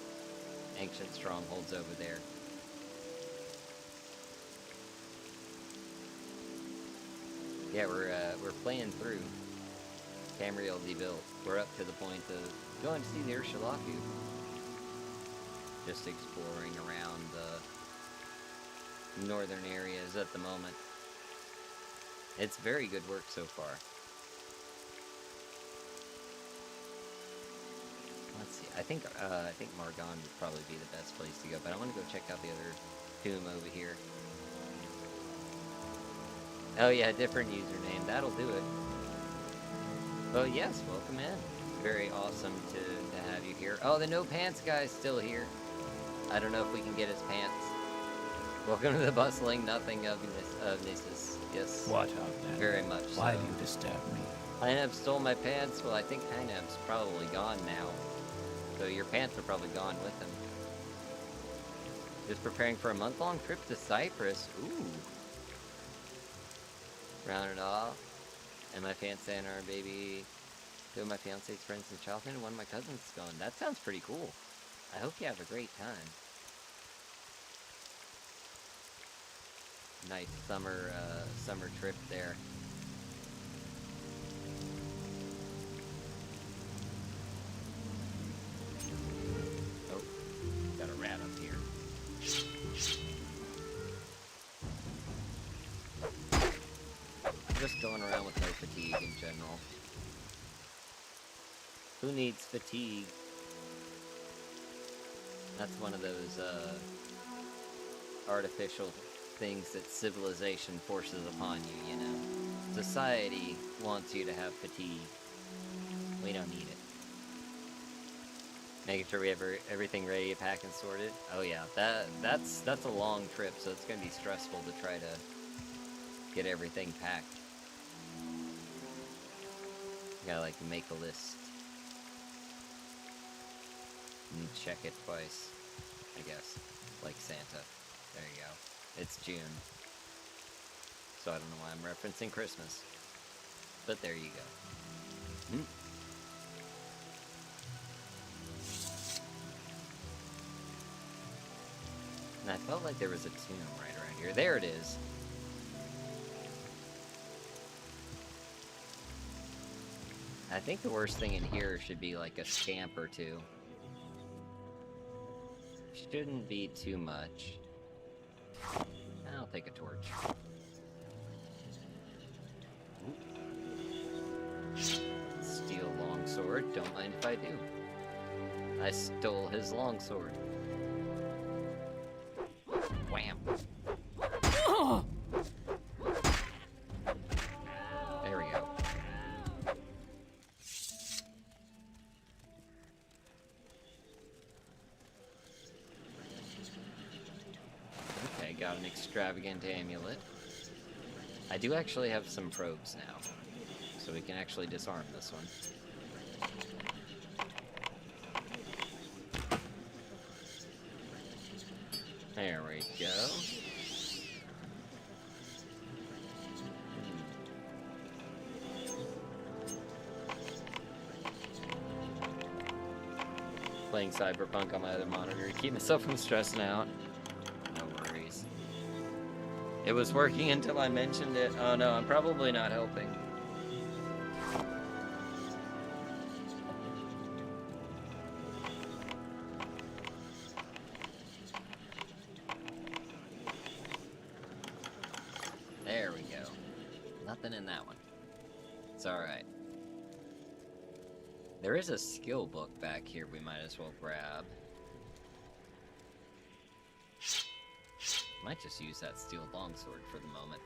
ancient strongholds over there. Yeah, we're playing through Tamriel Debuilt. We're up to the point of going to see the Ursulaku. Just exploring around the northern areas at the moment. It's very good work so far. Let's see. I think Margon would probably be the best place to go, but I want to go check out the other tomb over here. Oh yeah, different username. That'll do it. Oh yes, welcome in. Very awesome to have you here. Oh, the no pants guy's still here. I don't know if we can get his pants. Welcome to the bustling nothing of Nisus. Yes. Watch out, then. Very much so. Why do you disturb me? Hyneb stole my pants. Well, I think Hyneb's probably gone now. So your pants are probably gone with him. Just preparing for a month-long trip to Cyprus. Ooh. Round it off. And my fiancé and our baby. Two of my fiancé's friends in childhood and one of my cousins is gone. That sounds pretty cool. I hope you have a great time. Nice summer trip there. Oh, got a rat up here. I'm just going around with no fatigue in general. Who needs fatigue? That's one of those artificial things that civilization forces upon you, you know. Society wants you to have fatigue. We don't need it. Making sure we have everything ready, packed and sorted. Oh yeah, that's a long trip, so it's gonna be stressful to try to get everything packed. You gotta like make a list and check it twice, I guess, like Santa. There you go. It's June, so I don't know why I'm referencing Christmas, but there you go. And I felt like there was a tomb right around here. There it is. I think the worst thing in here should be like a scamp or two. Shouldn't be too much. I'll take a torch. Steel longsword. Don't mind if I do. I stole his longsword. Wham! There we go. got an extravagant amulet. I do actually have some probes now, so we can actually disarm this one. There we go. Playing Cyberpunk on my other monitor to keep myself from stressing out. No worries. It was working until I mentioned it. Oh no, I'm probably not helping. There we go. Nothing in that one. It's alright. There is a skill book back here we might as well grab. Might just use that steel longsword for the moment.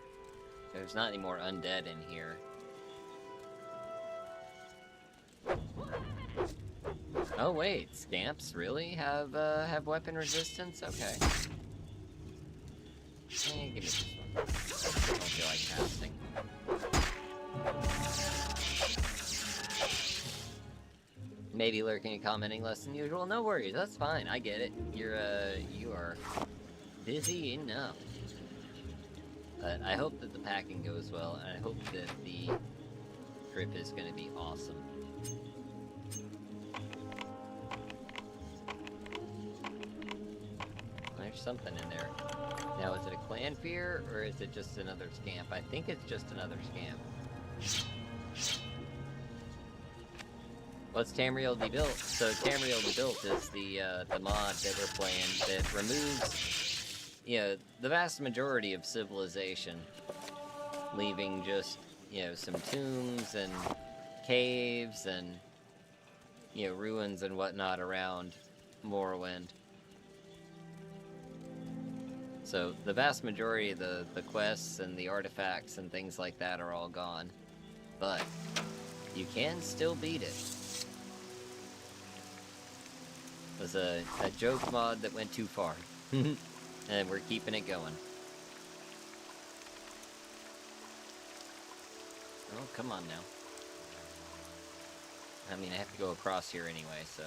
There's not any more undead in here. Oh wait, scamps really have weapon resistance? Okay. Give me this one. I don't feel like casting. Maybe lurking and commenting less than usual. No worries, that's fine. I get it. You are busy enough. But I hope that the packing goes well, and I hope that the trip is going to be awesome. There's something in there. Now, is it a clan fear, or is it just another scamp? I think it's just another scamp. What's Tamriel Debuilt? So Tamriel Debuilt is the mod that we're playing that removes, you know, the vast majority of civilization, leaving just, you know, some tombs and caves and, you know, ruins and whatnot around Morrowind. So the vast majority of the quests and the artifacts and things like that are all gone, but you can still beat it. It was a joke mod that went too far. And we're keeping it going. Oh, come on now. I mean, I have to go across here anyway, so...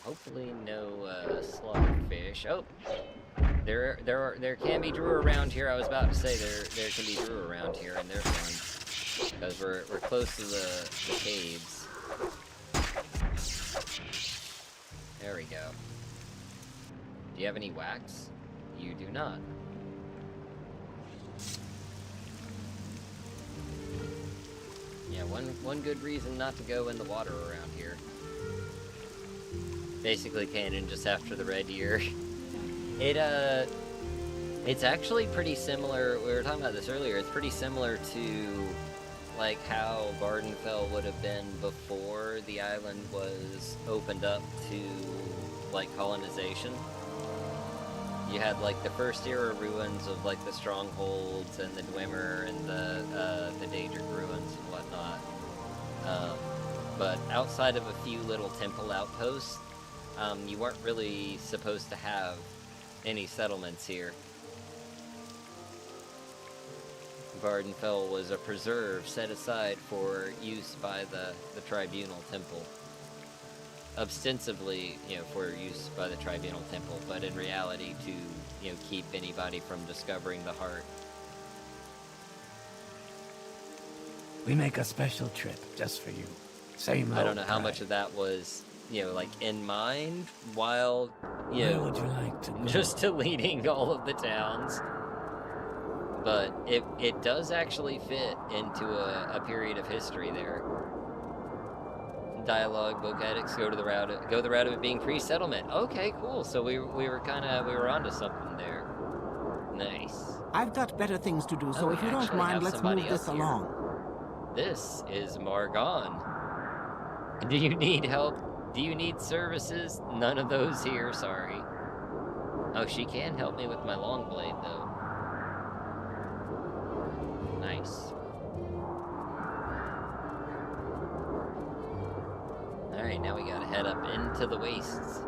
Hopefully no slugfish. Oh! There can be Drew around here. I was about to say there can be Drew around here, and there's one. Because we're close to the caves. There we go. Do you have any wax? You do not. Yeah, one good reason not to go in the water around here. Basically canon just after the red year. It's actually pretty similar. We were talking about this earlier. It's pretty similar to like how Vardenfell would have been before the island was opened up to like colonization. You had like the first era ruins of like the strongholds and the Dwemer and the Daedric ruins and whatnot. But outside of a few little temple outposts, you weren't really supposed to have any settlements here. Vardenfell was a preserve set aside for use by the Tribunal Temple. Ostensibly, you know, for use by the Tribunal Temple, but in reality to, you know, keep anybody from discovering the heart. We make a special trip just for you. Same low I don't know how price. much of that was, you know, like in mind while, you Where know, would you like to go? just deleting all of the towns. But it does actually fit into a period of history there. Dialogue book addicts go the route of it being pre-settlement. Okay, cool. So we were onto something there. Nice. I've got better things to do, so Oh, if we you don't actually mind, have let's somebody move this up here. along. This is Margon. Do you need help? Do you need services? None of those here, sorry. Oh, she can help me with my long blade, though. Nice. Alright, now we gotta head up into the wastes.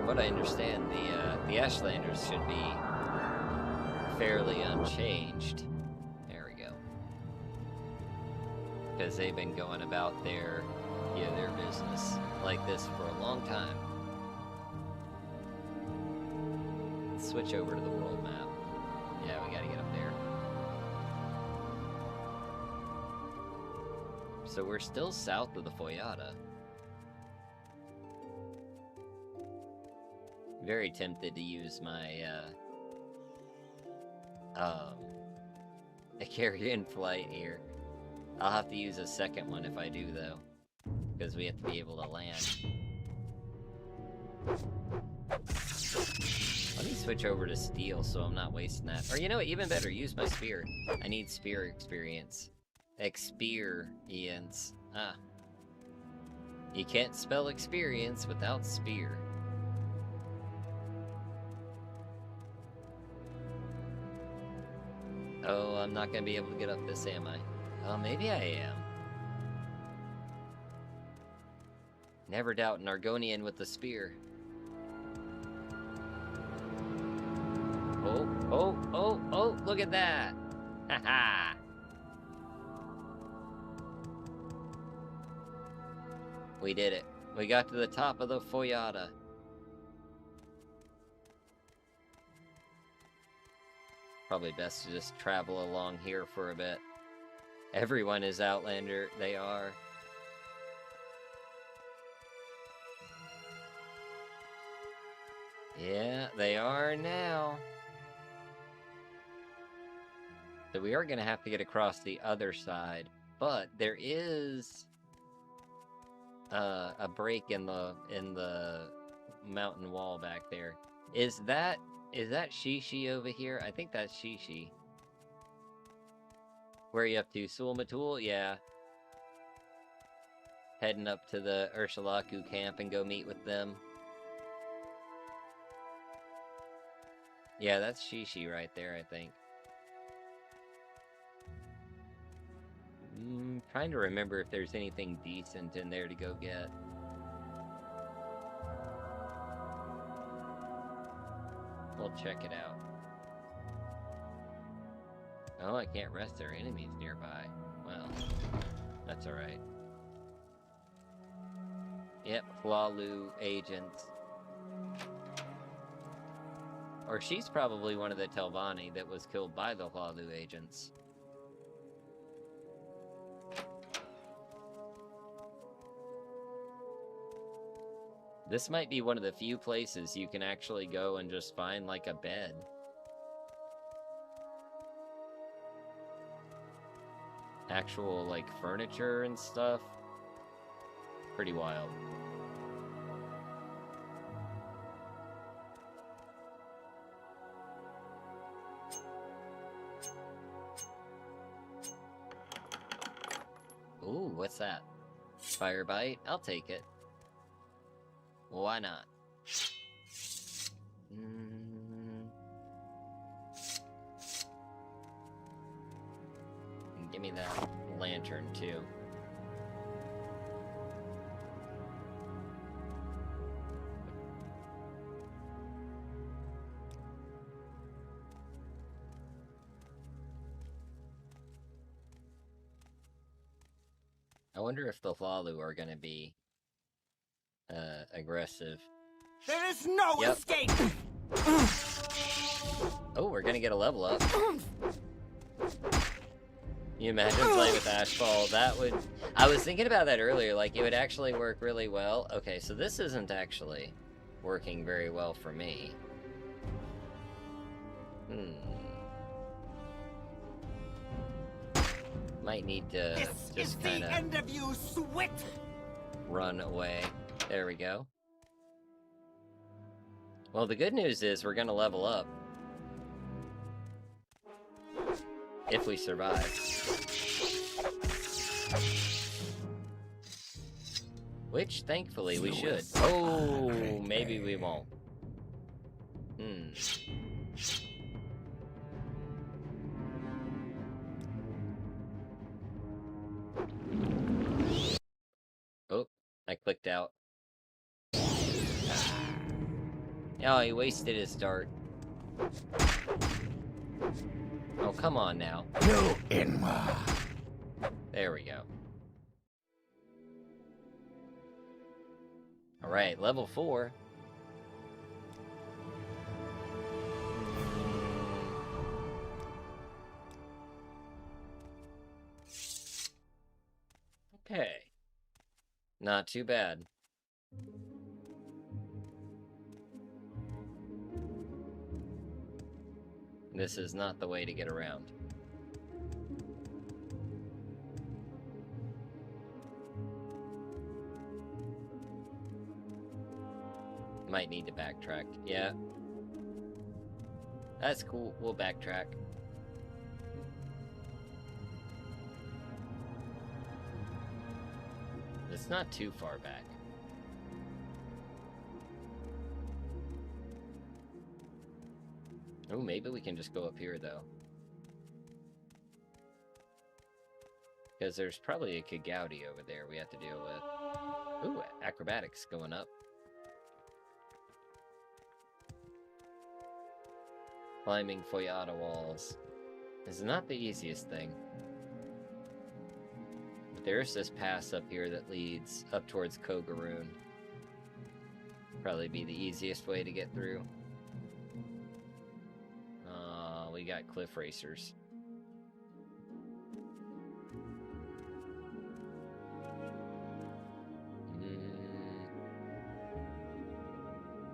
from what I understand, the Ashlanders should be fairly unchanged. There we go. Because they've been going about their business like this for a long time. Let's switch over to the world map. Yeah, we gotta get up there. So we're still south of the Foyata. Very tempted to use my a carrier in flight here. I'll have to use a second one if I do, though, because we have to be able to land. Let me switch over to steel so I'm not wasting that. Or you know what, even better, use my spear. I need spear experience. Experience. Ah. You can't spell experience without spear. Oh, I'm not gonna be able to get up this, am I? Oh, maybe I am. Never doubt an Argonian with the spear. Oh, oh, oh, oh, look at that! Haha! We did it. We got to the top of the Foyata. Probably best to just travel along here for a bit. Everyone is Outlander. They are. Yeah, they are now. So we are going to have to get across the other side. But there is a break in the mountain wall back there. Is that Shishi over here? I think that's Shishi. Where are you up to? Sulmatul? Yeah. Heading up to the Urshulaku camp and go meet with them. Yeah, that's Shishi right there, I think. Trying to remember if there's anything decent in there to go get. We'll check it out. Oh, I can't rest there are enemies nearby. Well, that's alright. Yep, Hlalu agents. Or she's probably one of the Telvanni that was killed by the Hlalu agents. This might be one of the few places you can actually go and just find, like, a bed. Actual, like, furniture and stuff. Pretty wild. Ooh, what's that? Fire bite? I'll take it. Why not? Give me that lantern, too. I wonder if the Hlalu are gonna be aggressive. There is no escape! Oh, we're gonna get a level up. You imagine playing with Ashfall? That would... I was thinking about that earlier, like, it would actually work really well. Okay, so this isn't actually working very well for me. Might need to just kind of... end of you, Swit! Run away. There we go. Well, the good news is we're gonna level up. If we survive. Which, thankfully, we should. Oh, maybe we won't. Oh, I clicked out. Oh, he wasted his dart. Oh, come on now. You Inma. There we go. Alright, level 4. Okay. Not too bad. This is not the way to get around. Might need to backtrack. Yeah. That's cool. We'll backtrack. It's not too far back. Oh, maybe we can just go up here, though. Because there's probably a Kagouti over there we have to deal with. Ooh, acrobatics going up. Climbing Foyata walls is not the easiest thing. But there's this pass up here that leads up towards Kogaroon. Probably be the easiest way to get through. We got cliff racers.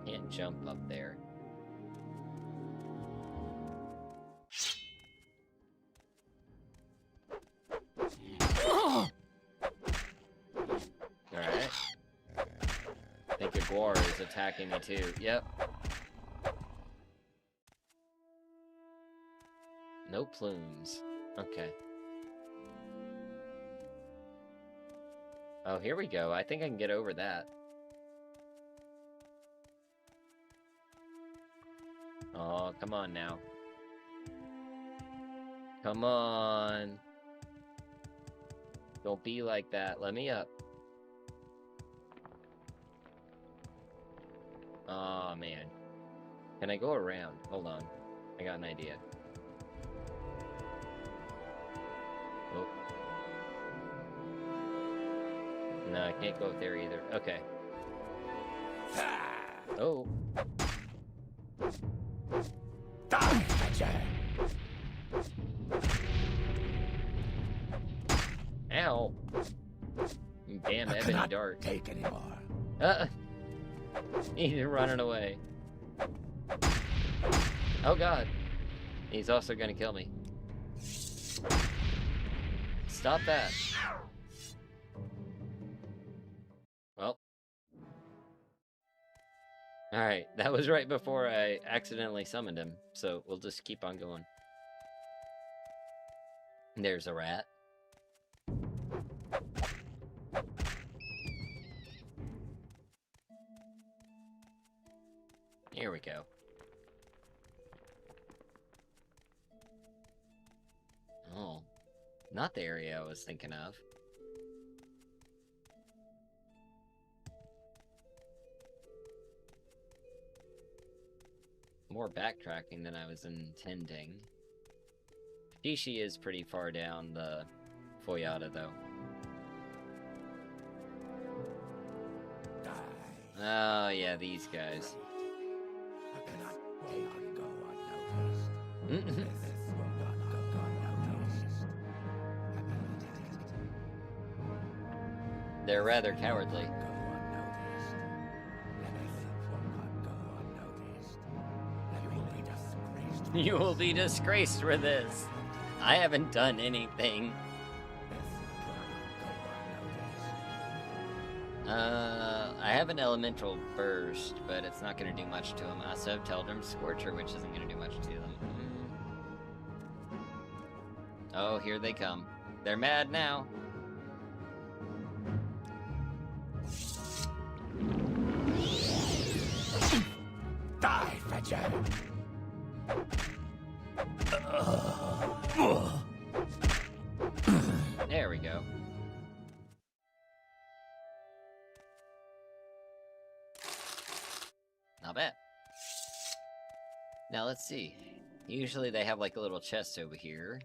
Can't jump up there. Alright. I think Aguar is attacking me too. Yep. No plumes. Okay. Oh, here we go. I think I can get over that. Oh, come on now. Come on. Don't be like that. Let me up. Oh, man. Can I go around? Hold on. I got an idea. Oh. No, I can't go up there either. Okay. Oh. Ow. Damn ebony dart. Take anymore. He's running away. Oh god. He's also gonna kill me. Stop that. Well. Alright, that was right before I accidentally summoned him, so we'll just keep on going. There's a rat. Here we go. Oh, not the area I was thinking of. More backtracking than I was intending. Shishi is pretty far down the Foyata, though. Oh, yeah, these guys. They're rather cowardly. You will be disgraced for this. I haven't done anything. I have an elemental burst, but it's not going to do much to him. I also have Teldrum Scorcher, which isn't going to do much to them. Oh, here they come. They're mad now. Die, Fetcher! There we go. Not bad. Now let's see. Usually they have like a little chest over here.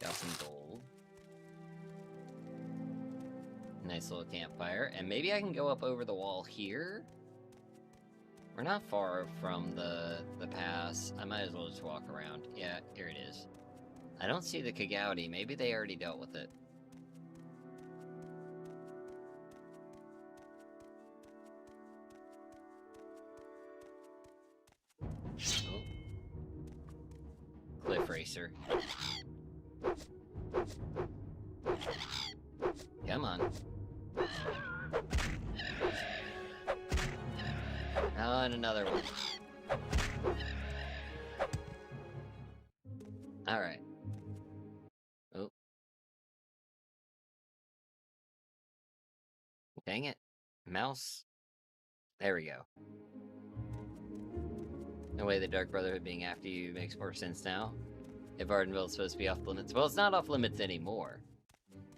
Got some gold. Nice little campfire. And maybe I can go up over the wall here? We're not far from the pass. I might as well just walk around. Yeah, here it is. I don't see the Kagouti. Maybe they already dealt with it. Oh. Cliff Racer. Come on. Oh, and another one. Alright. Oh. Dang it. Mouse. There we go. No way the Dark Brotherhood being after you makes more sense now. If Ardenville's supposed to be off limits. Well, it's not off limits anymore.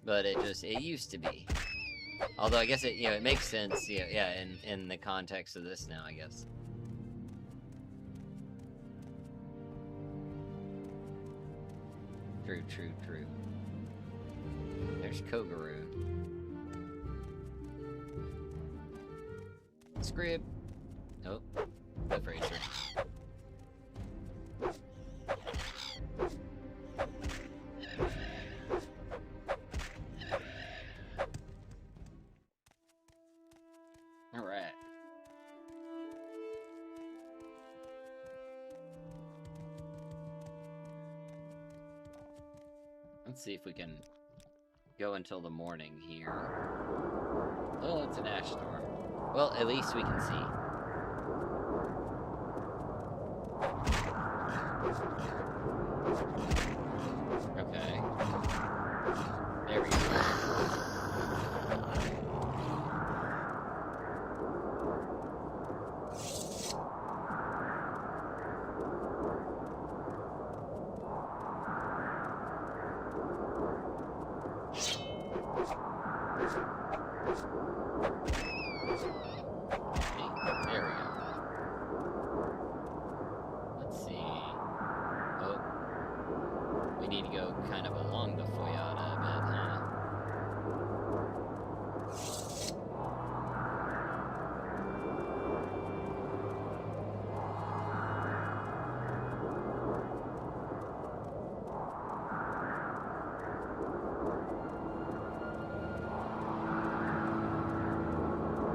But it used to be. Although I guess it makes sense, yeah, in the context of this now, I guess. True. There's Kogaroo. Scrib. Oh, Cliff Racer. Alright. Let's see if we can go until the morning here. Oh, it's an ash storm. Well, at least we can see. Okay. There we go. There we go. Let's see. Oh. We need to go kind of along the Foyada a bit, huh?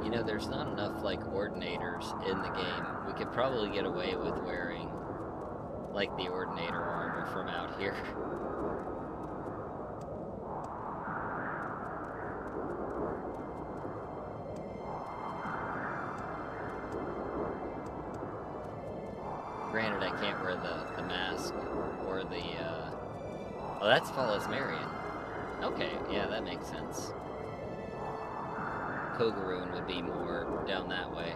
You know, there's not enough, like, Ordinators in the game. We could probably get away with wearing, like, the Ordinator armor from out here. Granted, I can't wear the mask or the, Oh, that's Follows Marion. Okay, yeah, that makes sense. Kogaroon would be more down that way.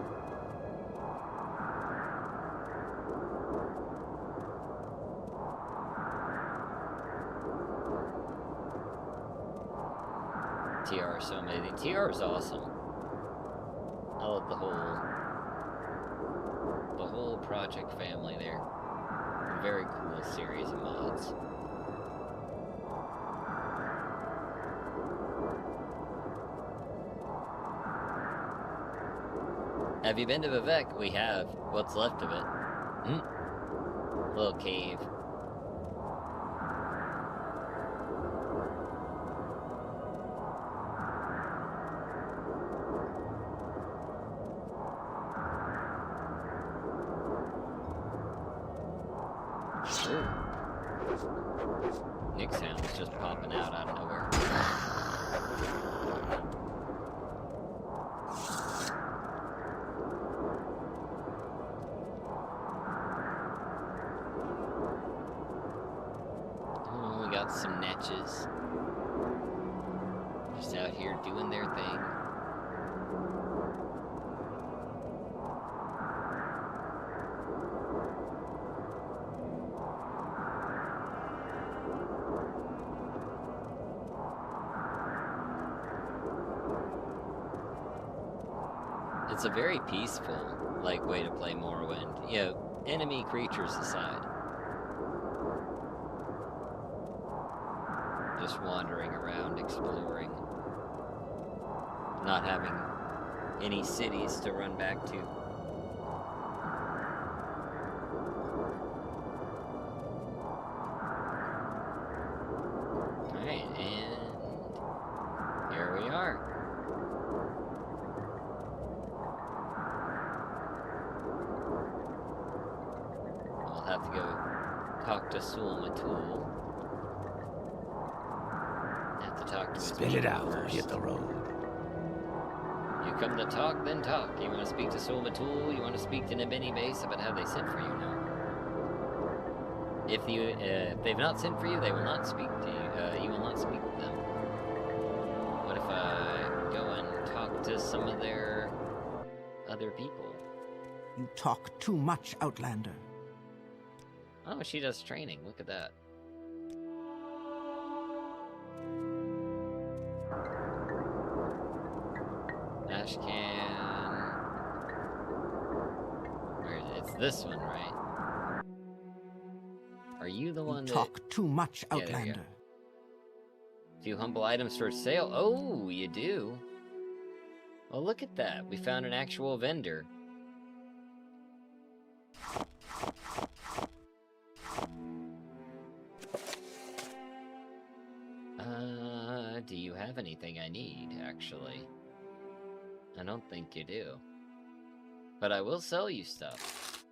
TR is so amazing. TR is awesome. I love the whole project family there. A very cool series of mods. Have you been to Vivek? We have. What's left of it? Little cave. Ooh. Nick sounds just popping out of nowhere. Oh, we got some netches. Just out here doing their thing. It's a very peaceful, like, way to play Morrowind. enemy creatures aside. Just wandering around, exploring. Not having any cities to run back to. Alright, and here we are. I'll have to go talk to Sulmatul. Have to talk to his Spit it out or first. hit the road. You come to talk, then talk. You want to speak to Sulmatul? You want to speak to Nibini Base about how they sent for you now? If they've not sent for you, they will not speak to you. You will not speak with them. What if I go and talk to some of their other people? You talk too much, Outlander. Oh, she does training. Look at that. Ashcan. Where is it? It's this one, right? Are you the one You that... talk too much, Yeah, there you go. Outlander. Few humble items for sale. Oh, you do? Well, look at that. We found an actual vendor. Do you have anything I need, actually? I don't think you do. But I will sell you stuff.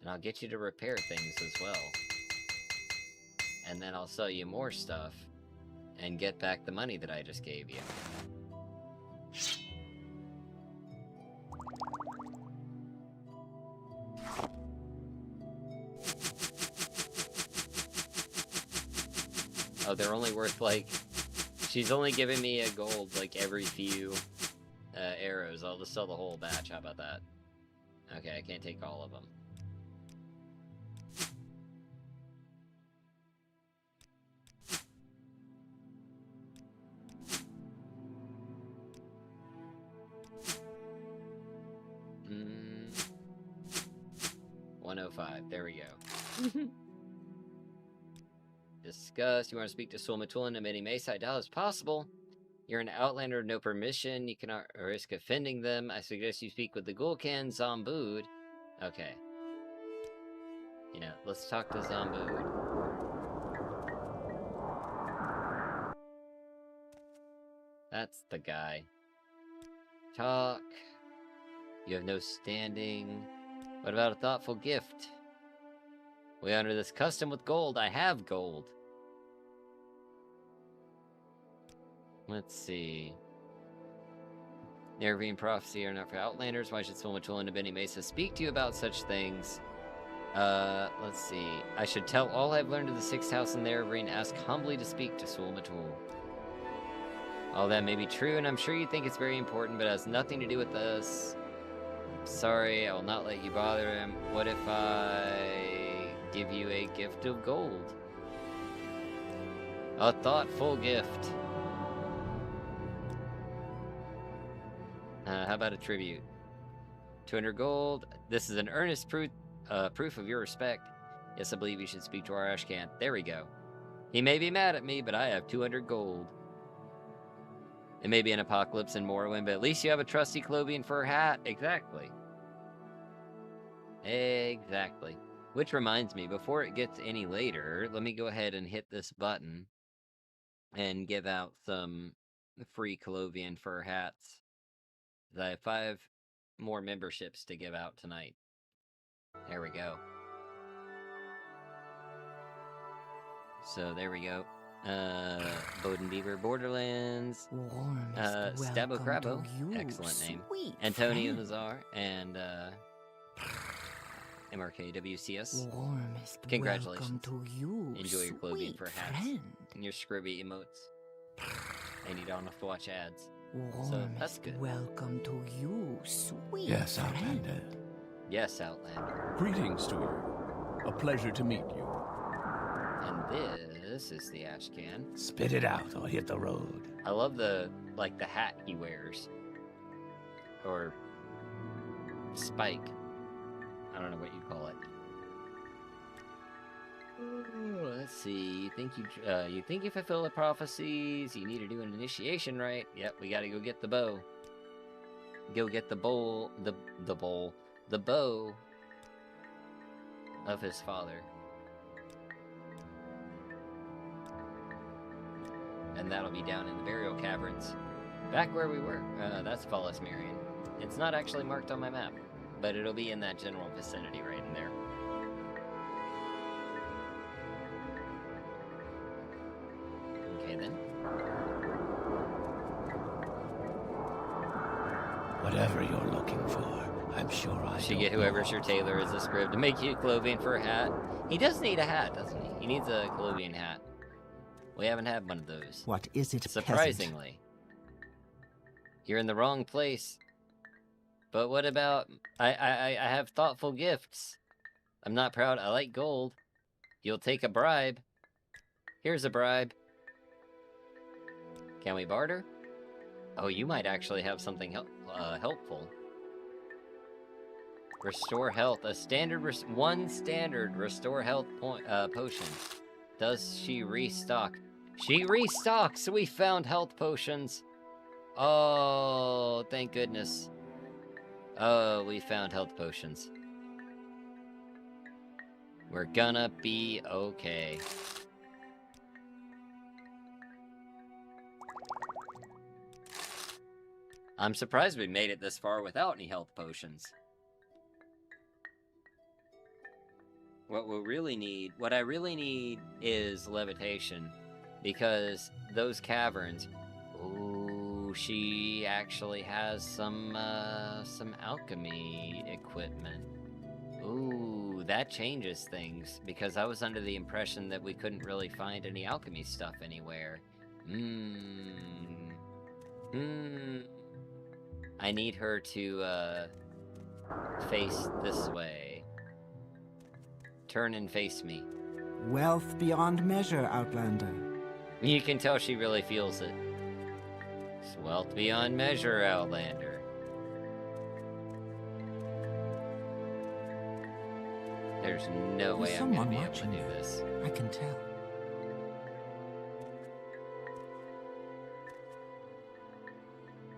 And I'll get you to repair things as well. And then I'll sell you more stuff. And get back the money that I just gave you. Oh, they're only worth, like... She's only giving me a gold, like, every few arrows. I'll just sell the whole batch. How about that? Okay, I can't take all of them. Mm. 105. There we go. Discuss. You want to speak to Sulmatul and Nibini Mesa? I doubt it's possible. You're an Outlander, no permission. You cannot risk offending them. I suggest you speak with the Gul'kan Zombood. Okay. You know, let's talk to Zombood. That's the guy. Talk. You have no standing. What about a thoughtful gift? We honor this custom with gold. I have gold. Let's see. Nerevarine prophecy are not for Outlanders. Why should Sulmatul and Nibini Mesa speak to you about such things? Let's see. I should tell all I've learned of the Sixth House in Nerevarine. Ask humbly to speak to Sulmatul. All that may be true, and I'm sure you think it's very important, but it has nothing to do with us. Sorry, I will not let you bother him. What if I give you a gift of gold? A thoughtful gift. How about a tribute? 200 gold. This is an earnest proof of your respect. Yes, I believe you should speak to our Ashcan. There we go. He may be mad at me, but I have 200 gold. It may be an apocalypse in Morrowind, but at least you have a trusty Clovian fur hat. Exactly. Exactly. Which reminds me, before it gets any later, let me go ahead and hit this button and give out some free Clovian fur hats. I have 5 more memberships to give out tonight. There we go. So there we go. Bowden Beaver Borderlands. Stabo Crabo. Excellent name. Antonio Nazar and MRK WCS. Congratulations. To you, enjoy your clothing for hats friend. and your scribby emotes. And you don't have to watch ads. Warmest that's good. welcome to you, sweet Yes, friend. Outlander. Yes, Outlander. Greetings to you. A pleasure to meet you. And this is the Ashcan. Spit it out or hit the road. I love the hat he wears. Or spike. what you call it. Let's see. You think you fulfill the prophecies, you need to do an initiation, right? Yep, we gotta go get the bow. Go get the bow of his father. And that'll be down in the burial caverns. Back where we were. That's Fallis Marion. It's not actually marked on my map, but it'll be in that general vicinity right in there. Okay then. Whatever you're looking for, I'm sure I should don't get whoever's know. your tailor is a scrib to make you clothing for a hat. He does need a hat, doesn't he? He needs a clothing hat. We haven't had one of those. What is it, surprisingly? You're in the wrong place. But what about... I have thoughtful gifts. I'm not proud. I like gold. You'll take a bribe. Here's a bribe. Can we barter? Oh, you might actually have something helpful. Restore health. One standard restore health potion. Does she restock? She restocks! We found health potions. Oh, thank goodness. Oh, we found health potions. We're gonna be okay. I'm surprised we made it this far without any health potions. What I really need is levitation, because those caverns, ooh, she actually has some alchemy equipment. Ooh, that changes things, because I was under the impression that we couldn't really find any alchemy stuff anywhere. I need her to, face this way. Turn and face me. Wealth beyond measure, Outlander. You can tell she really feels it. It's wealth beyond measure, Outlander. There's no way I'm gonna be able to do this. I can tell.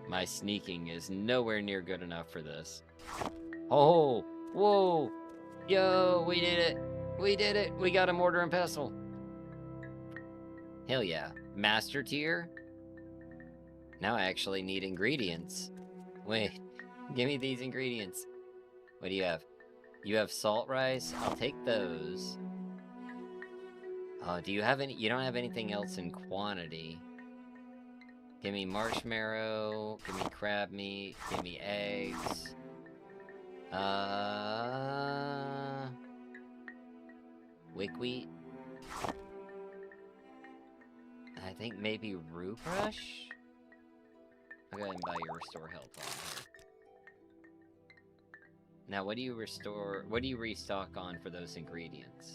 My sneaking is nowhere near good enough for this. Oh! Whoa! Yo, we did it! We did it! We got a mortar and pestle! Hell yeah. Master tier? Now I actually need ingredients. Wait, give me these ingredients. What do you have? You have salt rice? I'll take those. Oh, do you have any? You don't have anything else in quantity. Give me marshmallow, give me crab meat, give me eggs. Wickwheat. I think maybe root brush? I'll go ahead and buy your restore health on here. Now, what do you restock on for those ingredients?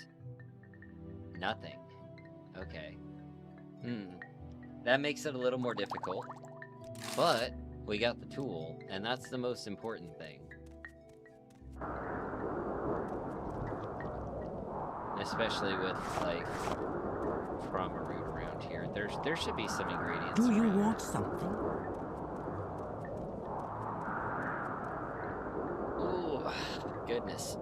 Nothing. Okay. That makes it a little more difficult. But, we got the tool, and that's the most important thing. Especially with, like, trauma root around here. There should be some ingredients. Do you want something? Ooh, goodness.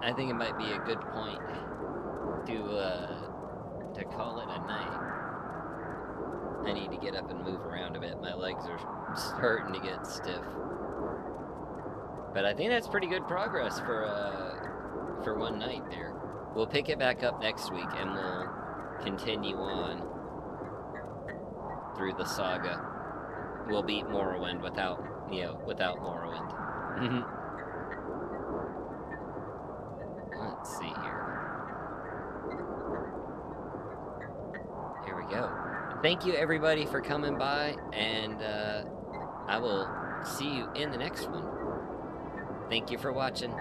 I think it might be a good point to call it a night. I need to get up and move around a bit. My legs are starting to get stiff. But I think that's pretty good progress for one night there. We'll pick it back up next week and we'll continue on through the saga. We'll beat Morrowind without Morrowind. Let's see here. Here we go. Thank you everybody for coming by, and I will see you in the next one. Thank you for watching.